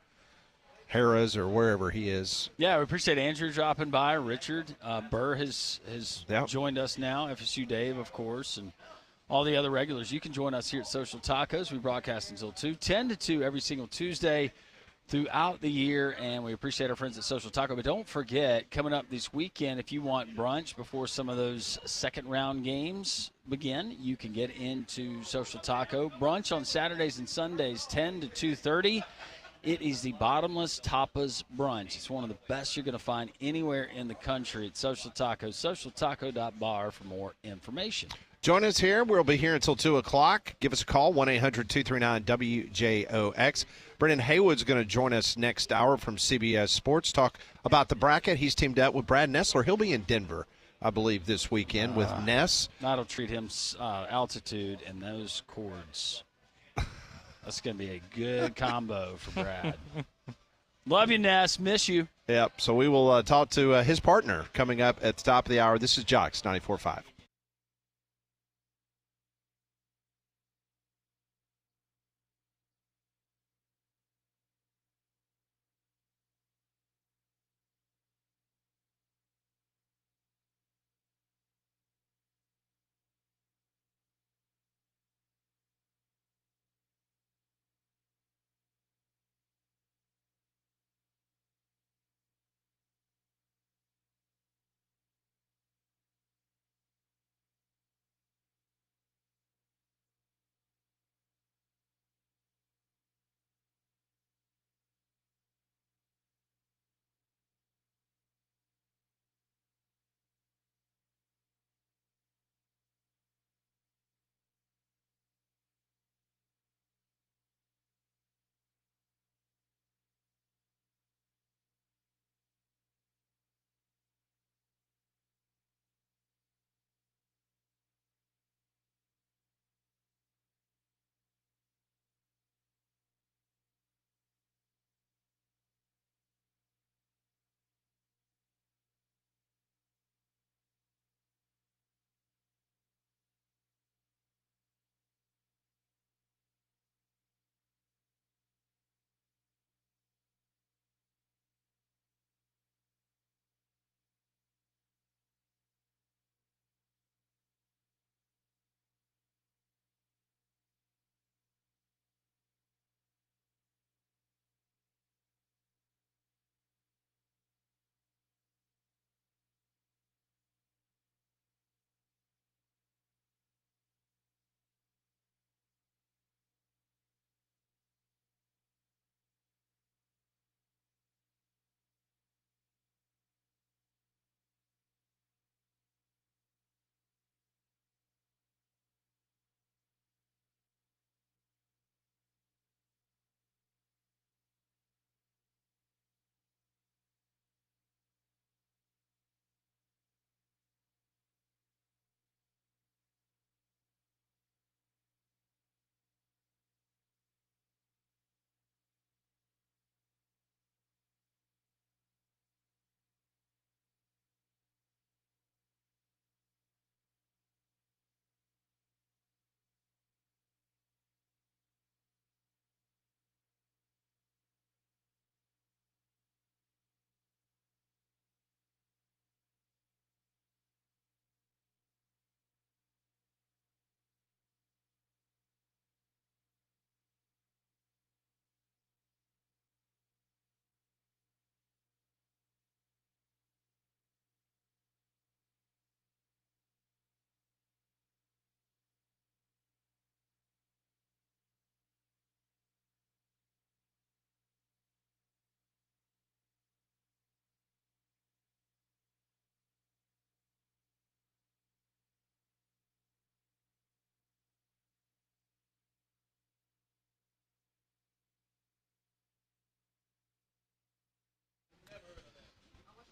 Harrah's or wherever he is. Yeah, we appreciate Andrew dropping by. Richard Burr has joined us now. FSU Dave, of course, and all the other regulars. You can join us here at Social Tacos. We broadcast until 2, 10 to 2 every single Tuesday throughout the year, and we appreciate our friends at Social Taco. But don't forget, coming up this weekend, if you want brunch before some of those second-round games begin, you can get into Social Taco. Brunch on Saturdays and Sundays, 10 to 2:30. It is the Bottomless Tapas Brunch. It's one of the best you're going to find anywhere in the country at Social Taco. socialtaco.bar for more information. Join us here. We'll be here until 2 o'clock. Give us a call, 1-800-239-WJOX. Brendan Haywood's going to join us next hour from CBS Sports. Talk about the bracket. He's teamed up with Brad Nessler. He'll be in Denver, I believe, this weekend with Ness. That'll treat him altitude and those chords. That's going to be a good combo for Brad. Love you, Ness. Miss you. Yep. So we will talk to his partner coming up at the top of the hour. This is Jocks 94.5.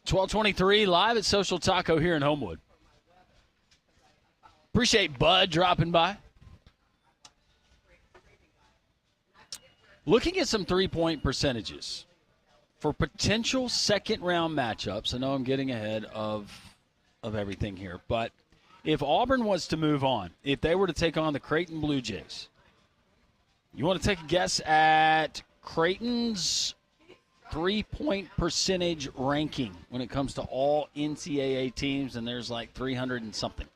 12:23 live at Social Taco here in Homewood. Appreciate Bud dropping by. Looking at some three-point percentages for potential second-round matchups. I know I'm getting ahead of everything here, but if Auburn was to move on, if they were to take on the Creighton Blue Jays, you want to take a guess at Creighton's three-point percentage ranking when it comes to all NCAA teams, and there's like 300 and something.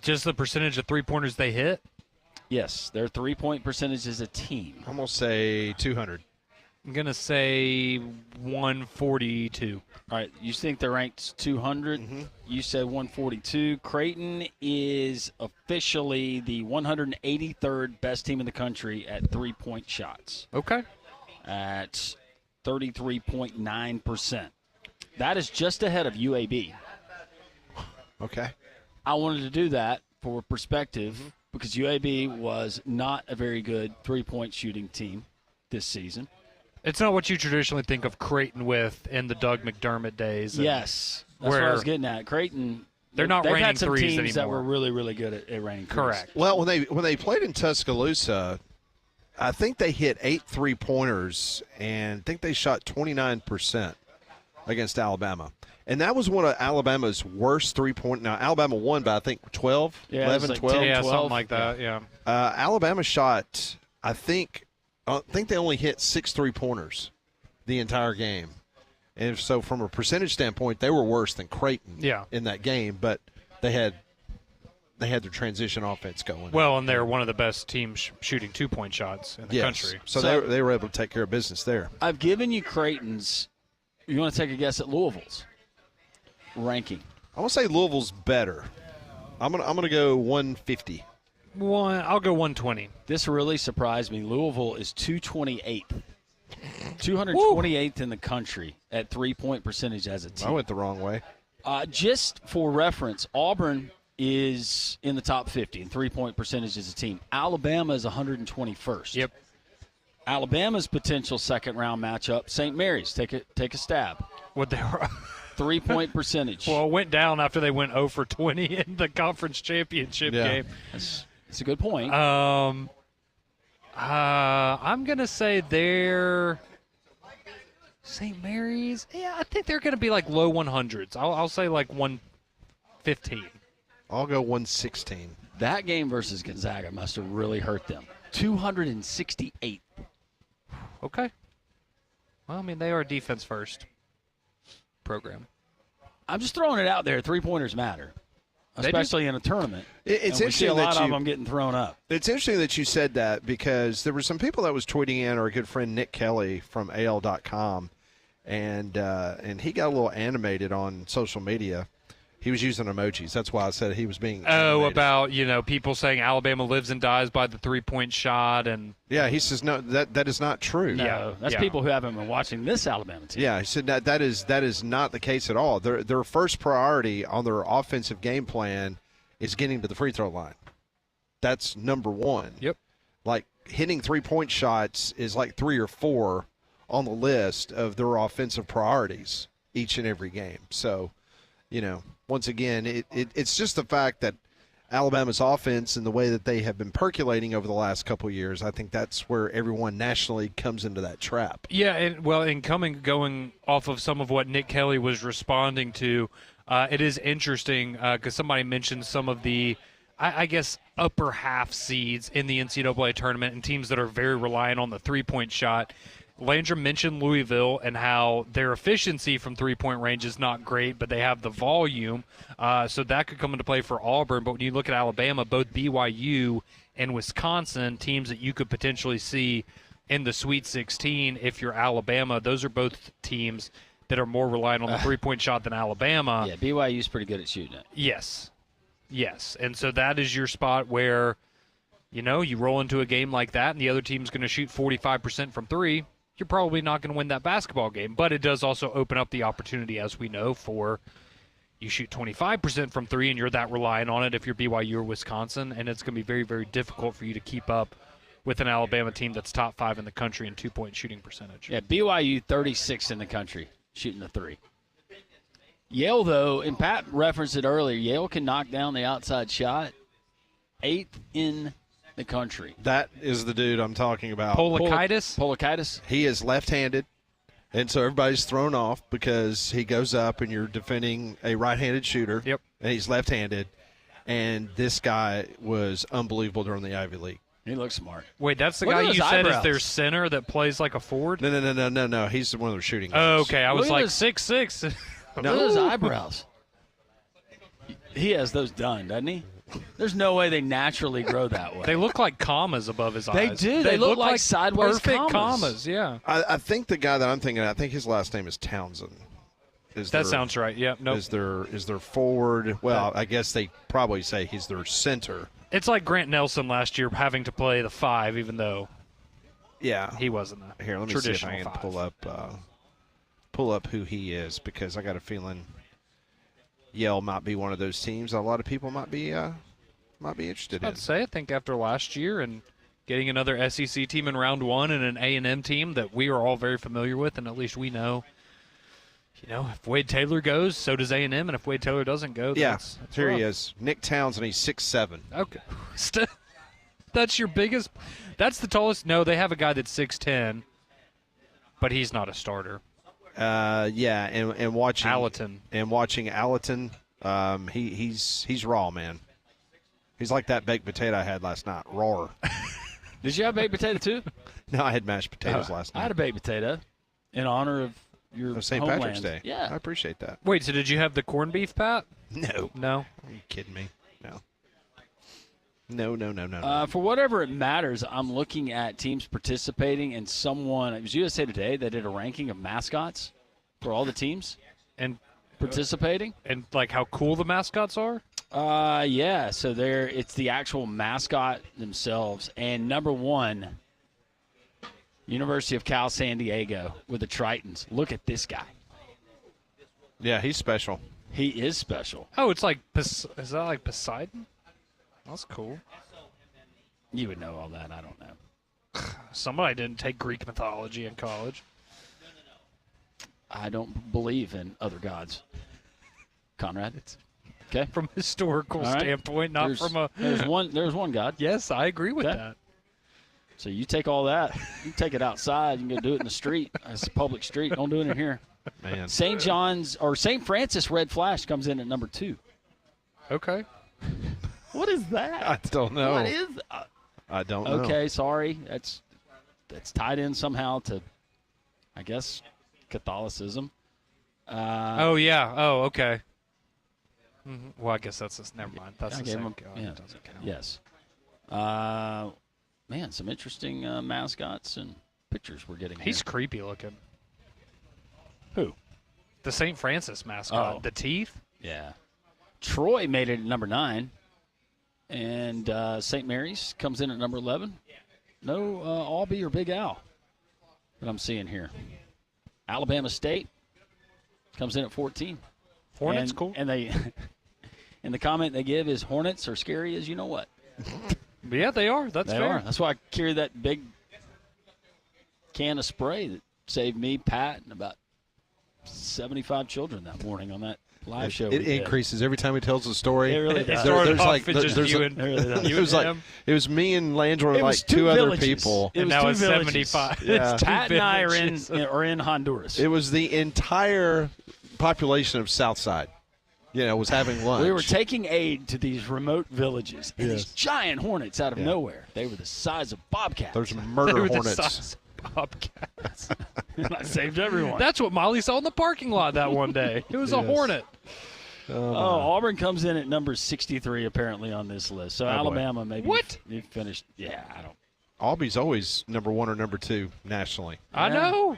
Just the percentage of three-pointers they hit? Yes, their three-point percentage as a team. I'm going to say 200. I'm going to say 142. All right, you think they're ranked 200? Mm-hmm. You said 142. Creighton is officially the 183rd best team in the country at three-point shots. Okay. At 33.9%. That is just ahead of UAB. Okay. I wanted to do that for perspective because UAB was not a very good three-point shooting team this season. It's not what you traditionally think of Creighton with in the Doug McDermott days. Yes. That's what I was getting at. Creighton, they're not they've raining had some threes teams anymore. that were really, really good at raining threes. Correct. Well, when they played in Tuscaloosa, I think they hit 8 3-pointers, and I think they shot 29% against Alabama. And that was one of Alabama's worst three-point. Now, Alabama won by, I think, 12, 11, 12. 10, 12. Something like that, yeah. Alabama shot, I think they only hit 6 3-pointers the entire game. And so from a percentage standpoint, they were worse than Creighton in that game, but they had their transition offense going. Well, and they're one of the best teams shooting two-point shots in the country. So they were able to take care of business there. I've given you Creighton's. You want to take a guess at Louisville's ranking? I want to say Louisville's better. I'm gonna go 150. I'll go 120. This really surprised me. Louisville is 228th. 228th in the country at three-point percentage as a team. I went the wrong way. Just for reference, Auburn is in the top 50 in three-point percentage as a team. Alabama is 121st. Yep. Alabama's potential second-round matchup, St. Mary's. Take a stab. What they were. Three-point percentage. Well, it went down after they went 0 for 20 in the conference championship game. That's a good point. I'm going to say they're St. Mary's. Yeah, I think they're going to be like low 100s. I'll say like 115. I'll go 116. That game versus Gonzaga must have really hurt them. 268. Okay. Well, I mean, they are a defense-first program. I'm just throwing it out there. Three-pointers matter, especially in a tournament. It's and we see a interesting lot that of them getting thrown up. It's interesting that you said that because there were some people that was tweeting in, our good friend Nick Kelly from AL.com, and he got a little animated on social media. He was using emojis. That's why I said he was being animated. About, people saying Alabama lives and dies by the three-point shot. And yeah, he says, no, that is not true. No, that's people who haven't been watching this Alabama team. Yeah, he said that is not the case at all. Their first priority on their offensive game plan is getting to the free throw line. That's number one. Yep. Like, hitting three-point shots is like 3 or 4 on the list of their offensive priorities each and every game. So, once again, it's just the fact that Alabama's offense and the way that they have been percolating over the last couple of years, I think that's where everyone nationally comes into that trap. Yeah, and going off of some of what Nick Kelly was responding to, it is interesting because somebody mentioned some of the, I guess, upper half seeds in the NCAA tournament and teams that are very reliant on the three-point shot. Landrum mentioned Louisville and how their efficiency from three-point range is not great, but they have the volume, so that could come into play for Auburn. But when you look at Alabama, both BYU and Wisconsin, teams that you could potentially see in the Sweet 16 if you're Alabama, those are both teams that are more reliant on the three-point shot than Alabama. Yeah, BYU's pretty good at shooting it. Yes. And so that is your spot where, you roll into a game like that and the other team's going to shoot 45% from three. You're probably not going to win that basketball game. But it does also open up the opportunity, as we know, for you shoot 25% from three and you're that reliant on it if you're BYU or Wisconsin, and it's going to be very, very difficult for you to keep up with an Alabama team that's top 5 in the country in two-point shooting percentage. Yeah, BYU 36th in the country shooting the three. Yale, though, and Pat referenced it earlier, Yale can knock down the outside shot. 8th in the country. That is the dude I'm talking about. Polakaitis? He is left-handed, and so everybody's thrown off because he goes up and you're defending a right-handed shooter. Yep. And he's left-handed, and this guy was unbelievable during the Ivy League. He looks smart. Wait, that's the Look guy at you his said eyebrows. is their center that plays like a forward? No. He's one of the shooting guys. Oh, okay. I was Look at like his- 6'6". Look at his eyebrows. He has those done, doesn't he? There's no way they naturally grow that way. They look like commas above his They eyes. do. They look like sideways perfect commas. Yeah. I think the guy that I'm thinking of, I think his last name is Townsend. That sounds right. Yeah. Nope. Is their forward? Well, I guess they probably say he's their center. It's like Grant Nelson last year having to play the 5, even though he wasn't a Here, let me see if traditional I can 5. pull up who he is, because I got a feeling Yale might be one of those teams a lot of people might be interested in. I'd say I think after last year and getting another SEC team in round 1 and an A&M team that we are all very familiar with, and at least we know, if Wade Taylor goes, so does A&M, and if Wade Taylor doesn't go, then it's here rough. he is, Nick Townsend. He's 6'7". Okay, that's your biggest. That's the tallest. No, they have a guy that's 6'10", but he's not a starter. And watching Allerton. He's raw, man. He's like that baked potato I had last night, raw. Did you have baked potato too? No, I had mashed potatoes last night. I had a baked potato in honor of your St. homeland. Patrick's Day. Yeah, I appreciate that. Wait, so did you have the corned beef, Pat? No. No. Are you kidding me? No. For whatever it matters, I'm looking at teams participating, and it was USA Today that did a ranking of mascots for all the teams and participating, and like how cool the mascots are. Yeah. So it's the actual mascot themselves, and number 1, University of Cal San Diego with the Tritons. Look at this guy. Yeah, he's special. He is special. Oh, it's like is that like Poseidon? That's cool. You would know all that. I don't know. Somebody didn't take Greek mythology in college. I don't believe in other gods. Conrad. Okay. From a historical All right. standpoint, not There's- from a. There's one God. Yes, I agree with Okay. that. So you take all that, you take it outside, you can go do it in the street. It's a public street. Don't do it in here. Man. St. John's or St. Francis Red Flash comes in at number 2. Okay. What is that? I don't know. What is? I don't know. Okay, sorry. That's tied in somehow to, I guess, Catholicism. Oh yeah. Oh okay. Well, I guess that's just never mind. That's I the gave same him- God. yeah. It doesn't count. Yes. Man, some interesting mascots and pictures we're getting. He's here. creepy looking. Who? The St. Francis mascot. Oh. The teeth. Yeah. Troy made it at number 9. And St. Mary's comes in at number 11. No Albee or Big Al that I'm seeing here. Alabama State comes in at 14. Hornets, and, cool. And they, and the comment they give is Hornets are scary as you know what. Yeah, they are. That's They fair. are. That's why I carry that big can of spray that saved me, Pat, and about 75 children that morning on that live show. It increases every time he tells the story. It really does. started There's off like with just there's you a- and- it was like him. it was me and Landry and It was like two other villages. people. It And was now two it's villages. 75. Yeah. It's two Pat and I villages. are in Honduras. It was the entire population of Southside. Was having lunch. We were taking aid to these remote villages, and these giant hornets out of nowhere. They were the size of bobcats. There's They murder were the hornets. size of bobcats. And I saved everyone. That's what Molly saw in the parking lot that one day. It was a Yes. hornet. Auburn comes in at number 63 apparently on this list. So boy. Alabama maybe What? you finished. Yeah, I don't. Albie's always number 1 or number 2 nationally. I Yeah. know.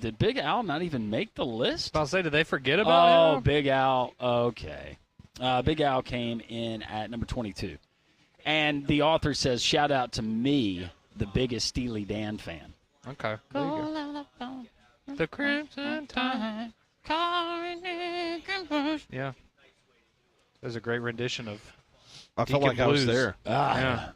Did Big Al not even make the list? I'll say, did they forget about him? Big Al. Okay. Big Al came in at number 22. And the author says, shout out to me, the biggest Steely Dan fan. Okay. There you go. The Crimson Tide. Yeah. There's a great rendition of I felt Deacon like I was Blues. there. Yeah.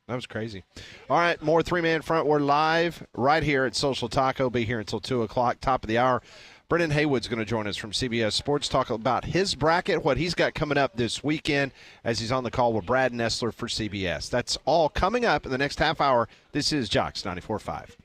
That was crazy. All right, more three-man front. We're live right here at Social Taco. Be here until 2 o'clock, top of the hour. Brendan Haywood's going to join us from CBS Sports, talk about his bracket, what he's got coming up this weekend as he's on the call with Brad Nessler for CBS. That's all coming up in the next half hour. This is Jocks 94.5.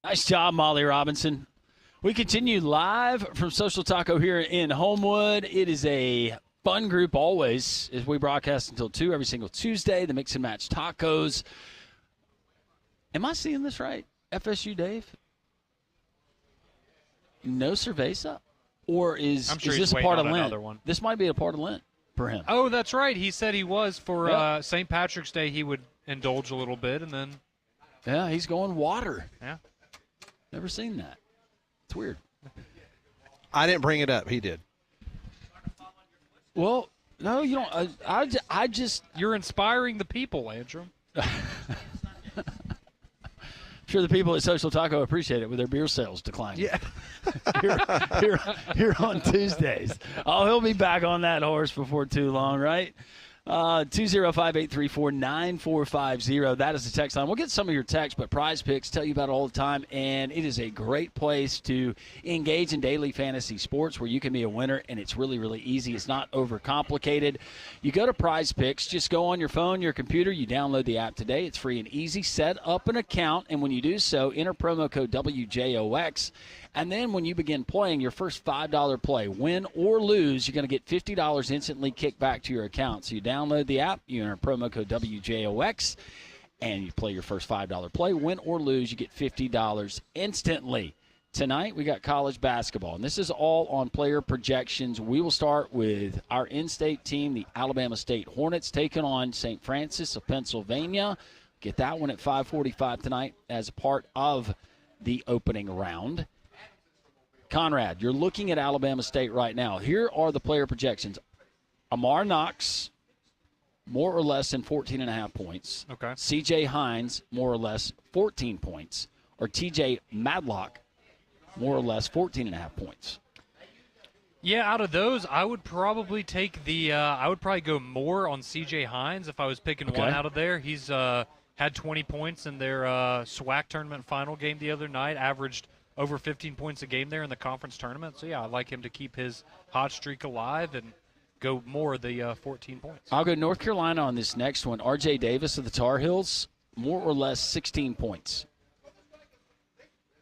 Nice job, Molly Robinson. We continue live from Social Taco here in Homewood. It is a fun group always as we broadcast until 2 every single Tuesday, the Mix and Match Tacos. Am I seeing this right? FSU Dave? No cerveza? Or is this a part of Lent? This might be a part of Lent for him. Oh, that's right. He said he was for St. Patrick's Day. He would indulge a little bit and then. Yeah, he's going water. Yeah. Never seen that. It's weird. I didn't bring it up. He did. Well, no, you don't. I just. You're inspiring the people, Andrew. I'm sure the people at Social Taco appreciate it with their beer sales declining. Yeah. here on Tuesdays. Oh, he'll be back on that horse before too long, right? 205-834-9450. That is the text line. We'll get some of your texts, but Prize Picks tell you about it all the time, and it is a great place to engage in daily fantasy sports where you can be a winner, and it's really, really easy. It's not overcomplicated. You go to Prize Picks, just go on your phone, your computer, you download the app today. It's free and easy. Set up an account, and when you do so, enter promo code WJOX. And then when you begin playing your first $5 play, win or lose, you're going to get $50 instantly kicked back to your account. So you download the app, you enter promo code WJOX, and you play your first $5 play. Win or lose, you get $50 instantly. Tonight we got college basketball, and this is all on player projections. We will start with our in-state team, the Alabama State Hornets, taking on St. Francis of Pennsylvania. Get that one at 5:45 tonight as a part of the opening round. Conrad, you're looking at Alabama State right now. Here are the player projections. Amar Knox, more or less than 14.5 points. Okay. C.J. Hines, more or less 14 points. Or T.J. Madlock, more or less 14.5 points. Yeah, out of those, I would probably take I would probably go more on C.J. Hines if I was picking one out of there. He's had 20 points in their SWAC tournament final game the other night, averaged over 15 points a game there in the conference tournament. So, yeah, I'd like him to keep his hot streak alive and go more of the 14 points. I'll go North Carolina on this next one. R.J. Davis of the Tar Heels, more or less 16 points.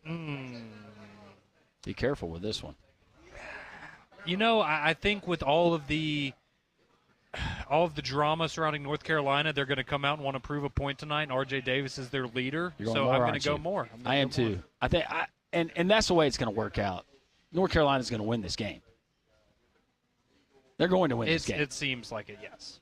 Be careful with this one. You know, I think with all of the drama surrounding North Carolina, they're going to come out and want to prove a point tonight, and R.J. Davis is their leader. So I'm going to go more. I am too. I think and that's the way it's going to work out. North Carolina's going to win this game. They're going to win this game. It seems like it, yes.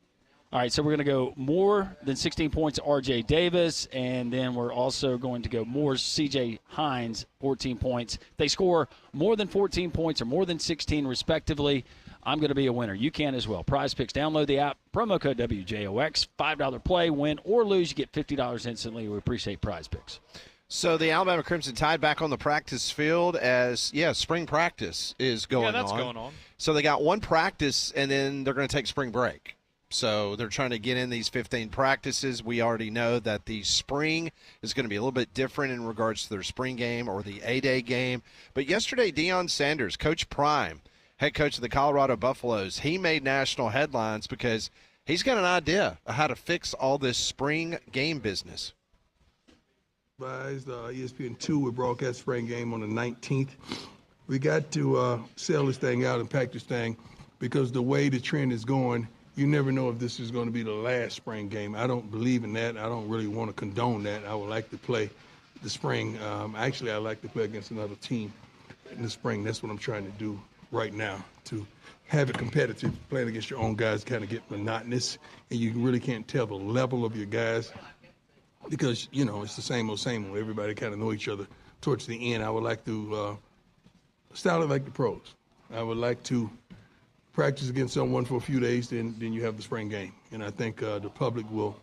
All right, so we're going to go more than 16 points to R.J. Davis, and then we're also going to go more C.J. Hines, 14 points. They score more than 14 points or more than 16, respectively. I'm going to be a winner. You can as well. Prize Picks. Download the app. Promo code WJOX. $5 play, win or lose. You get $50 instantly. We appreciate Prize Picks. So the Alabama Crimson Tide back on the practice field as, spring practice is going on. Yeah, that's going on. So they got one practice, and then they're going to take spring break. So they're trying to get in these 15 practices. We already know that the spring is going to be a little bit different in regards to their spring game or the A-Day game. But yesterday, Deion Sanders, Coach Prime, head coach of the Colorado Buffaloes, he made national headlines because he's got an idea of how to fix all this spring game business. ESPN2 will broadcast spring game on the 19th. We got to sell this thing out and pack this thing because the way the trend is going, you never know if this is going to be the last spring game. I don't believe in that. I don't really want to condone that. I would like to play the spring. Actually, I like to play against another team in the spring. That's what I'm trying to do right now, to have it competitive. Playing against your own guys kind of get monotonous, and you really can't tell the level of your guys because, it's the same old. Everybody kind of know each other towards the end. I would like to style it like the pros. I would like to practice against someone for a few days, then you have the spring game. And I think the public will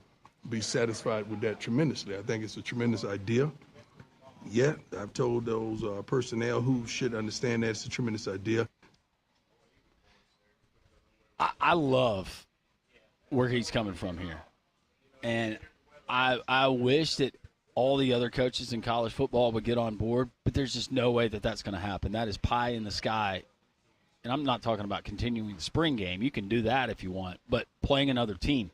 be satisfied with that tremendously. I think it's a tremendous idea. Yeah, I've told those personnel who should understand that it's a tremendous idea. I love where he's coming from here. And I wish that all the other coaches in college football would get on board, but there's just no way that that's going to happen. That is pie in the sky. And I'm not talking about continuing the spring game. You can do that if you want, but playing another team.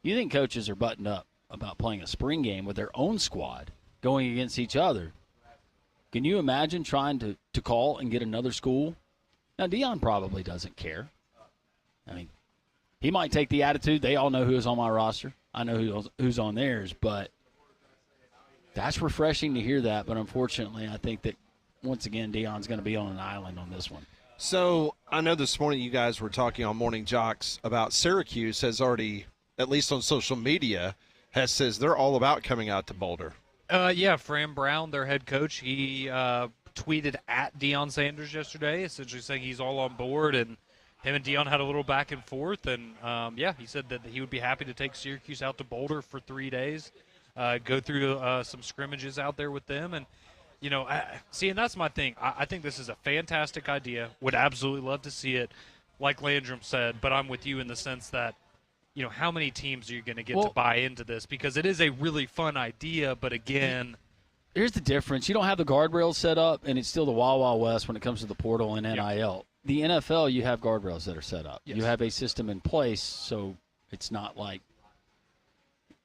You think coaches are buttoned up about playing a spring game with their own squad going against each other? Can you imagine trying to call and get another school? Now, Deion probably doesn't care. I mean, he might take the attitude, they all know who's on my roster. I know who's on theirs, but that's refreshing to hear that. But unfortunately, I think that, once again, Deion's going to be on an island on this one. So I know this morning you guys were talking on Morning Jocks about Syracuse has already, at least on social media, says they're all about coming out to Boulder. Fran Brown, their head coach, he tweeted at Deion Sanders yesterday, essentially saying he's all on board, and him and Deion had a little back and forth, and he said that he would be happy to take Syracuse out to Boulder for 3 days, go through some scrimmages out there with them, and and that's my thing. I think this is a fantastic idea. Would absolutely love to see it, like Landrum said, but I'm with you in the sense that how many teams are you going to get to buy into this? Because it is a really fun idea, but again, here's the difference. You don't have the guardrails set up, and it's still the Wild Wild West when it comes to the portal and NIL. Yep. The NFL, you have guardrails that are set up. Yes. You have a system in place, so it's not like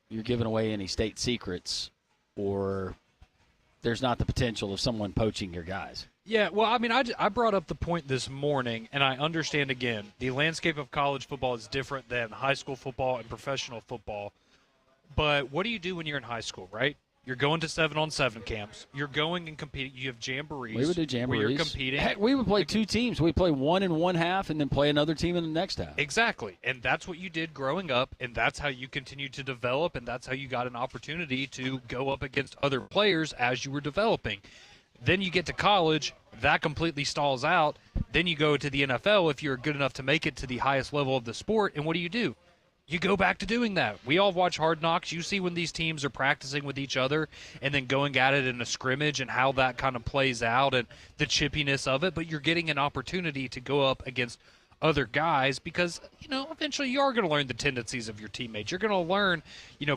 you're giving away any state secrets or there's not the potential of someone poaching your guys. Yeah, well, I mean, I brought up the point this morning, and I understand, again, the landscape of college football is different than high school football and professional football. But what do you do when you're in high school, right? You're going to 7-on-7 camps. You're going and competing. You have jamborees. We would do jamborees. Where you're competing. Heck, we would play two teams. We'd play one in one half and then play another team in the next half. Exactly. And that's what you did growing up, and that's how you continued to develop, and that's how you got an opportunity to go up against other players as you were developing. Then you get to college, that completely stalls out. Then you go to the NFL if you're good enough to make it to the highest level of the sport, and what do? You go back to doing that. We all watch Hard Knocks. You see when these teams are practicing with each other and then going at it in a scrimmage and how that kind of plays out and the chippiness of it, but you're getting an opportunity to go up against other guys because, eventually you are going to learn the tendencies of your teammates. You're going to learn,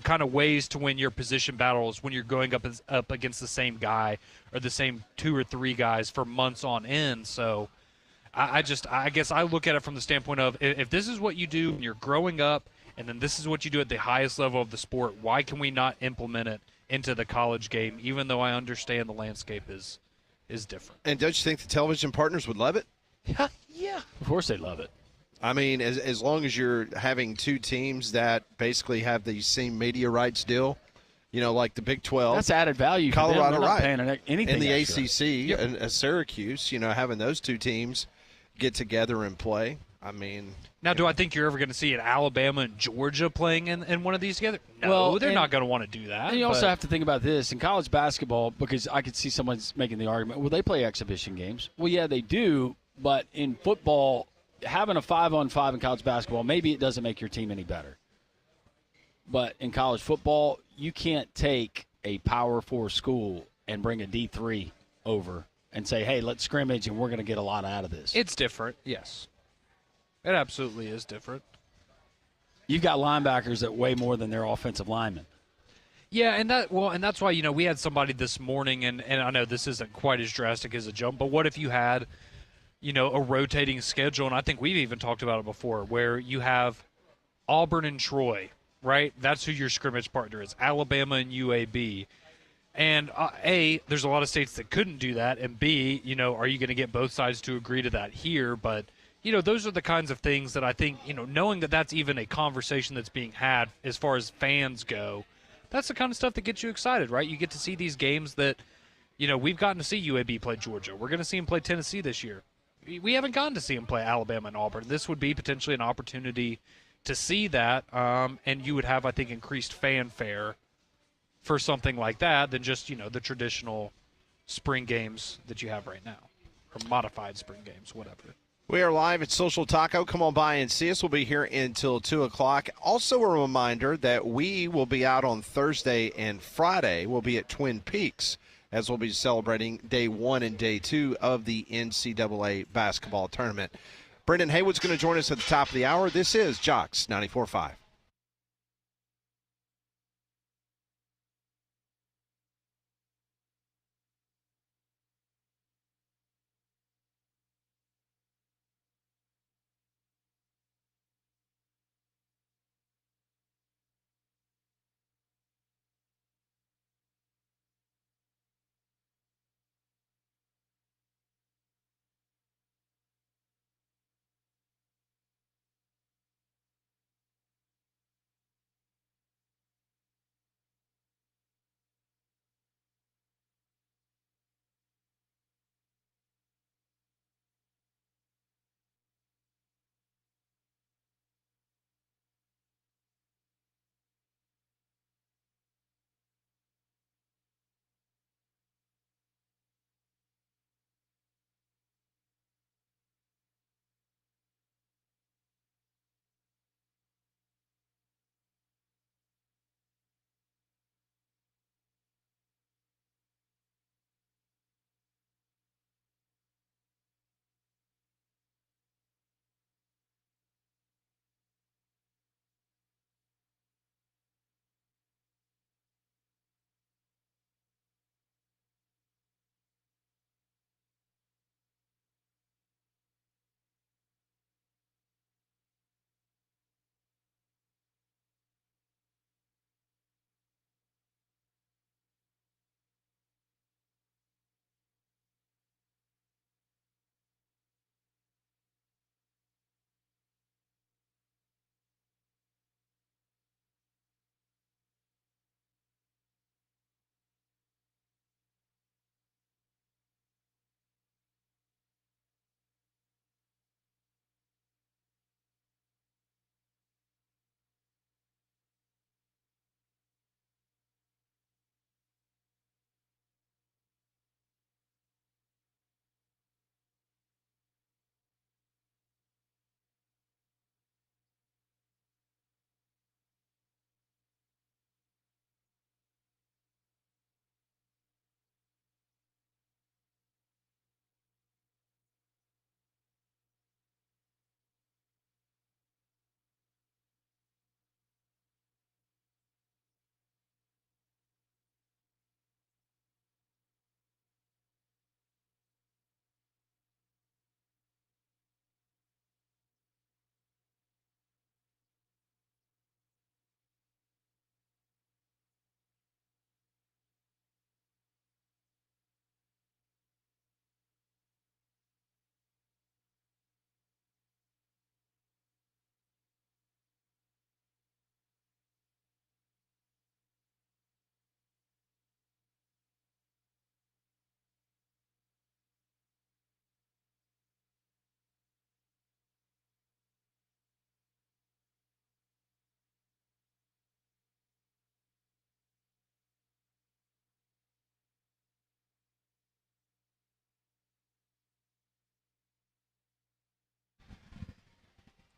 kind of ways to win your position battles when you're going up against the same guy or the same 2 or 3 guys for months on end. So I guess I look at it from the standpoint of if this is what you do when you're growing up, and then this is what you do at the highest level of the sport, why can we not implement it into the college game, even though I understand the landscape is different? And don't you think the television partners would love it? Yeah. Of course they love it. I mean, as long as you're having two teams that basically have the same media rights deal, like the Big 12. That's added value for Colorado, them. They're not right. paying anything in the extra. ACC and Syracuse, having those two teams get together and play. I mean, now, do I think you're ever going to see an Alabama and Georgia playing in one of these together? No, well, they're not going to want to do that. And you also have to think about this in college basketball, because I could see someone making the argument, well, they play exhibition games. Well, yeah, they do, but in football, having a 5-on-5 in college basketball, maybe it doesn't make your team any better. But in college football, you can't take a Power 4 school and bring a D3 over and say, hey, let's scrimmage and we're going to get a lot out of this. It's different, yes. It absolutely is different. You've got linebackers that weigh more than their offensive linemen. Yeah, and that's why, we had somebody this morning, and I know this isn't quite as drastic as a jump, but what if you had, a rotating schedule, and I think we've even talked about it before, where you have Auburn and Troy, right? That's who your scrimmage partner is, Alabama and UAB. And A, there's a lot of states that couldn't do that, and B, are you going to get both sides to agree to that here? But those are the kinds of things that I think, knowing that that's even a conversation that's being had as far as fans go, that's the kind of stuff that gets you excited, right? You get to see these games that, we've gotten to see UAB play Georgia. We're going to see them play Tennessee this year. We haven't gotten to see them play Alabama and Auburn. This would be potentially an opportunity to see that, and you would have, I think, increased fanfare for something like that than just, the traditional spring games that you have right now, or modified spring games, whatever. We are live at Social Taco. Come on by and see us. We'll be here until 2 o'clock. Also a reminder that we will be out on Thursday and Friday. We'll be at Twin Peaks as we'll be celebrating Day 1 and Day 2 of the NCAA basketball tournament. Brendan Haywood's going to join us at the top of the hour. This is Jocks 94.5.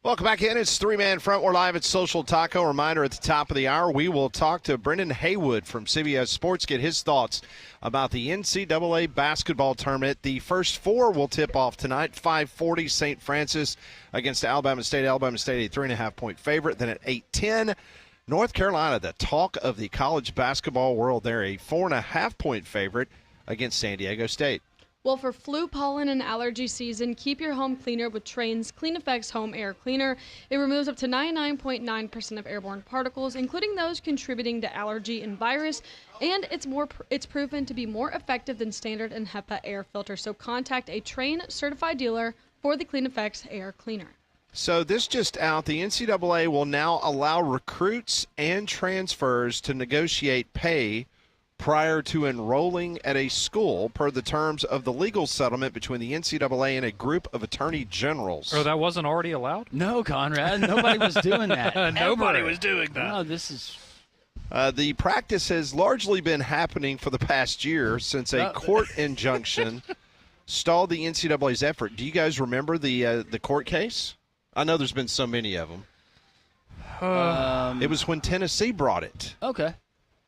Welcome back in. It's three-man front. We're live at Social Taco. Reminder at the top of the hour, we will talk to Brendan Haywood from CBS Sports, get his thoughts about the NCAA basketball tournament. The first four will tip off tonight. 5:40, St. Francis against Alabama State. Alabama State, a 3.5-point favorite. Then at 8:10, North Carolina, the talk of the college basketball world there, a 4.5-point favorite against San Diego State. Well, for flu, pollen, and allergy season, keep your home cleaner with Trane's Clean Effects Home Air Cleaner. It removes up to 99.9% of airborne particles, including those contributing to allergy and virus, and it's proven to be more effective than standard and HEPA air filters. So contact a Trane certified dealer for the Clean Effects Air Cleaner. So this just out, the NCAA will now allow recruits and transfers to negotiate pay prior to enrolling at a school per the terms of the legal settlement between the NCAA and a group of attorney generals. Oh, that wasn't already allowed? No, Conrad. Nobody was doing that. Nobody was doing that. No, this is... The practice has largely been happening for the past year since a court injunction stalled the NCAA's effort. Do you guys remember the court case? I know there's been so many of them. It was when Tennessee brought it. Okay.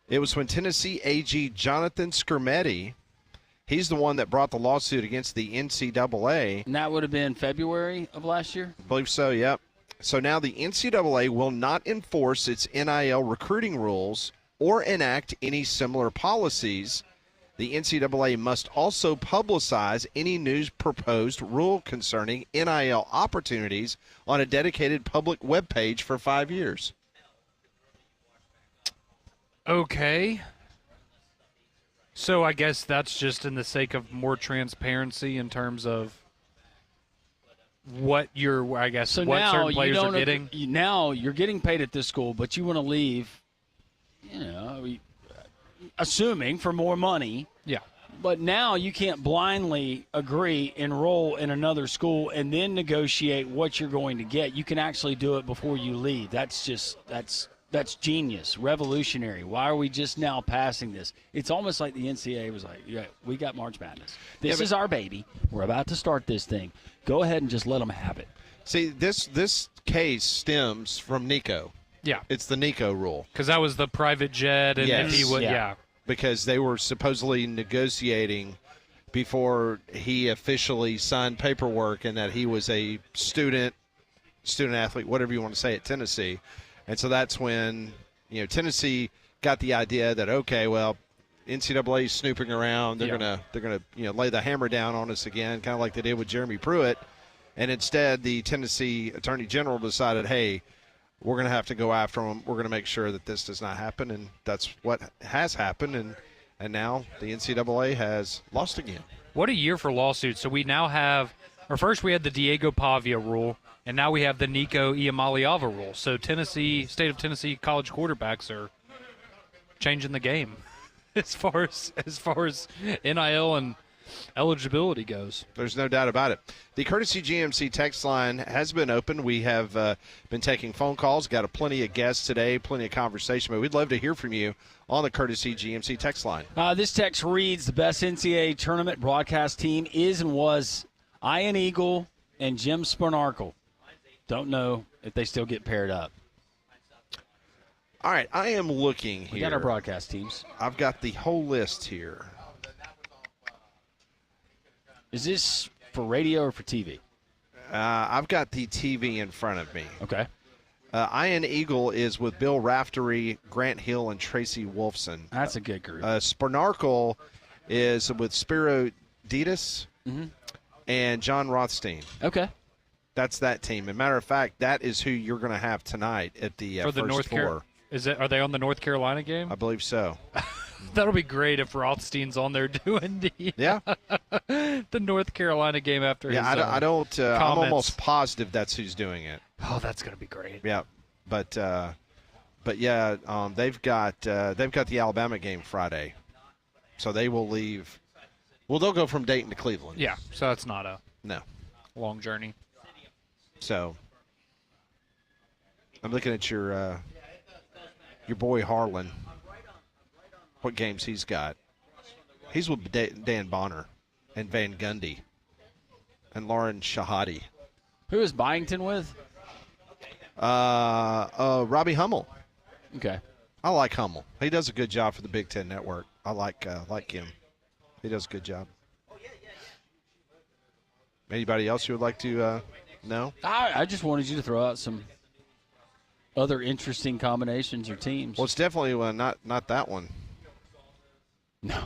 It was when Tennessee AG Jonathan Skrmetti, he's the one that brought the lawsuit against the NCAA. And that would have been February of last year? I believe so, yep. So now the NCAA will not enforce its NIL recruiting rules or enact any similar policies. The NCAA must also publicize any new proposed rule concerning NIL opportunities on a dedicated public webpage for 5 years. Okay. So I guess that's just in the sake of more transparency in terms of what you're, I guess, so what now certain players are getting. Now you're getting paid at this school, but you want to leave, assuming for more money. Yeah. But now you can't blindly enroll in another school, and then negotiate what you're going to get. You can actually do it before you leave. That's genius, revolutionary. Why are we just now passing this? It's almost like the NCAA was like, yeah, we got March Madness. This is our baby. We're about to start this thing. Go ahead and just let them have it. See, this case stems from Nico. Yeah. It's the Nico rule. Because that was the private jet, and if he would, yeah. Because they were supposedly negotiating before he officially signed paperwork and that he was a student athlete, whatever you want to say, at Tennessee. And so that's when, Tennessee got the idea that, okay, well, NCAA is snooping around. They're gonna lay the hammer down on us again, kind of like they did with Jeremy Pruitt. And instead, the Tennessee Attorney General decided, hey, we're going to have to go after them. We're going to make sure that this does not happen. And that's what has happened. And now the NCAA has lost again. What a year for lawsuits. So we now have, first we had the Diego Pavia rule, and now we have the Nico Iamaleava rule. So state of Tennessee college quarterbacks are changing the game as far as NIL and eligibility goes. There's no doubt about it. The Courtesy GMC text line has been open. We have been taking phone calls, got plenty of guests today, plenty of conversation, but we'd love to hear from you on the Courtesy GMC text line. This text reads, the best NCAA tournament broadcast team is and was Ian Eagle and Jim Spanarkel. Don't know if they still get paired up. All right, I am looking here. We got our broadcast teams. I've got the whole list here. Is this for radio or for TV? I've got the TV in front of me. Okay. Ian Eagle is with Bill Raftery, Grant Hill, and Tracy Wolfson. That's a good group. Spanarkel is with Spiro Ditas and John Rothstein. Okay. That's that team. As a matter of fact, that is who you're going to have tonight at the for the first four. Are they on the North Carolina game? I believe so. That'll be great if Rothstein's on there doing the North Carolina game after his I don't. I'm almost positive that's who's doing it. Oh, that's gonna be great. Yeah, but yeah, they've got the Alabama game Friday, so they will leave. Well, they'll go from Dayton to Cleveland. Yeah, so that's not a long journey. So I'm looking at your boy Harlan. What games he's got? He's with Dan Bonner and Van Gundy and Lauren Shahadi. Who is Byington with? Robbie Hummel. Okay. I like Hummel. He does a good job for the Big Ten Network. I like him. He does a good job. Anybody else you would like to know? I just wanted you to throw out some other interesting combinations or teams. Well, it's definitely not that one. No.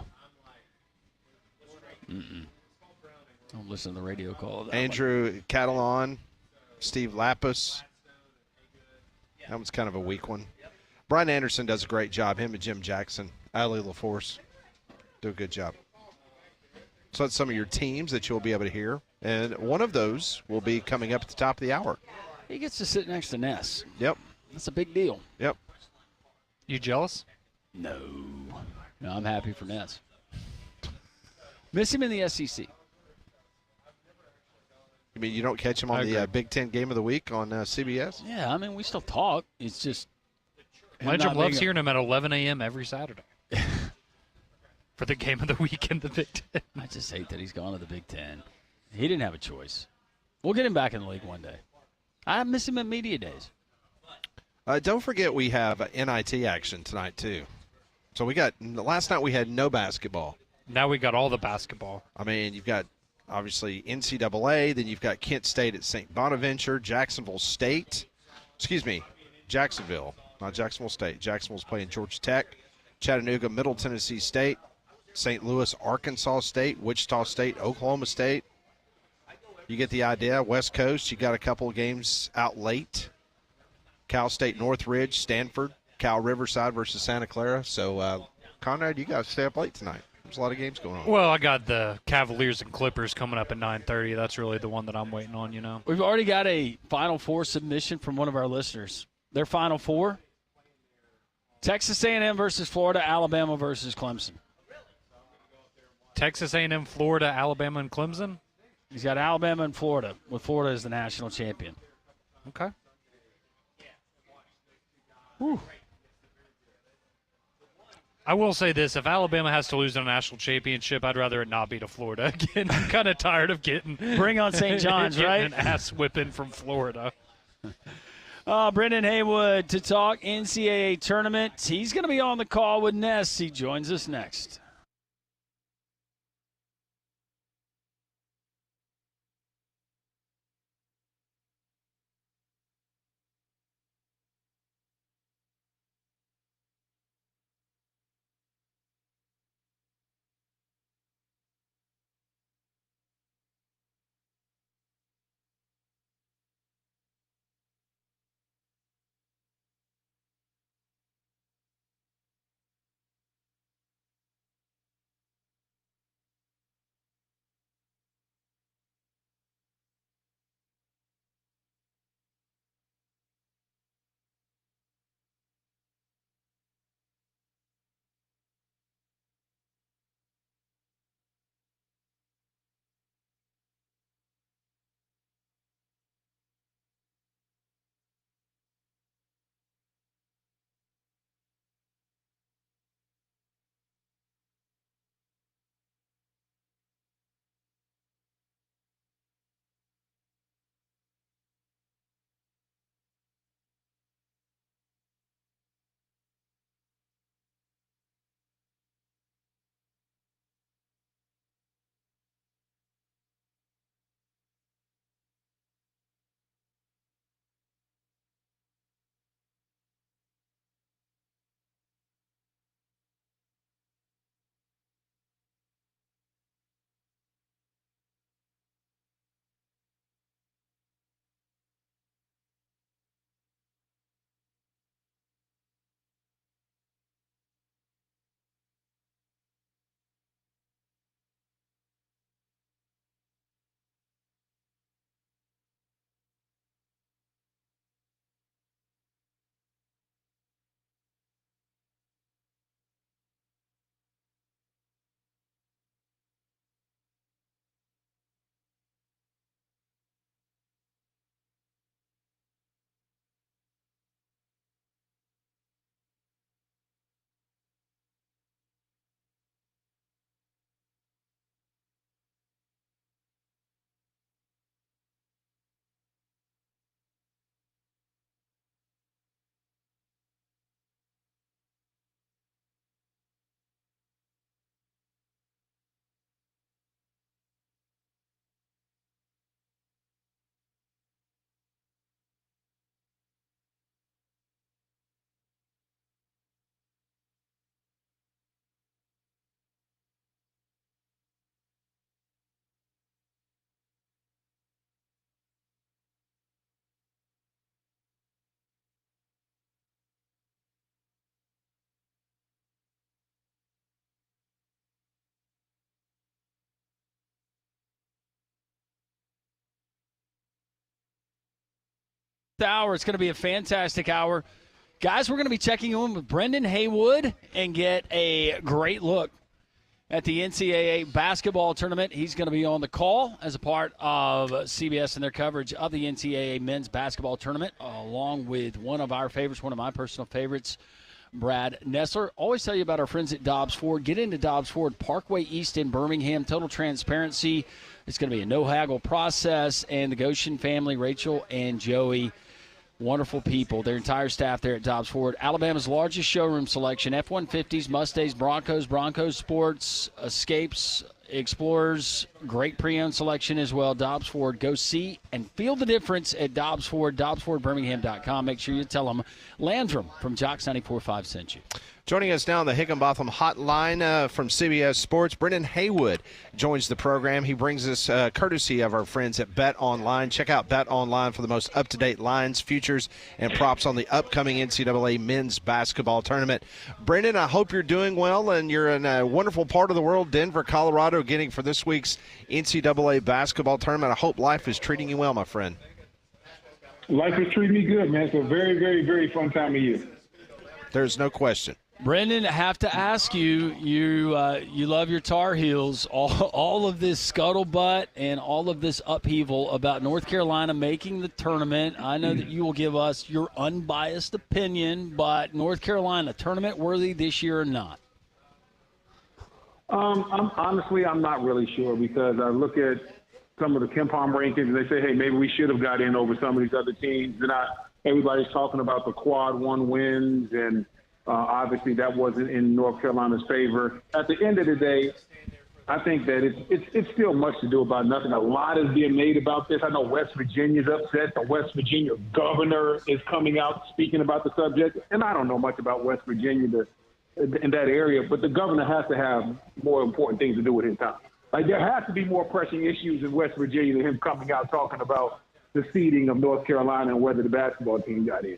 Don't listen to the radio call. Andrew Catalan, Steve Lapis. That one's kind of a weak one. Brian Anderson does a great job. Him and Jim Jackson. Ali LaForce do a good job. So that's some of your teams that you'll be able to hear. And one of those will be coming up at the top of the hour. He gets to sit next to Ness. Yep. That's a big deal. Yep. You jealous? No. No, I'm happy for Ness. Miss him in the SEC. You mean you don't catch him on the Big Ten Game of the Week on CBS? Yeah, I mean, we still talk. It's just Landrum loves hearing him at 11 a.m. every Saturday for the Game of the Week in the Big Ten. I just hate that he's gone to the Big Ten. He didn't have a choice. We'll get him back in the league one day. I miss him at media days. Don't forget we have NIT action tonight, too. So last night we had no basketball. Now we got all the basketball. I mean, you've got obviously NCAA, then you've got Kent State at St. Bonaventure, Jacksonville, not Jacksonville State. Jacksonville's playing Georgia Tech, Chattanooga, Middle Tennessee State, St. Louis, Arkansas State, Wichita State, Oklahoma State. You get the idea. West Coast, you got a couple of games out late. Cal State, Northridge, Stanford, Cal Riverside versus Santa Clara. So, Conrad, you got to stay up late tonight. There's a lot of games going on. Well, I got the Cavaliers and Clippers coming up at 9:30. That's really the one that I'm waiting on, you know. We've already got a Final Four submission from one of our listeners. Their Final Four, Texas A&M versus Florida, Alabama versus Clemson. Texas A&M, Florida, Alabama, and Clemson? He's got Alabama and Florida, with Florida as the national champion. Okay. Whew. I will say this. If Alabama has to lose in a national championship, I'd rather it not be to Florida again. I'm kind of tired of getting Bring on St. John's, right? An ass whipping from Florida. Brendan Haywood to talk NCAA tournament. He's going to be on the call with Ness. He joins us next. fourth hour. It's going to be a fantastic hour. Guys, we're going to be checking in with Brendan Haywood and get a great look at the NCAA basketball tournament. He's going to be on the call as a part of CBS and their coverage of the NCAA men's basketball tournament, along with one of our favorites, one of my personal favorites, Brad Nessler. Always tell you about our friends at Dobbs Ford. Get into Dobbs Ford, Parkway East in Birmingham. Total transparency. It's going to be a no-haggle process. And the Goshen family, Rachel and Joey, wonderful people. Their entire staff there at Dobbs Ford. Alabama's largest showroom selection, F-150s, Mustangs, Broncos Sports, Escapes, Explorers, great pre-owned selection as well. Dobbs Ford, go see and feel the difference at Dobbs Ford, dobbsfordbirmingham.com. Make sure you tell them Landrum from Jocks 94.5 sent you. Joining us now on the Higginbotham Hotline from CBS Sports, Brendan Haywood joins the program. He brings us courtesy of our friends at Bet Online. Check out Bet Online for the most up-to-date lines, futures, and props on the upcoming NCAA men's basketball tournament. Brendan, I hope you're doing well, and you're in a wonderful part of the world, Denver, Colorado, getting for this week's NCAA basketball tournament. I hope life is treating you well, my friend. Life is treating me good, man. It's a very, very, very fun time of year. There's no question. Brendan, I have to ask you, you love your Tar Heels. All of this scuttlebutt and all of this upheaval about North Carolina making the tournament. I know that you will give us your unbiased opinion, but North Carolina, tournament worthy this year or not? I'm not really sure, because I look at some of the KenPom rankings and they say, hey, maybe we should have got in over some of these other teams. Everybody's talking about the quad one wins, and obviously that wasn't in North Carolina's favor. At the end of the day, I think that it's still much to do about nothing. A lot is being made about this. I know West Virginia's upset. The West Virginia governor is coming out speaking about the subject, and I don't know much about West Virginia in that area, but the governor has to have more important things to do with his time. Like, there has to be more pressing issues in West Virginia than him coming out talking about the seeding of North Carolina and whether the basketball team got in.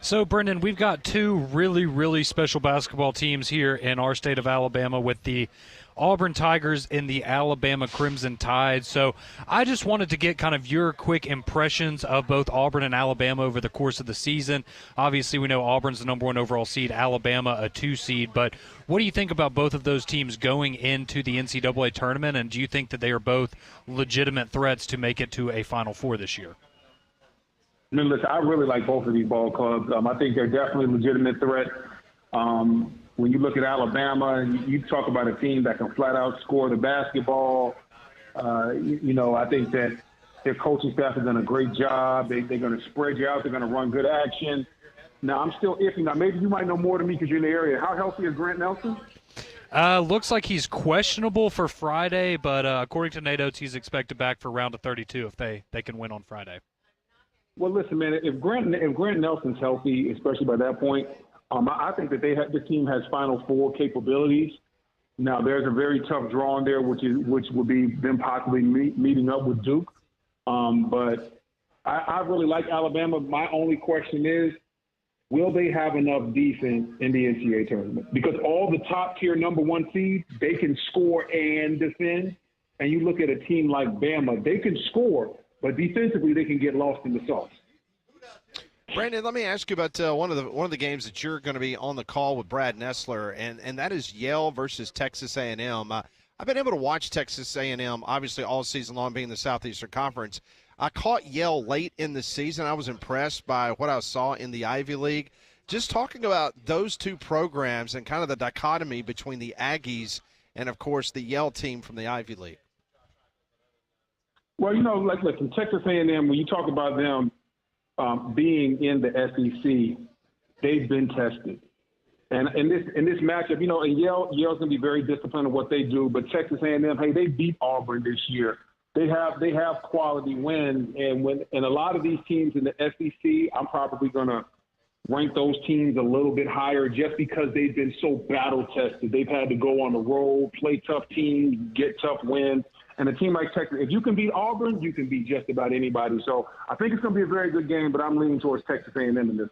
So, Brendan, we've got two really, really special basketball teams here in our state of Alabama with the Auburn Tigers and the Alabama Crimson Tide. So I just wanted to get kind of your quick impressions of both Auburn and Alabama over the course of the season. Obviously, we know Auburn's the number one overall seed, Alabama a 2 seed. But what do you think about both of those teams going into the NCAA tournament, and do you think that they are both legitimate threats to make it to a Final Four this year? I mean, listen, I really like both of these ball clubs. I think they're definitely a legitimate threat. When you look at Alabama, and you talk about a team that can flat out score the basketball, I think that their coaching staff has done a great job. They're going to spread you out. They're going to run good action. Now, I'm still iffy. Now, maybe you might know more than me because you're in the area. How healthy is Grant Nelson? Looks like he's questionable for Friday, but according to Nate Oates, he's expected back for round of 32 if they can win on Friday. Well, listen, man, if Grant Nelson's healthy, especially by that point, I think that the team has Final Four capabilities. Now, there's a very tough draw in there, which would be them possibly meeting up with Duke. But I really like Alabama. My only question is, will they have enough defense in the NCAA tournament? Because all the top-tier number one seeds, they can score and defend. And you look at a team like Bama, they can score, but defensively they can get lost in the sauce. Brandon, let me ask you about one of the games that you're going to be on the call with Brad Nessler, and that is Yale versus Texas A&M. I've been able to watch Texas A&M, obviously, all season long, being in the Southeastern Conference. I caught Yale late in the season. I was impressed by what I saw in the Ivy League. Just talking about those two programs and kind of the dichotomy between the Aggies and, of course, the Yale team from the Ivy League. Well, listen, Texas A&M, when you talk about them being in the SEC, they've been tested. And in this matchup, and Yale's going to be very disciplined in what they do, but Texas A&M, hey, they beat Auburn this year. They have quality wins, and a lot of these teams in the SEC, I'm probably going to rank those teams a little bit higher just because they've been so battle tested. They've had to go on the road, play tough teams, get tough wins. And a team like Texas, if you can beat Auburn, you can beat just about anybody. So I think it's going to be a very good game, but I'm leaning towards Texas A&M in this.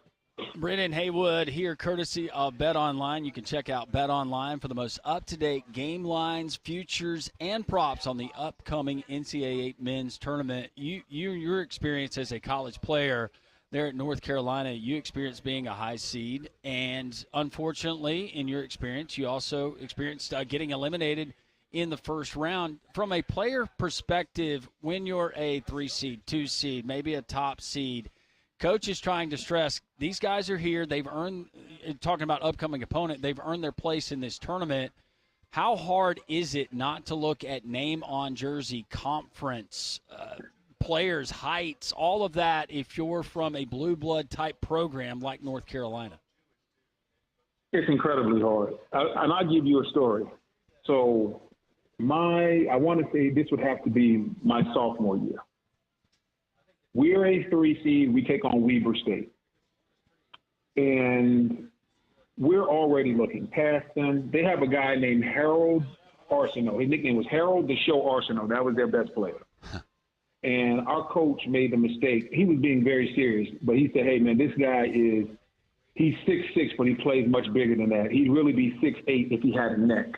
Brendan Haywood here, courtesy of Bet Online. You can check out Bet Online for the most up-to-date game lines, futures, and props on the upcoming NCAA men's tournament. Your experience as a college player there at North Carolina, you experienced being a high seed, and unfortunately, in your experience, you also experienced getting eliminated in the first round. From a player perspective, when you're a 3 seed, 2 seed, maybe a top seed, Coach is trying to stress these guys are here. They've earned, talking about upcoming opponent, they've earned their place in this tournament. How hard is it not to look at name on jersey, conference, players, heights, all of that if you're from a blue blood type program like North Carolina? It's incredibly hard. And I'll give you a story. So I want to say this would have to be my sophomore year. We're a 3 seed. We take on Weber State. And we're already looking past them. They have a guy named Harold Arsenault. His nickname was Harold the Show Arsenault. That was their best player. And our coach made the mistake. He was being very serious, but he said, hey, man, this guy he's 6'6", but he plays much bigger than that. He'd really be 6'8" if he had a neck.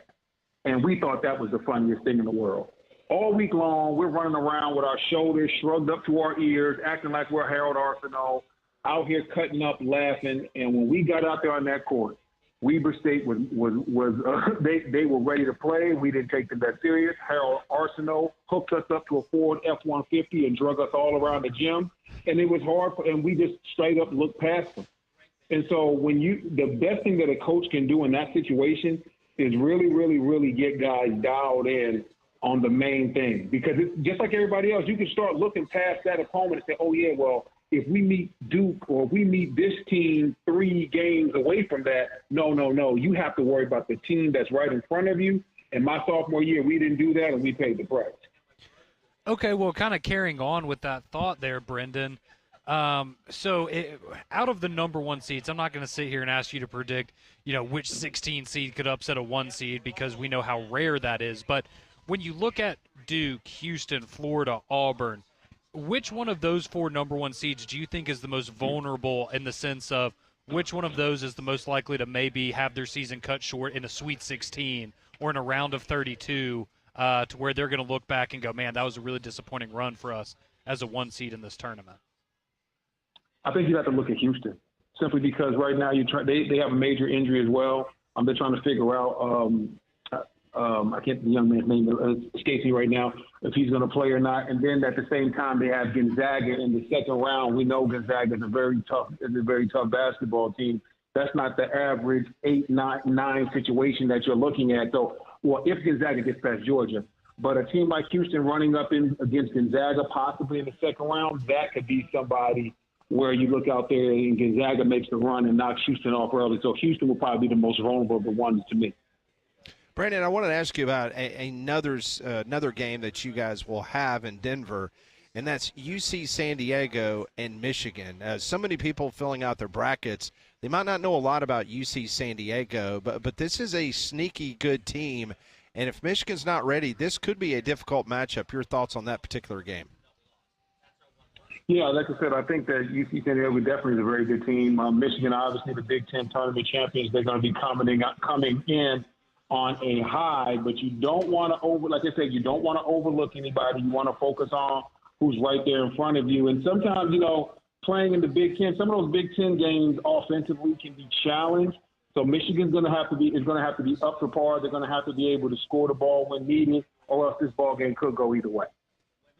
And we thought that was the funniest thing in the world. All week long, we're running around with our shoulders shrugged up to our ears, acting like we're Harold Arsenault, out here cutting up, laughing. And when we got out there on that court, Weber State was they were ready to play. We didn't take them that serious. Harold Arsenault hooked us up to a Ford F-150 and drug us all around the gym. And it was hard, and we just straight up looked past them. And so the best thing that a coach can do in that situation is really, really, really get guys dialed in on the main thing. Because it's just like everybody else, you can start looking past that opponent and say, oh, yeah, well, if we meet Duke or we meet this team 3 games away from that, no. You have to worry about the team that's right in front of you. And my sophomore year, we didn't do that, and we paid the price. Okay, well, kind of carrying on with that thought there, Brendan. Out of the number 1 seeds, I'm not going to sit here and ask you to predict, which 16 seed could upset a 1 seed because we know how rare that is. But when you look at Duke, Houston, Florida, Auburn, which one of those 4 number 1 seeds do you think is the most vulnerable in the sense of which one of those is the most likely to maybe have their season cut short in a Sweet 16 or in a round of 32 to where they're going to look back and go, man, that was a really disappointing run for us as a 1 seed in this tournament? I think you have to look at Houston simply because right now they have a major injury as well. They're trying to figure out I can't, the young man's name escapes me right now, if he's going to play or not. And then at the same time, they have Gonzaga in the second round. We know Gonzaga is a very tough basketball team. That's not the average 8-9 situation that you're looking at. So, well, if Gonzaga gets past Georgia, but a team like Houston running up against Gonzaga, possibly in the second round, that could be somebody where you look out there and Gonzaga makes the run and knocks Houston off early. So Houston will probably be the most vulnerable of the ones to me. Brandon, I wanted to ask you about another game that you guys will have in Denver, and that's UC San Diego and Michigan. So many people filling out their brackets, they might not know a lot about UC San Diego, but this is a sneaky good team, and if Michigan's not ready, this could be a difficult matchup. Your thoughts on that particular game? Yeah, like I said, I think that UC San Diego definitely is a very good team. Michigan, obviously, the Big Ten tournament champions, they're going to be coming in on a high, but you don't want to you don't want to overlook anybody. You want to focus on who's right there in front of you. And sometimes, playing in the Big Ten, some of those Big Ten games offensively can be challenged. So Michigan's going to have to be up to par. They're going to have to be able to score the ball when needed, or else this ball game could go either way.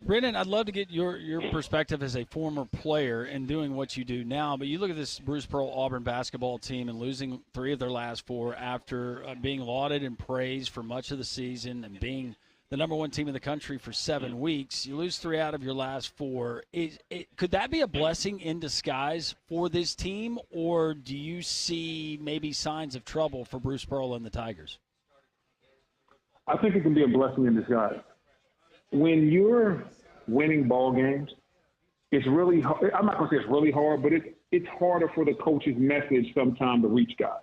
Brendan, I'd love to get your perspective as a former player and doing what you do now, but you look at this Bruce Pearl Auburn basketball team and losing 3 of their last 4 after being lauded and praised for much of the season and being the number 1 team in the country for 7 weeks. You lose 3 out of your last 4. Could that be a blessing in disguise for this team, or do you see maybe signs of trouble for Bruce Pearl and the Tigers? I think it can be a blessing in disguise. When you're winning ball games, it's really hard. I'm not going to say it's really hard, but it's harder for the coach's message sometimes to reach guys.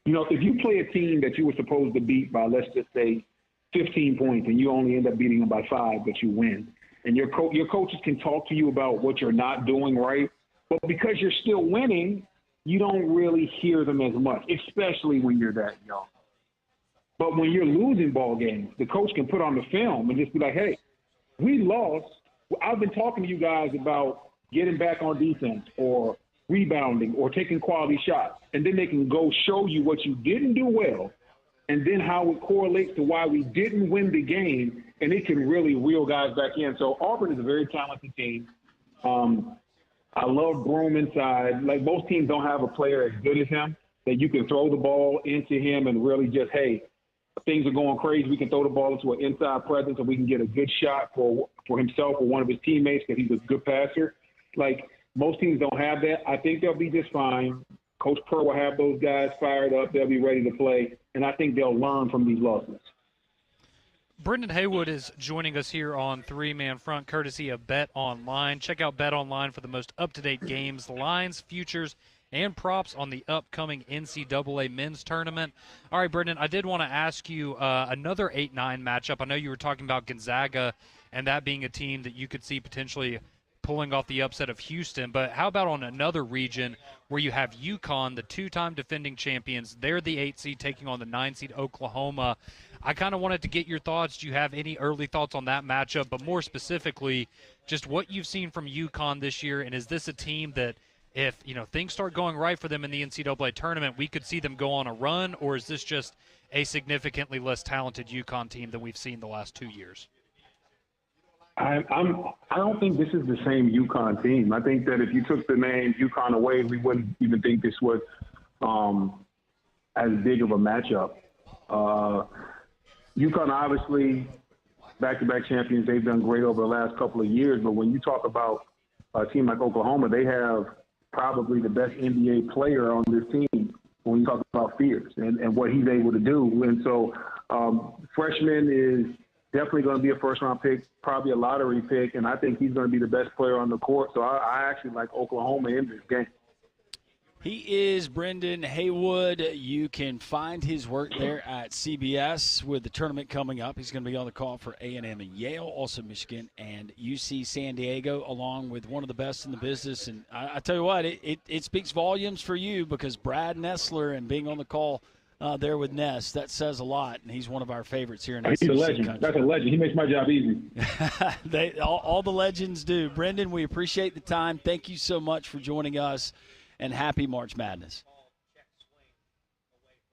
If you play a team that you were supposed to beat by, let's just say, 15 points, and you only end up beating them by 5, but you win, and your coaches can talk to you about what you're not doing right, but because you're still winning, you don't really hear them as much, especially when you're that young. But when you're losing ball games, the coach can put on the film and just be like, hey, we lost. I've been talking to you guys about getting back on defense or rebounding or taking quality shots. And then they can go show you what you didn't do well and then how it correlates to why we didn't win the game, and it can really reel guys back in. So Auburn is a very talented team. I love Broome inside. Like, most teams don't have a player as good as him that you can throw the ball into him and really just, hey, things are going crazy. We can throw the ball into an inside presence and we can get a good shot for himself or one of his teammates because he's a good passer. Like, most teams don't have that. I think they'll be just fine. Coach Purr will have those guys fired up. They'll be ready to play, and I think they'll learn from these losses. Brendan Haywood is joining us here on Three Man Front, courtesy of Bet Online. Check out Bet Online for the most up-to-date games, lines, futures, and props on the upcoming NCAA men's tournament. All right, Brendan, I did want to ask you another 8-9 matchup. I know you were talking about Gonzaga and that being a team that you could see potentially pulling off the upset of Houston, but how about on another region where you have UConn, the two-time defending champions? They're the 8 seed taking on the 9 seed Oklahoma. I kind of wanted to get your thoughts. Do you have any early thoughts on that matchup, but more specifically, just what you've seen from UConn this year, and is this a team that if, things start going right for them in the NCAA tournament, we could see them go on a run, or is this just a significantly less talented UConn team than we've seen the last 2 years? I don't think this is the same UConn team. I think that if you took the name UConn away, we wouldn't even think this was as big of a matchup. UConn, obviously, back-to-back champions. They've done great over the last couple of years. But when you talk about a team like Oklahoma, they have probably the best NBA player on this team when you talk about Fierce and what he's able to do. And so freshman is definitely going to be a first-round pick, probably a lottery pick, and I think he's going to be the best player on the court. So I actually like Oklahoma in this game. He is Brendan Haywood. You can find his work there at CBS with the tournament coming up. He's going to be on the call for A&M and Yale, also Michigan and UC San Diego, along with one of the best in the business. And I tell you what, it speaks volumes for you because Brad Nessler and being on the call there with Ness, that says a lot, and he's one of our favorites here in SEC He's a legend. country. That's a legend. He makes my job easy. all the legends do. Brendan, we appreciate the time. Thank you so much for joining us, and happy March Madness.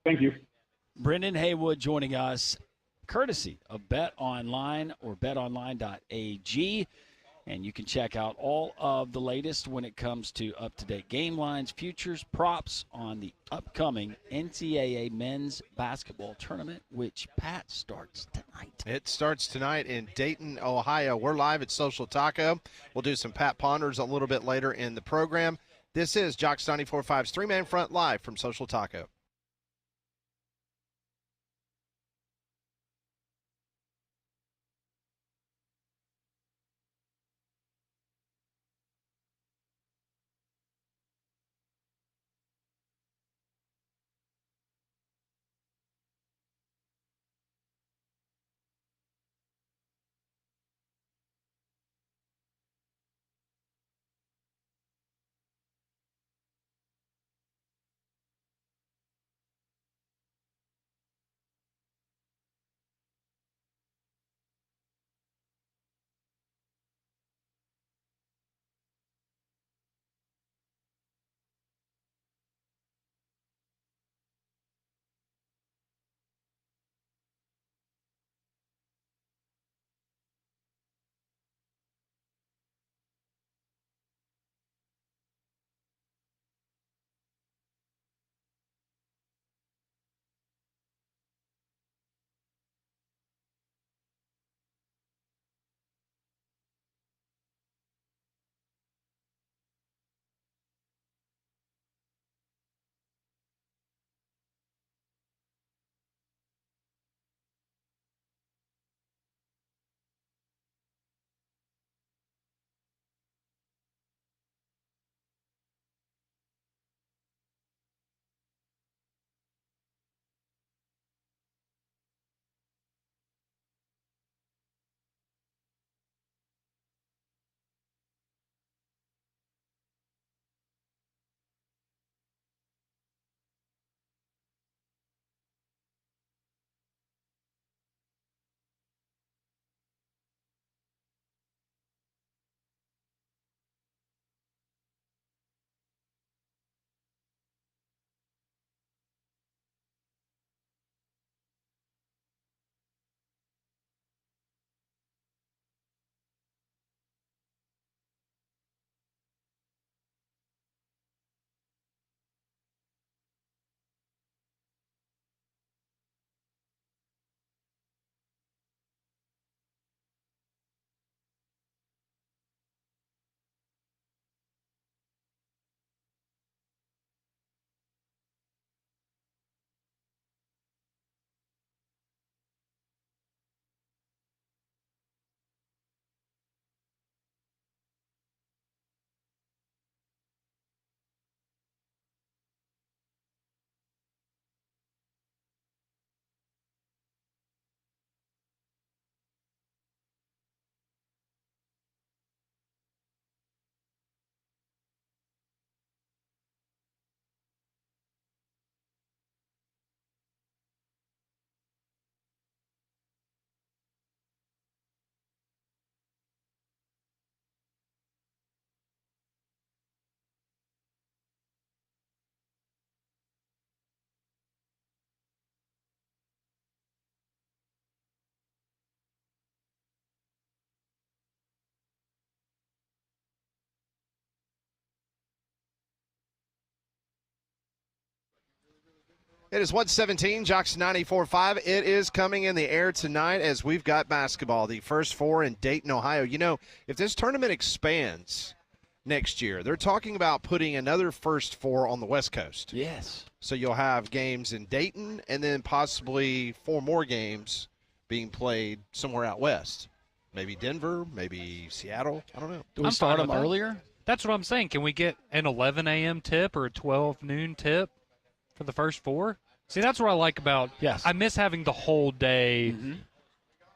Thank you. Brendan Haywood joining us, courtesy of Bet Online or betonline.ag. And you can check out all of the latest when it comes to up-to-date game lines, futures, props on the upcoming NCAA men's basketball tournament, which, Pat, starts tonight. It starts tonight in Dayton, Ohio. We're live at Social Taco. We'll do some Pat Ponders a little bit later in the program. This is Jocks 94.5's Three-Man Front live from Social Taco. It is 1:17, Jocks 94.5. It is coming in the air tonight as we've got basketball, the first four in Dayton, Ohio. You know, if this tournament expands next year, they're talking about putting another first four on the West Coast. Yes. So you'll have games in Dayton and then possibly 4 more games being played somewhere out west. Maybe Denver, maybe Seattle. I don't know. Do we start them earlier? That's what I'm saying. Can we get an 11 a.m. tip or a 12 noon tip for the first four? See, that's what I like about. Yes. I miss having the whole day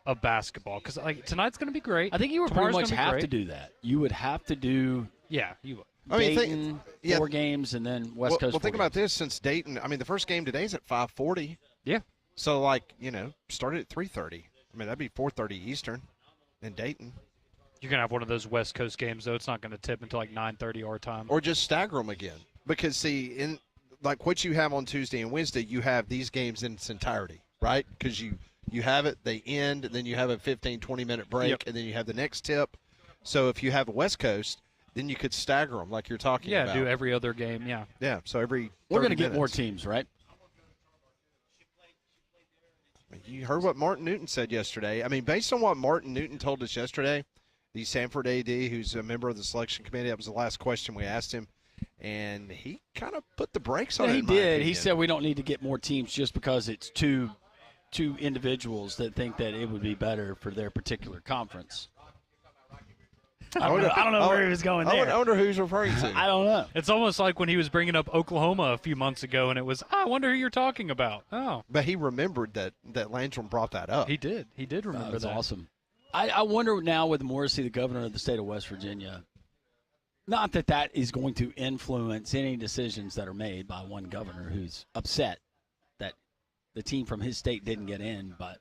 of basketball because tonight's going to be great. I think you would Tomorrow's pretty much gonna be have great. to do that. You would have to do. Yeah, you would. I mean, Dayton, 4 games, and then West Coast. Well, think about this. Since Dayton, I mean, the first game today is at 5:40. Yeah. So, start it at 3:30. I mean, that'd be 4:30 Eastern in Dayton. You're going to have one of those West Coast games, though. It's not going to tip until 9:30 our time. Or just stagger them again. Because, see, in what you have on Tuesday and Wednesday, you have these games in its entirety, right? Because you have it, they end, and then you have a 15, 20-minute break, and then you have the next tip. So if you have a West Coast, then you could stagger them like you're talking about. Yeah, do every other game, yeah. Yeah, so every 30 We're going to get minutes. more teams, right? You heard what Martin Newton said yesterday. I mean, based on what Martin Newton told us yesterday, the Sanford AD, who's a member of the selection committee, that was the last question we asked him, and he kind of put the brakes on it. He in my did. He opinion. said we don't need to get more teams just because it's two individuals that think that it would be better for their particular conference. I don't know where he was going there. I wonder who he's referring to. I don't know. It's almost like when he was bringing up Oklahoma a few months ago, and it was, I wonder who you're talking about. Oh. But he remembered that Landrum brought that up. He did. He did remember That's that. awesome. I wonder now with Morrissey, the governor of the state of West Virginia, not that is going to influence any decisions that are made by one governor who's upset that the team from his state didn't get in, but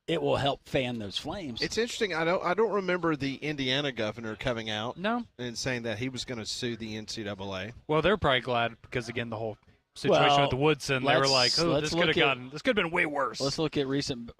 it will help fan those flames. It's interesting. I don't remember the Indiana governor coming out and saying that he was going to sue the NCAA. Well, they're probably glad because, again, the whole situation with the Woodson, they were like, oh, this could have been way worse. Let's look at recent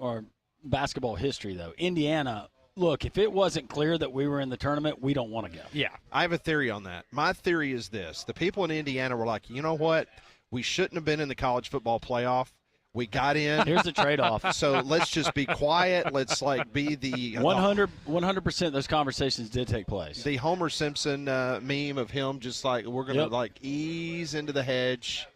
basketball history, though. Indiana, look, if it wasn't clear that we were in the tournament, we don't want to go. Yeah. I have a theory on that. My theory is this. The people in Indiana were like, you know what? We shouldn't have been in the college football playoff. We got in. Here's the trade-off. So let's just be quiet. Let's be the 100% of those conversations did take place. The Homer Simpson meme of him just like we're going to ease into the hedge.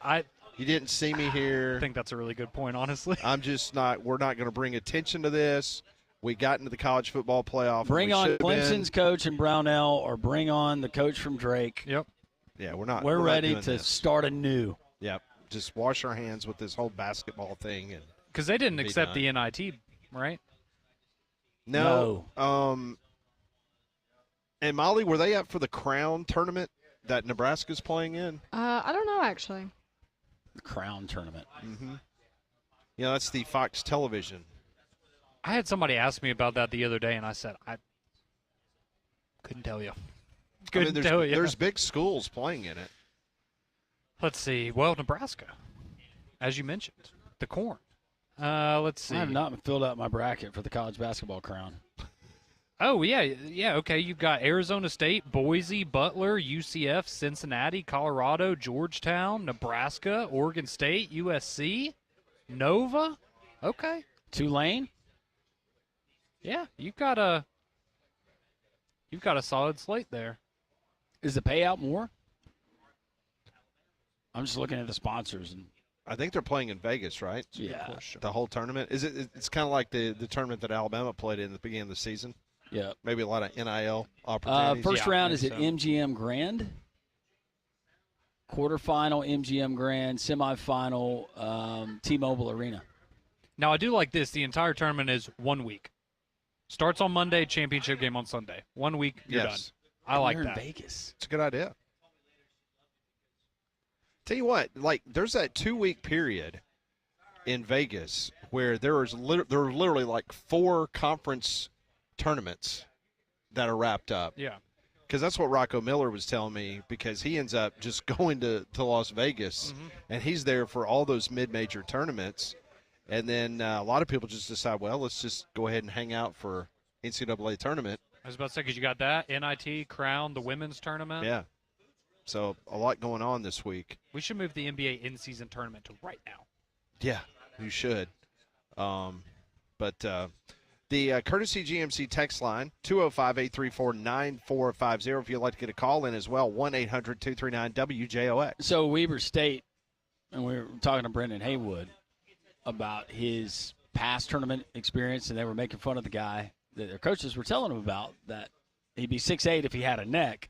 You didn't see me here. I think that's a really good point, honestly. I'm just not. We're not going to bring attention to this. We got into the college football playoff. Bring on Clemson's coach and Brownell, or bring on the coach from Drake. Yep. Yeah, we're not. We're ready not to this. start anew. Yep. Just wash our hands with this whole basketball thing, and because they didn't accept the NIT, right? No. And Molly, were they up for the Crown tournament that Nebraska's playing in? I don't know actually. The Crown tournament. Mm-hmm. Yeah, that's the Fox Television. I had somebody ask me about that the other day, and I said I couldn't tell you. Couldn't tell you. There's big schools playing in it. Let's see. Well, Nebraska, as you mentioned, the Corn. Let's see. I have not filled out my bracket for the college basketball crown. Oh, yeah, okay. You've got Arizona State, Boise, Butler, UCF, Cincinnati, Colorado, Georgetown, Nebraska, Oregon State, USC, Nova. Okay. Tulane. Yeah, you've got a solid slate there. Is the payout more? I'm just looking at the sponsors, and I think they're playing in Vegas, right? Yeah. The whole tournament. It's kind of like the tournament that Alabama played in at the beginning of the season. Yeah. Maybe a lot of NIL opportunities. First round is at MGM Grand. Quarterfinal, MGM Grand. Semifinal, T-Mobile Arena. Now, I do like this. The entire tournament is 1 week. Starts on Monday, championship game on Sunday. 1 week, you're done. I like that. In Vegas. It's a good idea. Tell you what, there's that 2 week period in Vegas where there are literally like 4 conference tournaments that are wrapped up. Yeah. Because that's what Rocco Miller was telling me, because he ends up just going to Las Vegas, and he's there for all those mid-major tournaments. And then a lot of people just decide, well, let's just go ahead and hang out for NCAA tournament. I was about to say, because you got that, NIT, Crown, the women's tournament. Yeah. So a lot going on this week. We should move the NBA in-season tournament to right now. Yeah, you should. But the Courtesy GMC text line, 205-834-9450. If you'd like to get a call in as well, 1-800-239-WJOX. So Weber State, and we were talking to Brendan Haywood about his past tournament experience, and they were making fun of the guy that their coaches were telling him about, that he'd be 6'8" if he had a neck.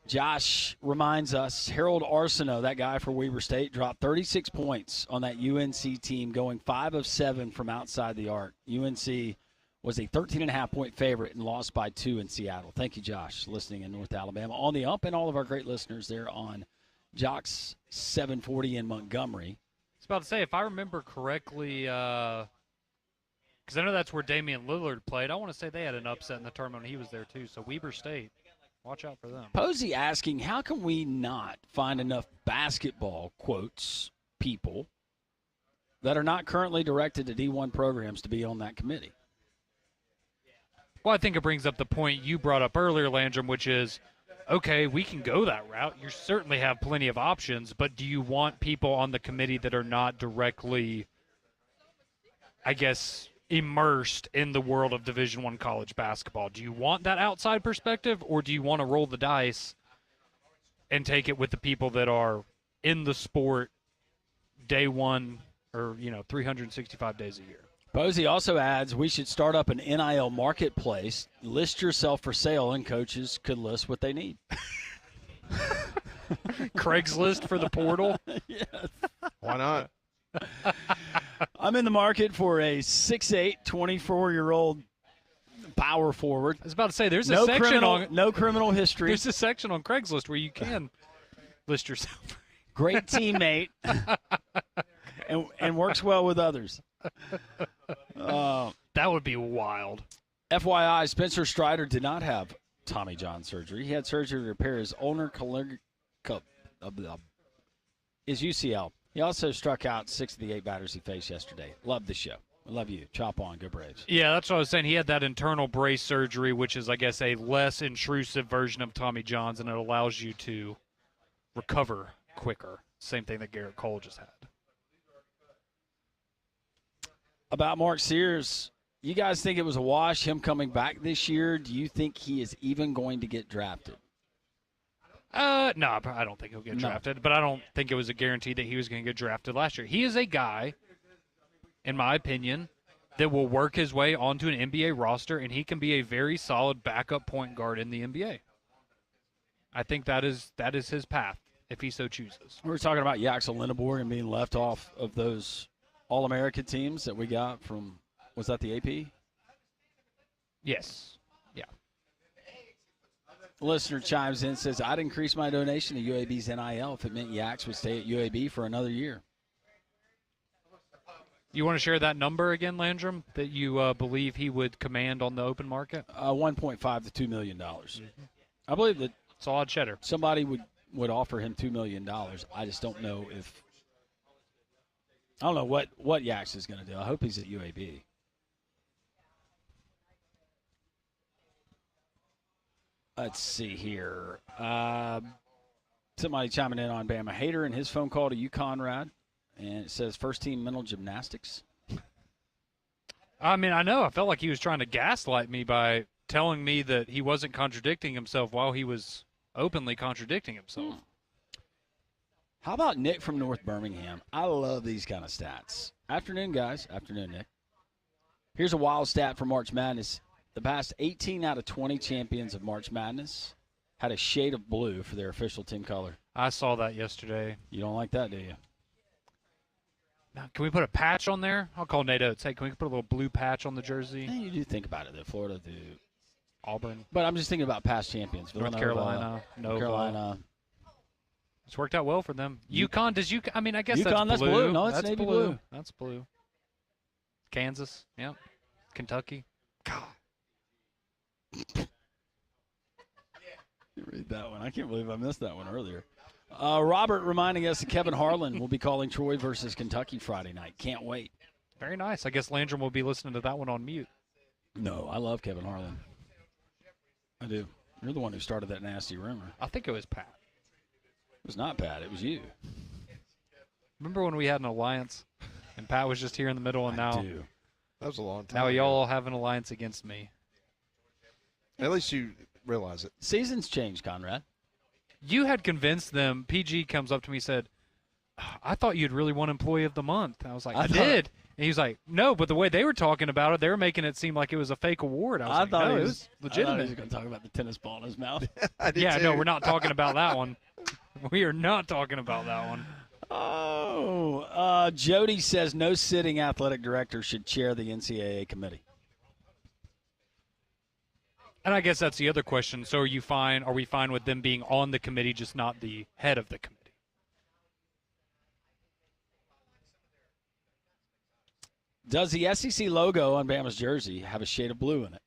Josh reminds us, Harold Arsenault, that guy for Weber State, dropped 36 points on that UNC team, going 5 of 7 from outside the arc. UNC was a 13.5-point favorite and lost by 2 in Seattle. Thank you, Josh, listening in North Alabama. On the Ump, and all of our great listeners there on Jox 740 in Montgomery. I was about to say, if I remember correctly, because I know that's where Damian Lillard played, I want to say they had an upset in the tournament when he was there too. So Weber State, watch out for them. Posey asking, how can we not find enough basketball, quotes, people that are not currently directed to D1 programs to be on that committee? Well, I think it brings up the point you brought up earlier, Landrum, which is, okay, we can go that route. You certainly have plenty of options, but do you want people on the committee that are not directly, I guess, immersed in the world of Division I college basketball? Do you want that outside perspective, or do you want to roll the dice and take it with the people that are in the sport day one, or 365 days a year? Posey also adds, we should start up an NIL marketplace, list yourself for sale, and coaches could list what they need. Craigslist for the portal? Yes. Why not? I'm in the market for a 6'8", 24-year-old power forward. I was about to say, there's a section on no criminal history. There's a section on Craigslist where you can list yourself. Great teammate, and works well with others. That would be wild. FYI, Spencer Strider did not have Tommy John surgery. He had surgery to repair his ulnar his UCL. He also struck out 6 of the 8 batters he faced yesterday. Love the show. I love you. Chop on. Go Braves. Yeah, that's what I was saying. He had that internal brace surgery, which is, I guess, a less intrusive version of Tommy John's, and it allows you to recover quicker. Same thing that Garrett Cole just had. About Mark Sears, you guys think it was a wash, him coming back this year? Do you think he is even going to get drafted? No, I don't think he'll get drafted, but I don't think it was a guarantee that he was going to get drafted last year. He is a guy, in my opinion, that will work his way onto an NBA roster, and he can be a very solid backup point guard in the NBA. I think that is his path, if he so chooses. We were talking about Yaxel Lindeborg and being left off of those All-American teams that we got from, was that the AP? Yes. Yeah. The listener chimes in and says, I'd increase my donation to UAB's NIL if it meant Yax would stay at UAB for another year. You want to share that number again, Landrum, that you believe he would command on the open market? $1.5 to $2 million. Mm-hmm. I believe that solid cheddar. Somebody would offer him $2 million. I just don't know if – I don't know what Yax is going to do. I hope he's at UAB. Let's see here. Somebody chiming in on Bama Hater and his phone call to you, Conrad. And it says first-team mental gymnastics. I mean, I know. I felt like he was trying to gaslight me by telling me that he wasn't contradicting himself while he was openly contradicting himself. How about Nick from North Birmingham? I love these kind of stats. Afternoon, guys. Afternoon, Nick. Here's a wild stat for March Madness. The past 18 out of 20 champions of March Madness had a shade of blue for their official team color. I saw that yesterday. You don't like that, do you? Now, can we put a patch on there? I'll call Nate Oates. Hey, can we put a little blue patch on the jersey? You do think about it, though. Florida do. Auburn. But I'm just thinking about past champions. North Carolina. North Carolina. It's worked out well for them. UConn, I mean, I guess UConn, that's blue. No, that's navy blue. That's blue. Kansas, yep. Kentucky. God. You read that one. I can't believe I missed that one earlier. Robert reminding us that Kevin Harlan will be calling Troy versus Kentucky Friday night. Can't wait. Very nice. I guess Landrum will be listening to that one on mute. No, I love Kevin Harlan. I do. You're the one who started that nasty rumor. I think it was Pat. It was not Pat. It was you. Remember when we had an alliance, and Pat was just here in the middle, and now that was a long time. Now y'all have an alliance against me. At least you realize it. Seasons change, Conrad. You had convinced them. PG comes up to me and said, I thought you'd really won Employee of the Month. I was like, I did. And he was like, no, but the way they were talking about it, they were making it seem like it was a fake award. I was like, no, it was legitimate. I thought he was going to talk about the tennis ball in his mouth. Yeah, no, we're not talking about that one. We are not talking about that one. Oh, Jody says no sitting athletic director should chair the NCAA committee. And I guess that's the other question. So are we fine with them being on the committee, just not the head of the committee? Does the SEC logo on Bama's jersey have a shade of blue in it?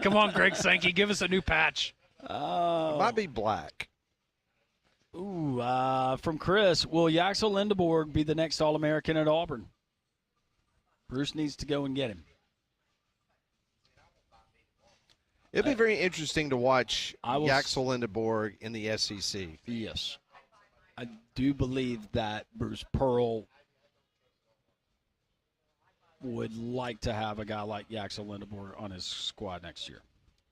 Come on, Greg Sankey, give us a new patch. It might be black. Ooh, from Chris, will Yaxel Lindeborg be the next All-American at Auburn? Bruce needs to go and get him. It'll be very interesting to watch Yaxel Lindeborg in the SEC. Yes. I do believe that Bruce Pearl would like to have a guy like Yaxel Lindeborg on his squad next year.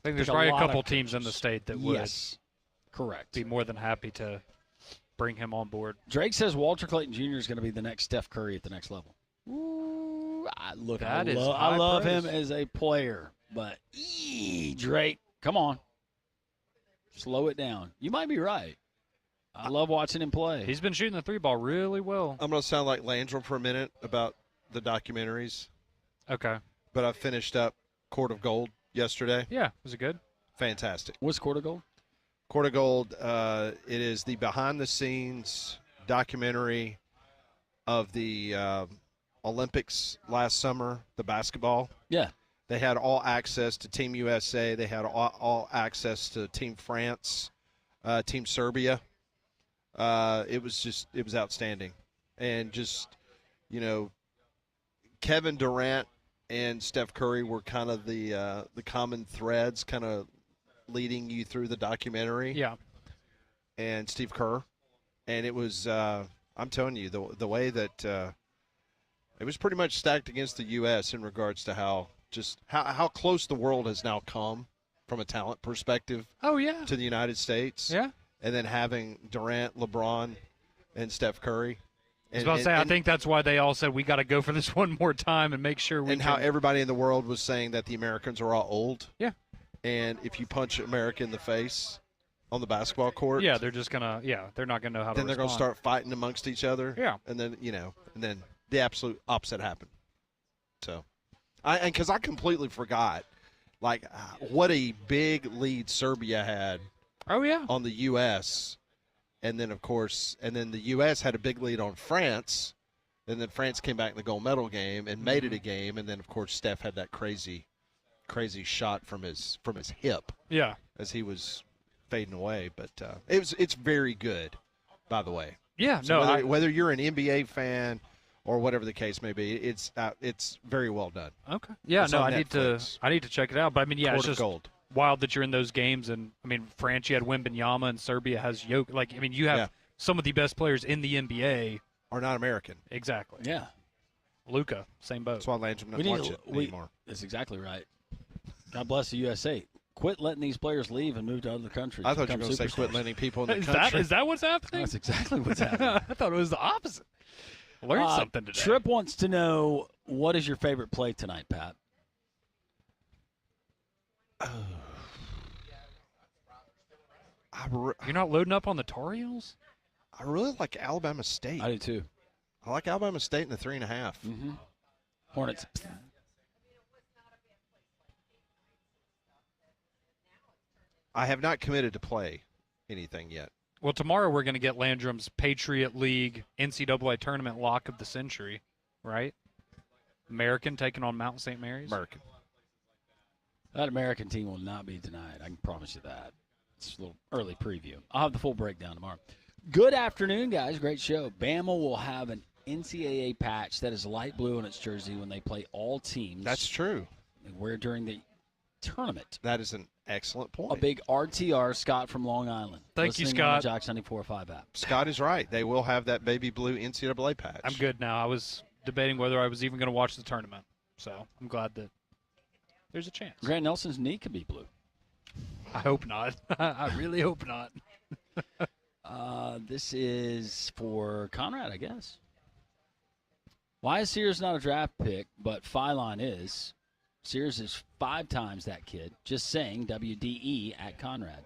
I think there's probably a couple teams in the state that would correct. Be more than happy to bring him on board. Drake says Walter Clayton Jr. is going to be the next Steph Curry at the next level. Ooh, I love him as a player, but Drake, come on. Slow it down. You might be right. I love watching him play. He's been shooting the three ball really well. I'm going to sound like Landrum for a minute about the documentaries. Okay. But I finished up Court of Gold yesterday. Yeah, was it good? Fantastic. What's Court of Gold? Court of Gold, it is the behind-the-scenes documentary of the Olympics last summer, the basketball. Yeah. They had all access to Team USA. They had all access to Team France, Team Serbia. It was outstanding. And just, Kevin Durant and Steph Curry were kind of the common threads kind of leading you through the documentary. Yeah. And Steve Kerr. And it was, I'm telling you, the way that it was pretty much stacked against the U.S. in regards to how close the world has now come from a talent perspective to the United States. Yeah. And then having Durant, LeBron, and Steph Curry. I was about to say, I think that's why they all said we got to go for this one more time and make sure we how everybody in the world was saying that the Americans are all old. Yeah. And if you punch America in the face on the basketball court. Yeah, they're just going to, they're not going to know how to Then they're going to start fighting amongst each other. Yeah. And then, and then the absolute opposite happened. So, because I completely forgot, what a big lead Serbia had. Oh, yeah. On the U.S., and then, of course, the U.S. had a big lead on France, and then France came back in the gold medal game and made it a game, and then, of course, Steph had that crazy shot from his hip. Yeah. As he was fading away, but it's very good, by the way. Yeah. So whether you're an NBA fan or whatever the case may be, it's very well done. Okay. Yeah. It's I need to check it out. But I mean, Court it's of just Gold. Wild that you're in those games, and I mean, France, you had Wembanyama, and Serbia has Jokic. You have some of the best players in the NBA are not American. Exactly. Yeah. Luka, same boat. That's why Landrum doesn't watch it anymore. That's exactly right. God bless the USA. Quit letting these players leave and move to other countries. I thought you were going to say quit letting people in the country. Is that what's happening? That's exactly what's happening. I thought it was the opposite. Learned something today. Tripp wants to know, what is your favorite play tonight, Pat? You're not loading up on the Tar Heels? I really like Alabama State. I do too. I like Alabama State in the 3.5. Mm-hmm. Hornets. I have not committed to play anything yet. Well, tomorrow we're going to get Landrum's Patriot League NCAA Tournament lock of the century, right? American taking on Mount St. Mary's? American. That American team will not be denied. I can promise you that. It's a little early preview. I'll have the full breakdown tomorrow. Good afternoon, guys. Great show. Bama will have an NCAA patch that is light blue on its jersey when they play all teams. That's true. They wear during the tournament. That is an excellent point. A big RTR, Scott from Long Island. Thank you, Listening on Scott. the Jocks 94.5 app. Scott is right. They will have that baby blue NCAA patch. I'm good now. I was debating whether I was even going to watch the tournament, so I'm glad that there's a chance. Grant Nelson's knee could be blue. I hope not. I really hope not. This is for Conrad, I guess. Why is Sears not a draft pick, but Phylon is? Sears is 5 times that kid. Just saying, WDE at Conrad.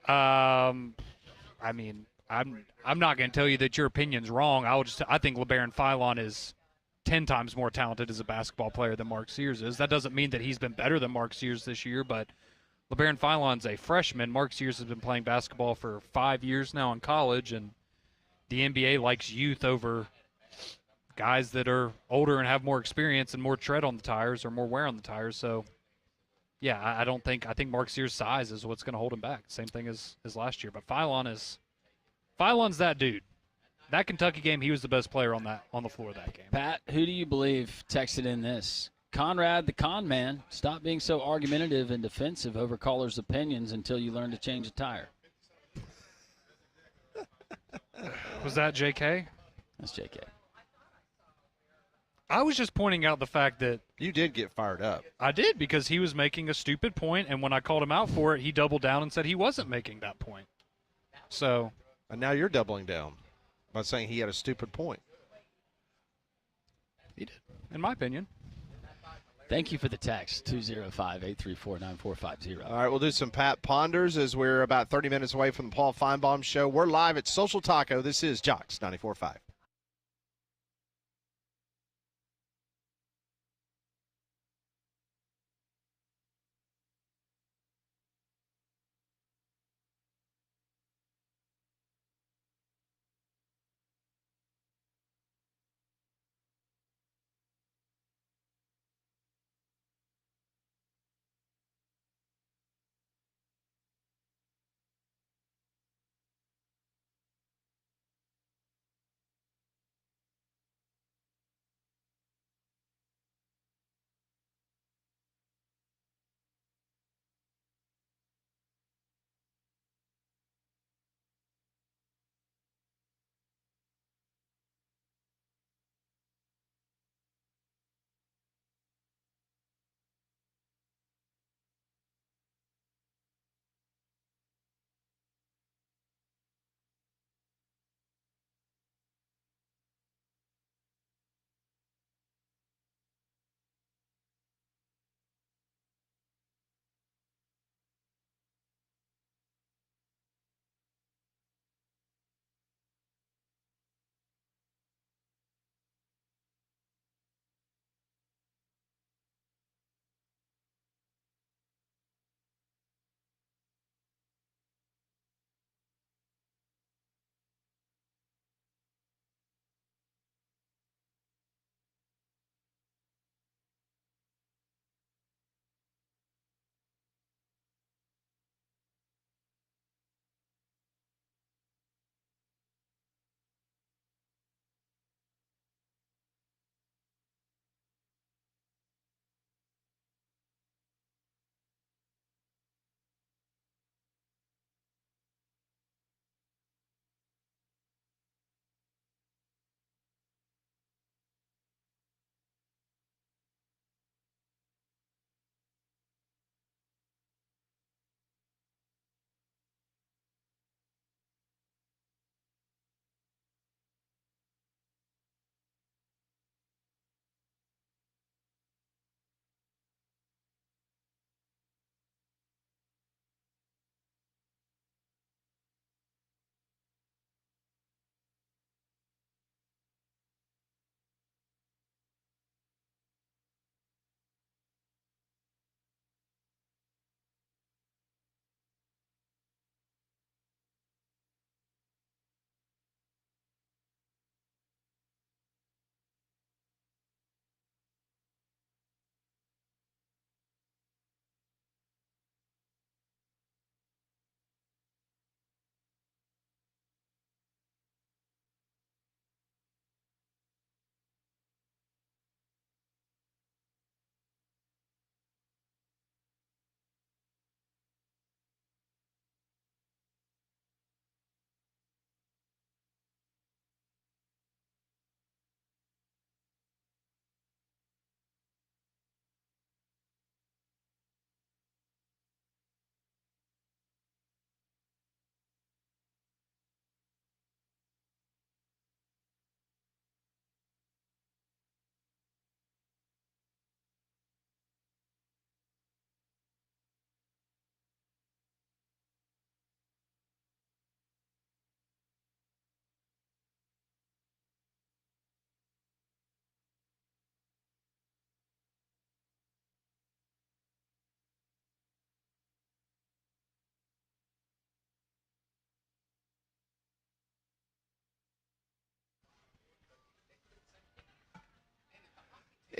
I mean, I'm not going to tell you that your opinion's wrong. I think LeBaron Phylon is 10 times more talented as a basketball player than Mark Sears is. That doesn't mean that he's been better than Mark Sears this year, but LeBaron Phylon's a freshman. Mark Sears has been playing basketball for 5 years now in college, and the NBA likes youth over guys that are older and have more experience and more tread on the tires or more wear on the tires. So, yeah, I think Mark Sears' size is what's going to hold him back. Same thing as last year. But Phylon's that dude. That Kentucky game, he was the best player on the floor of that game. Pat, who do you believe texted in this? Conrad, the con man. Stop being so argumentative and defensive over callers' opinions until you learn to change a tire. Was that JK? That's JK. I was just pointing out the fact that you did get fired up. I did, because he was making a stupid point, and when I called him out for it, he doubled down and said he wasn't making that point. So, and now you're doubling down by saying he had a stupid point. He did, in my opinion. Thank you for the text, 205-834-9450. All right, we'll do some Pat Ponders as we're about 30 minutes away from the Paul Feinbaum Show. We're live at Social Taco. This is Jocks 94.5.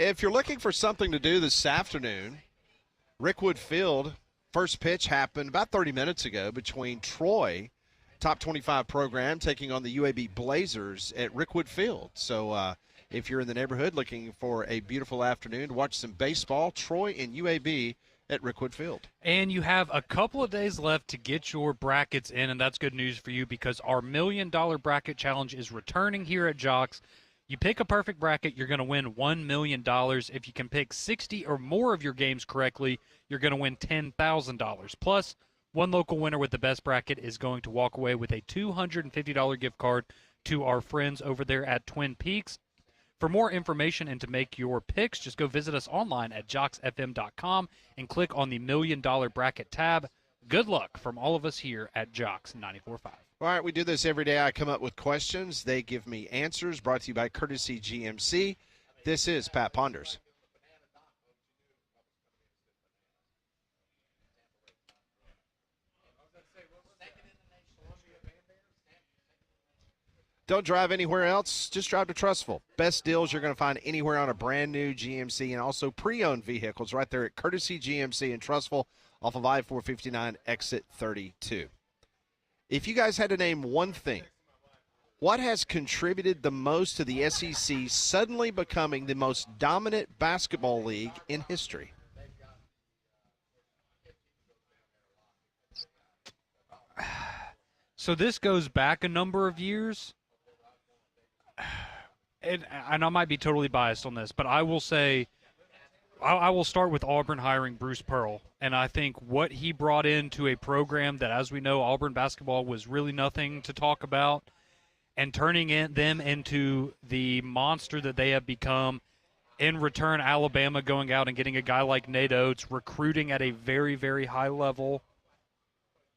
If you're looking for something to do this afternoon, Rickwood Field, first pitch happened about 30 minutes ago between Troy, top 25 program, taking on the UAB Blazers at Rickwood Field. So if you're in the neighborhood looking for a beautiful afternoon to watch some baseball, Troy and UAB at Rickwood Field. And you have a couple of days left to get your brackets in, and that's good news for you because our $1 Million Bracket Challenge is returning here at Jocks. You pick a perfect bracket, you're going to win $1 million. If you can pick 60 or more of your games correctly, you're going to win $10,000. Plus, one local winner with the best bracket is going to walk away with a $250 gift card to our friends over there at Twin Peaks. For more information and to make your picks, just go visit us online at jocksfm.com and click on the $1 Million Bracket tab. Good luck from all of us here at Jocks 94.5. All right, we do this every day. I come up with questions. They give me answers, brought to you by Courtesy GMC. This is Pat Ponders. Don't drive anywhere else. Just drive to Trustful. Best deals you're going to find anywhere on a brand new GMC and also pre-owned vehicles right there at Courtesy GMC in Trustful off of I-459 exit 32. If you guys had to name one thing, what has contributed the most to the SEC suddenly becoming the most dominant basketball league in history? So this goes back a number of years. And I might be totally biased on this, but I will say I will start with Auburn hiring Bruce Pearl. And I think what he brought into a program that, as we know, Auburn basketball was really nothing to talk about, and turning them into the monster that they have become. In return, Alabama going out and getting a guy like Nate Oates, recruiting at a very, very high level.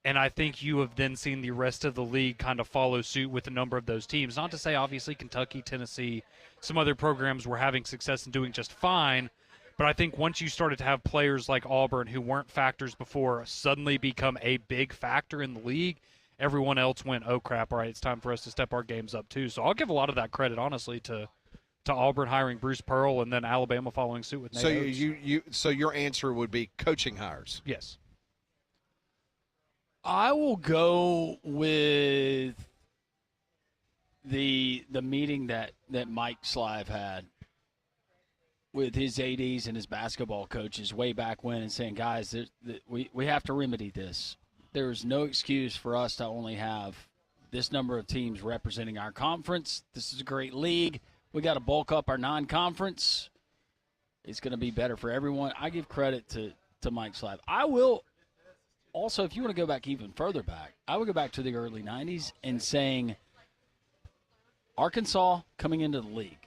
And I think you have then seen the rest of the league kind of follow suit with a number of those teams. Not to say, obviously, Kentucky, Tennessee, some other programs were having success and doing just fine. But I think once you started to have players like Auburn who weren't factors before suddenly become a big factor in the league, everyone else went, oh, crap, all right, it's time for us to step our games up too. So I'll give a lot of that credit, honestly, to Auburn hiring Bruce Pearl and then Alabama following suit with Nate Oates. So your answer would be coaching hires? Yes. I will go with the meeting that Mike Slive had with his ADs and his basketball coaches way back when, and saying, guys, we have to remedy this. There is no excuse for us to only have this number of teams representing our conference. This is a great league. We got to bulk up our non-conference. It's going to be better for everyone. I give credit to Mike Slive. I will also, if you want to go back even further back, I would go back to the early 90s and saying Arkansas coming into the league,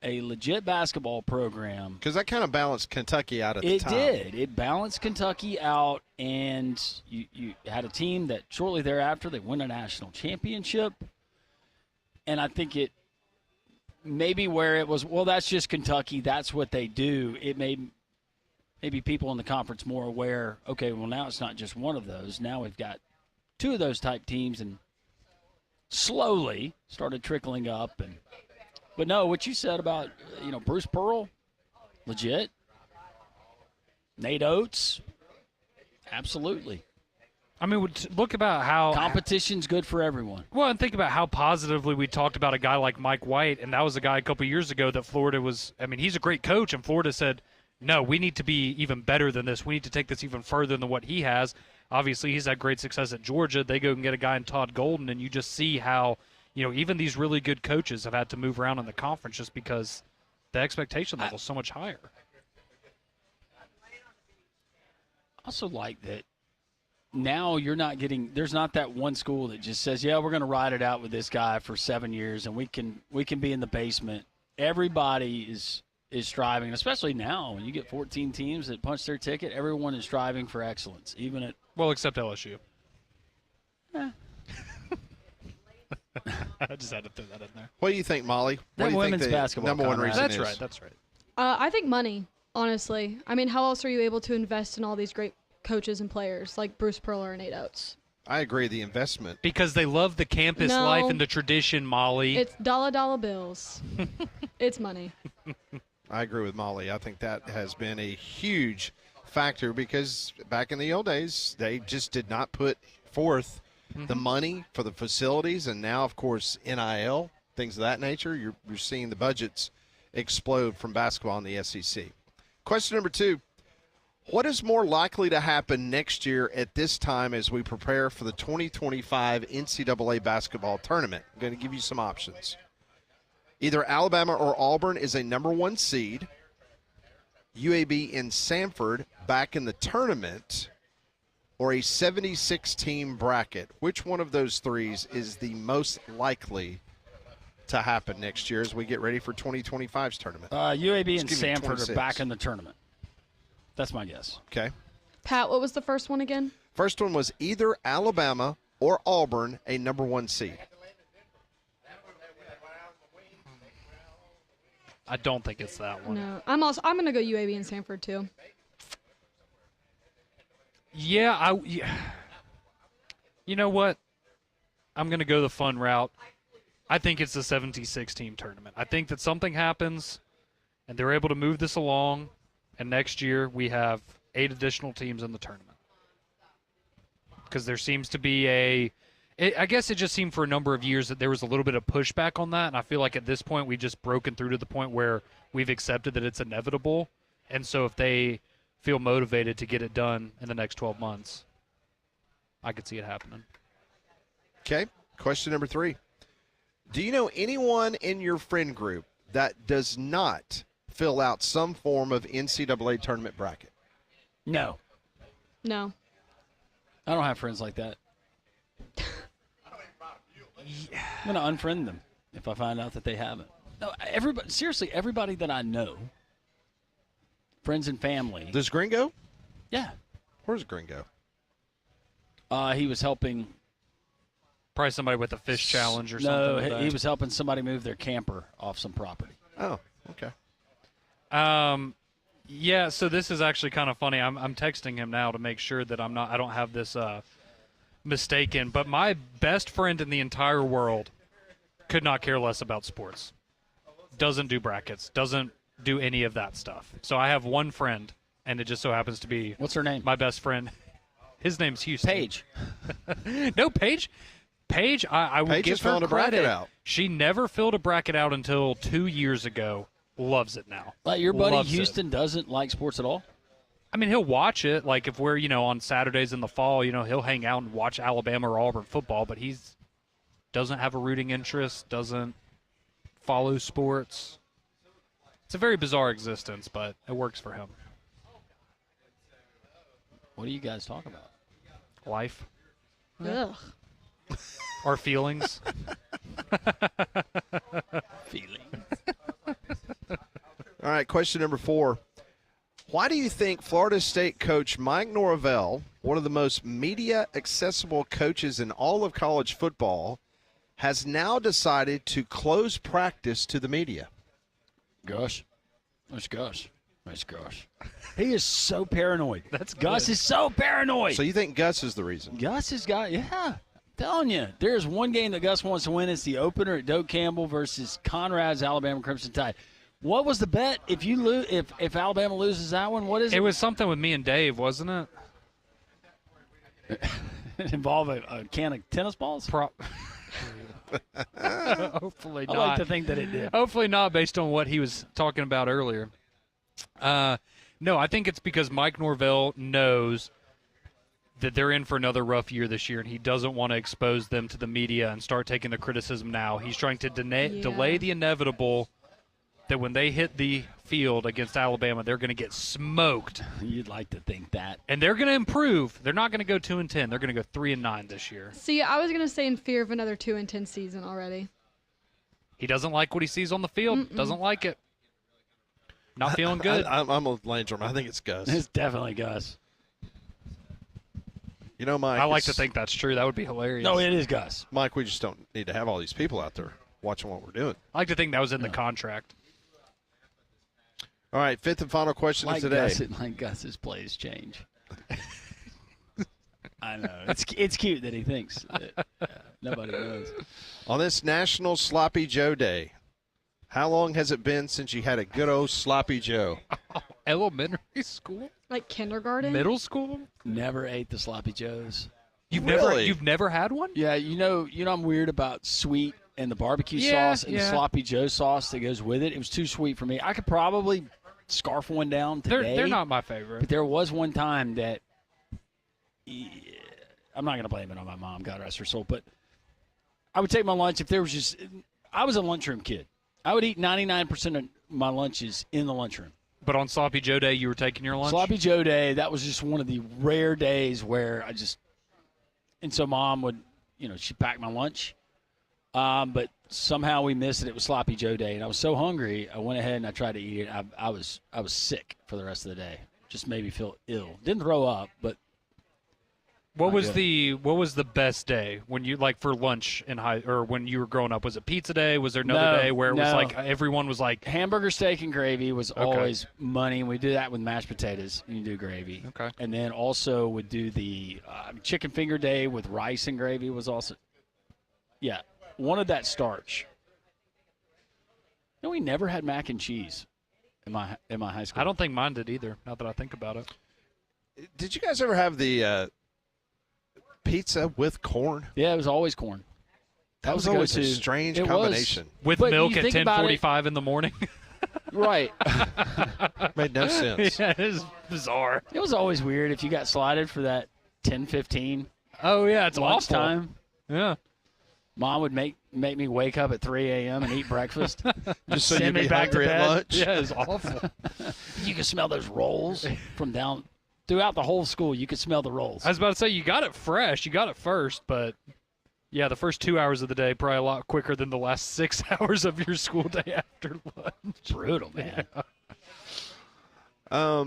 a legit basketball program. Because that kind of balanced Kentucky out at the time. It did. It balanced Kentucky out, and you had a team that shortly thereafter they won a national championship. And I think it maybe where it was, well, that's just Kentucky, that's what they do, it made maybe people in the conference more aware, okay, well, now it's not just one of those. Now we've got two of those type teams, and slowly started trickling up. But no, what you said about, Bruce Pearl, legit. Nate Oates, absolutely. I mean, look about how competition's good for everyone. Well, and think about how positively we talked about a guy like Mike White, and that was a guy a couple of years ago that Florida was. I mean, he's a great coach, and Florida said, no, we need to be even better than this. We need to take this even further than what he has. Obviously, he's had great success at Georgia. They go and get a guy in Todd Golden, and you just see how, even these really good coaches have had to move around in the conference just because the expectation level is so much higher. I also like that now you're not getting – there's not that one school that just says, yeah, we're going to ride it out with this guy for 7 years, and we can be in the basement. Everybody is striving, especially now when you get 14 teams that punch their ticket. Everyone is striving for excellence, even at – well, except LSU. I just had to throw that in there. What do you think, Molly? What do you women's think the basketball number one reason That's is? right. That's right. I think money, honestly. I mean, how else are you able to invest in all these great coaches and players like Bruce Pearl or Nate Oates? I agree, the investment. Because they love the campus life and the tradition, Molly. It's dollar bills. It's money. I agree with Molly. I think that has been a huge factor because back in the old days, they just did not put forth the money for the facilities. And now, of course, NIL, things of that nature, you're seeing the budgets explode from basketball in the SEC. Question number 2. What is more likely to happen next year at this time as we prepare for the 2025 NCAA basketball tournament? I'm going to give you some options. Either Alabama or Auburn is a number 1 seed, UAB and Samford back in the tournament, or a 76-team bracket. Which one of those threes is the most likely to happen next year as we get ready for 2025's tournament? UAB and Samford are back in the tournament. That's my guess. Okay. Pat, what was the first one again? First one was either Alabama or Auburn, a number 1 seed. I don't think it's that one. No, I'm going to go UAB and Samford too. Yeah. You know what? I'm going to go the fun route. I think it's a 76-team tournament. I think that something happens, and they're able to move this along, and next year we have 8 additional teams in the tournament. Because there seems to be I guess it just seemed for a number of years that there was a little bit of pushback on that, and I feel like at this point we've just broken through to the point where we've accepted that it's inevitable. And so if they feel motivated to get it done in the next 12 months, I could see it happening. Okay. Question number 3. Do you know anyone in your friend group that does not fill out some form of NCAA tournament bracket? No. No. I don't have friends like that. I'm going to unfriend them if I find out that they haven't. No, seriously, everybody that I know, friends and family. Does Gringo? Yeah. Where's Gringo? He was helping. Probably somebody with a fish challenge or something. No, he was helping somebody move their camper off some property. Oh, okay. Yeah, so this is actually kind of funny. I'm texting him now to make sure that I don't have this mistaken. But my best friend in the entire world could not care less about sports. Doesn't do brackets. Doesn't do any of that stuff. So I have one friend, and it just so happens to be what's her name? My best friend. His name's Houston. Paige. No, Paige. Paige, I will give her credit. A bracket out. She never filled a bracket out until 2 years ago. Loves it now. Like your buddy Houston doesn't like sports at all? I mean, he'll watch it. Like if we're, on Saturdays in the fall, he'll hang out and watch Alabama or Auburn football, but he's doesn't have a rooting interest, doesn't follow sports. It's a very bizarre existence, but it works for him. What do you guys talk about? Life. Ugh. Our feelings. Feelings. All right, question number 4. Why do you think Florida State coach Mike Norvell, one of the most media-accessible coaches in all of college football, has now decided to close practice to the media? Gosh. That's Gus. That's Gus. He is so paranoid. That's good. Gus is so paranoid. So you think Gus is the reason? Gus has got, yeah. Telling you, there's one game that Gus wants to win. It's the opener at Doak Campbell versus Conrad's Alabama Crimson Tide. What was the bet? If you lose, if Alabama loses that one, what is it? It was something with me and Dave, wasn't it? It involved a can of tennis balls? Hopefully not. I like to think that it did. Hopefully not, based on what he was talking about earlier. No, I think it's because Mike Norvell knows that they're in for another rough year this year, and he doesn't want to expose them to the media and start taking the criticism now. He's trying to delay the inevitable, that when they hit the field against Alabama, they're going to get smoked. You'd like to think that. And they're going to improve. They're not going to go 2-10. They're going to go 3-9 this year. See, I was going to say in fear of another 2-10 season already. He doesn't like what he sees on the field. Doesn't like it. Not feeling good. I'm a Landrum. I think it's Gus. It's definitely Gus. Mike. I like to think that's true. That would be hilarious. No, it is Gus. Mike, we just don't need to have all these people out there watching what we're doing. I like to think that was in the contract. All right, 5th and final question of today. Gus's plays change. I know. It's cute that he thinks that nobody knows. On this National Sloppy Joe Day, How long has it been since you had a good old sloppy Joe? Elementary school? Like kindergarten? Middle school? Never ate the sloppy joes. You've never had one? Yeah, you know I'm weird about sweet and the barbecue sauce and the sloppy Joe sauce that goes with it. It was too sweet for me. I could probably scarf one down today. They're not my favorite. But there was one time that I'm not going to blame it on my mom, God rest her soul, but I would take my lunch if there was just – I was a lunchroom kid. I would eat 99% of my lunches in the lunchroom. But on Sloppy Joe Day, you were taking your lunch? Sloppy Joe Day, that was just one of the rare days where I just – and so Mom would – she'd pack my lunch. But somehow we missed it. It was Sloppy Joe Day, and I was so hungry, I went ahead and I tried to eat it. I was sick for the rest of the day. Just made me feel ill. Didn't throw up, but – What was the best day when you for lunch or when you were growing up? Was it pizza day? Was there another day where it was like everyone was like hamburger, steak, and gravy was always money. We do that with mashed potatoes. You can do gravy. Okay. And then also would do the chicken finger day with rice and gravy was also. Yeah, wanted that starch. We never had mac and cheese in my high school. I don't think mine did either. Now that I think about it. Did you guys ever have the pizza with corn? Yeah, it was always corn. That was always a strange combination. With milk at 10:45 in the morning. Right. Made no sense. Yeah, it is bizarre. It was always weird if you got slotted for that 10:15. Oh yeah, it's lunchtime. Yeah. Mom would make me wake up at 3 a.m. and eat breakfast. Just so you'd be hungry at lunch. Yeah, it's awful. You could smell those rolls from down throughout the whole school. You could smell the rolls. I was about to say, you got it fresh. You got it first, but yeah, the first 2 hours of the day probably a lot quicker than the last 6 hours of your school day after lunch. Brutal, man. Yeah.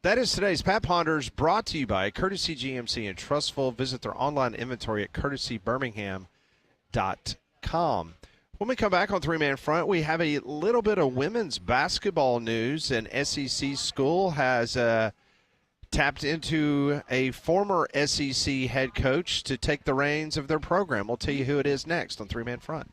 That is today's Pat Ponders, brought to you by Courtesy GMC in Trustful. Visit their online inventory at courtesybirmingham.com. When we come back on Three Man Front, we have a little bit of women's basketball news. An SEC school has tapped into a former SEC head coach to take the reins of their program. We'll tell you who it is next on Three Man Front.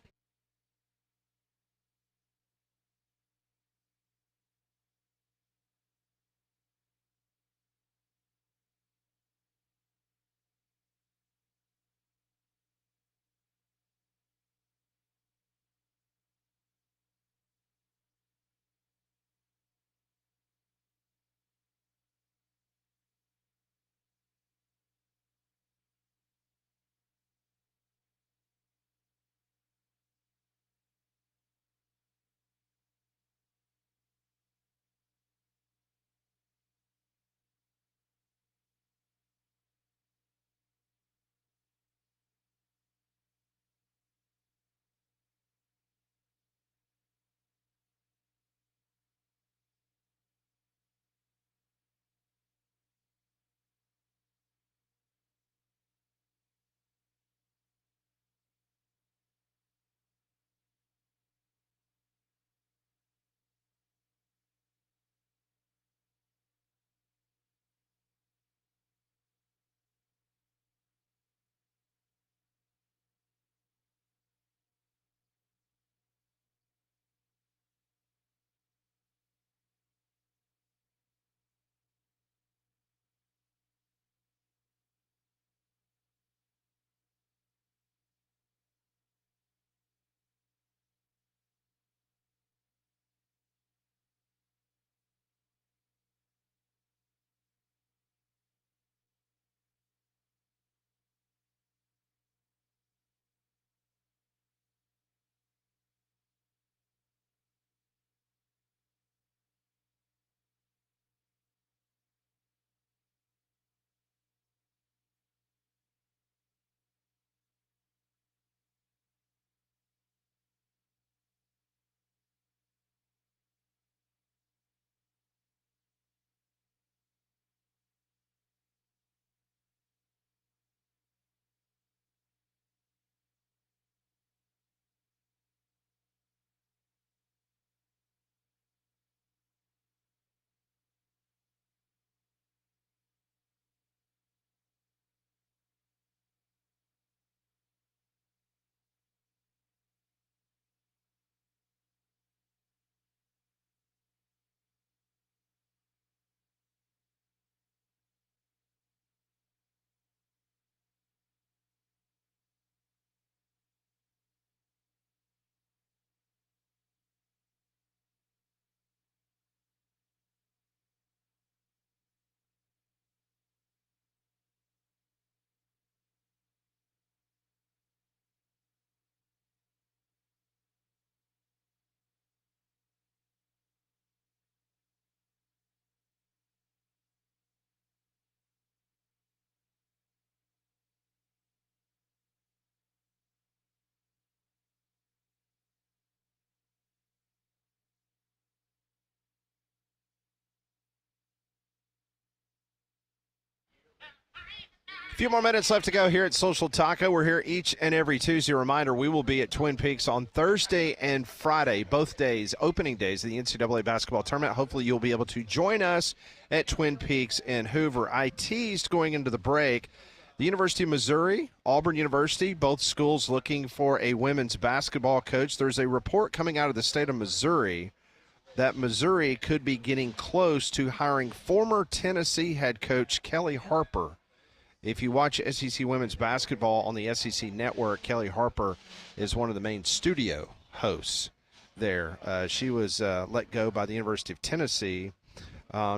Few more minutes left to go here at Social Taco. We're here each and every Tuesday. Reminder, we will be at Twin Peaks on Thursday and Friday, both days, opening days of the NCAA basketball tournament. Hopefully you'll be able to join us at Twin Peaks and Hoover. I teased going into the break, the University of Missouri, Auburn University, both schools looking for a women's basketball coach. There's a report coming out of the state of Missouri that Missouri could be getting close to hiring former Tennessee head coach Kelly Harper. If you watch SEC women's basketball on the SEC network, Kelly Harper is one of the main studio hosts there. She was let go by the University of Tennessee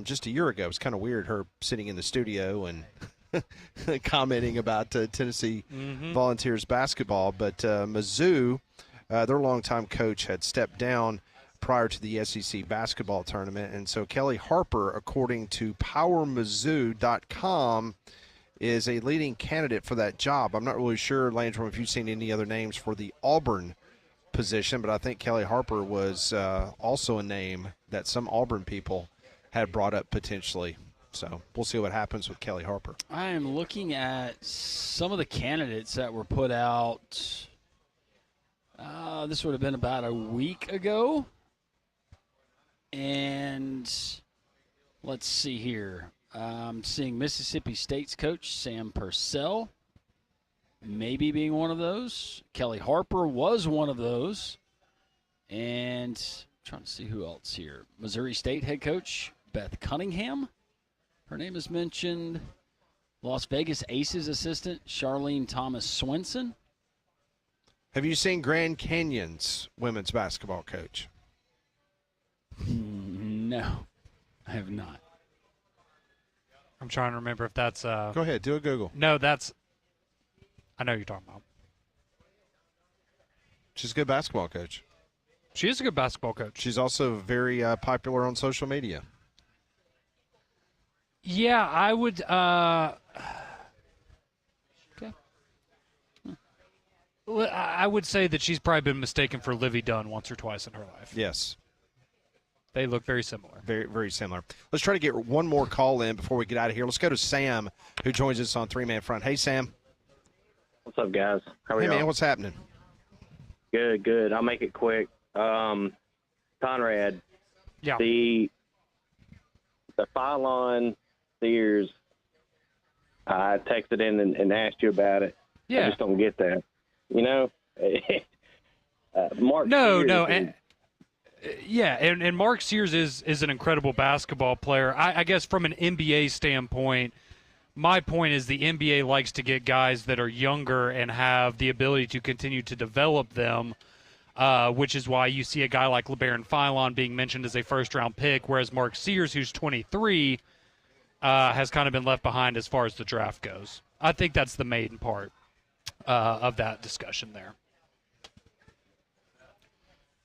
just a year ago. It was kind of weird, her sitting in the studio and commenting about Tennessee Volunteers basketball. But Mizzou, their longtime coach, had stepped down prior to the SEC basketball tournament. And so Kelly Harper, according to PowerMizzou.com, is a leading candidate for that job. I'm not really sure, Landrum, if you've seen any other names for the Auburn position, but I think Kelly Harper was also a name that some Auburn people had brought up potentially. So we'll see what happens with Kelly Harper. I am looking at some of the candidates that were put out. This would have been about a week ago. And let's see here. I'm seeing Mississippi State's coach, Sam Purcell, maybe being one of those. Kelly Harper was one of those. And I'm trying to see who else here. Missouri State head coach, Beth Cunningham. Her name is mentioned. Las Vegas Aces assistant, Charlene Thomas Swenson. Have you seen Grand Canyon's women's basketball coach? No, I have not. I'm trying to remember if that's Go ahead, do a Google. No, that's I know who you're talking about. She's a good basketball coach. She is a good basketball coach. She's also very popular on social media. Yeah, I would Okay. I would say that she's probably been mistaken for Livy Dunn once or twice in her life. Yes. They look very similar. Very, very similar. Let's try to get one more call in before we get out of here. Let's go to Sam, who joins us on Three Man Front. Hey, Sam. What's up, guys? How are you? you? Hey, man, what's happening? Good, good. I'll make it quick. Conrad. Yeah. The Phylon Sears, I texted in and asked you about it. Yeah. I just don't get that. You know? Mark No, Sears no. is- And Mark Sears is an incredible basketball player. I guess from an NBA standpoint, my point is the NBA likes to get guys that are younger and have the ability to continue to develop them, which is why you see a guy like LeBaron Phylon being mentioned as a first-round pick, whereas Mark Sears, who's 23, has kind of been left behind as far as the draft goes. I think that's the main part of that discussion there.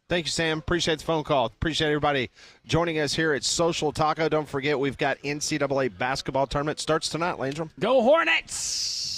Thank you, Sam. Appreciate the phone call. Appreciate everybody joining us here at Social Taco. Don't forget, we've got NCAA basketball tournament. Starts tonight, Landrum. Go Hornets!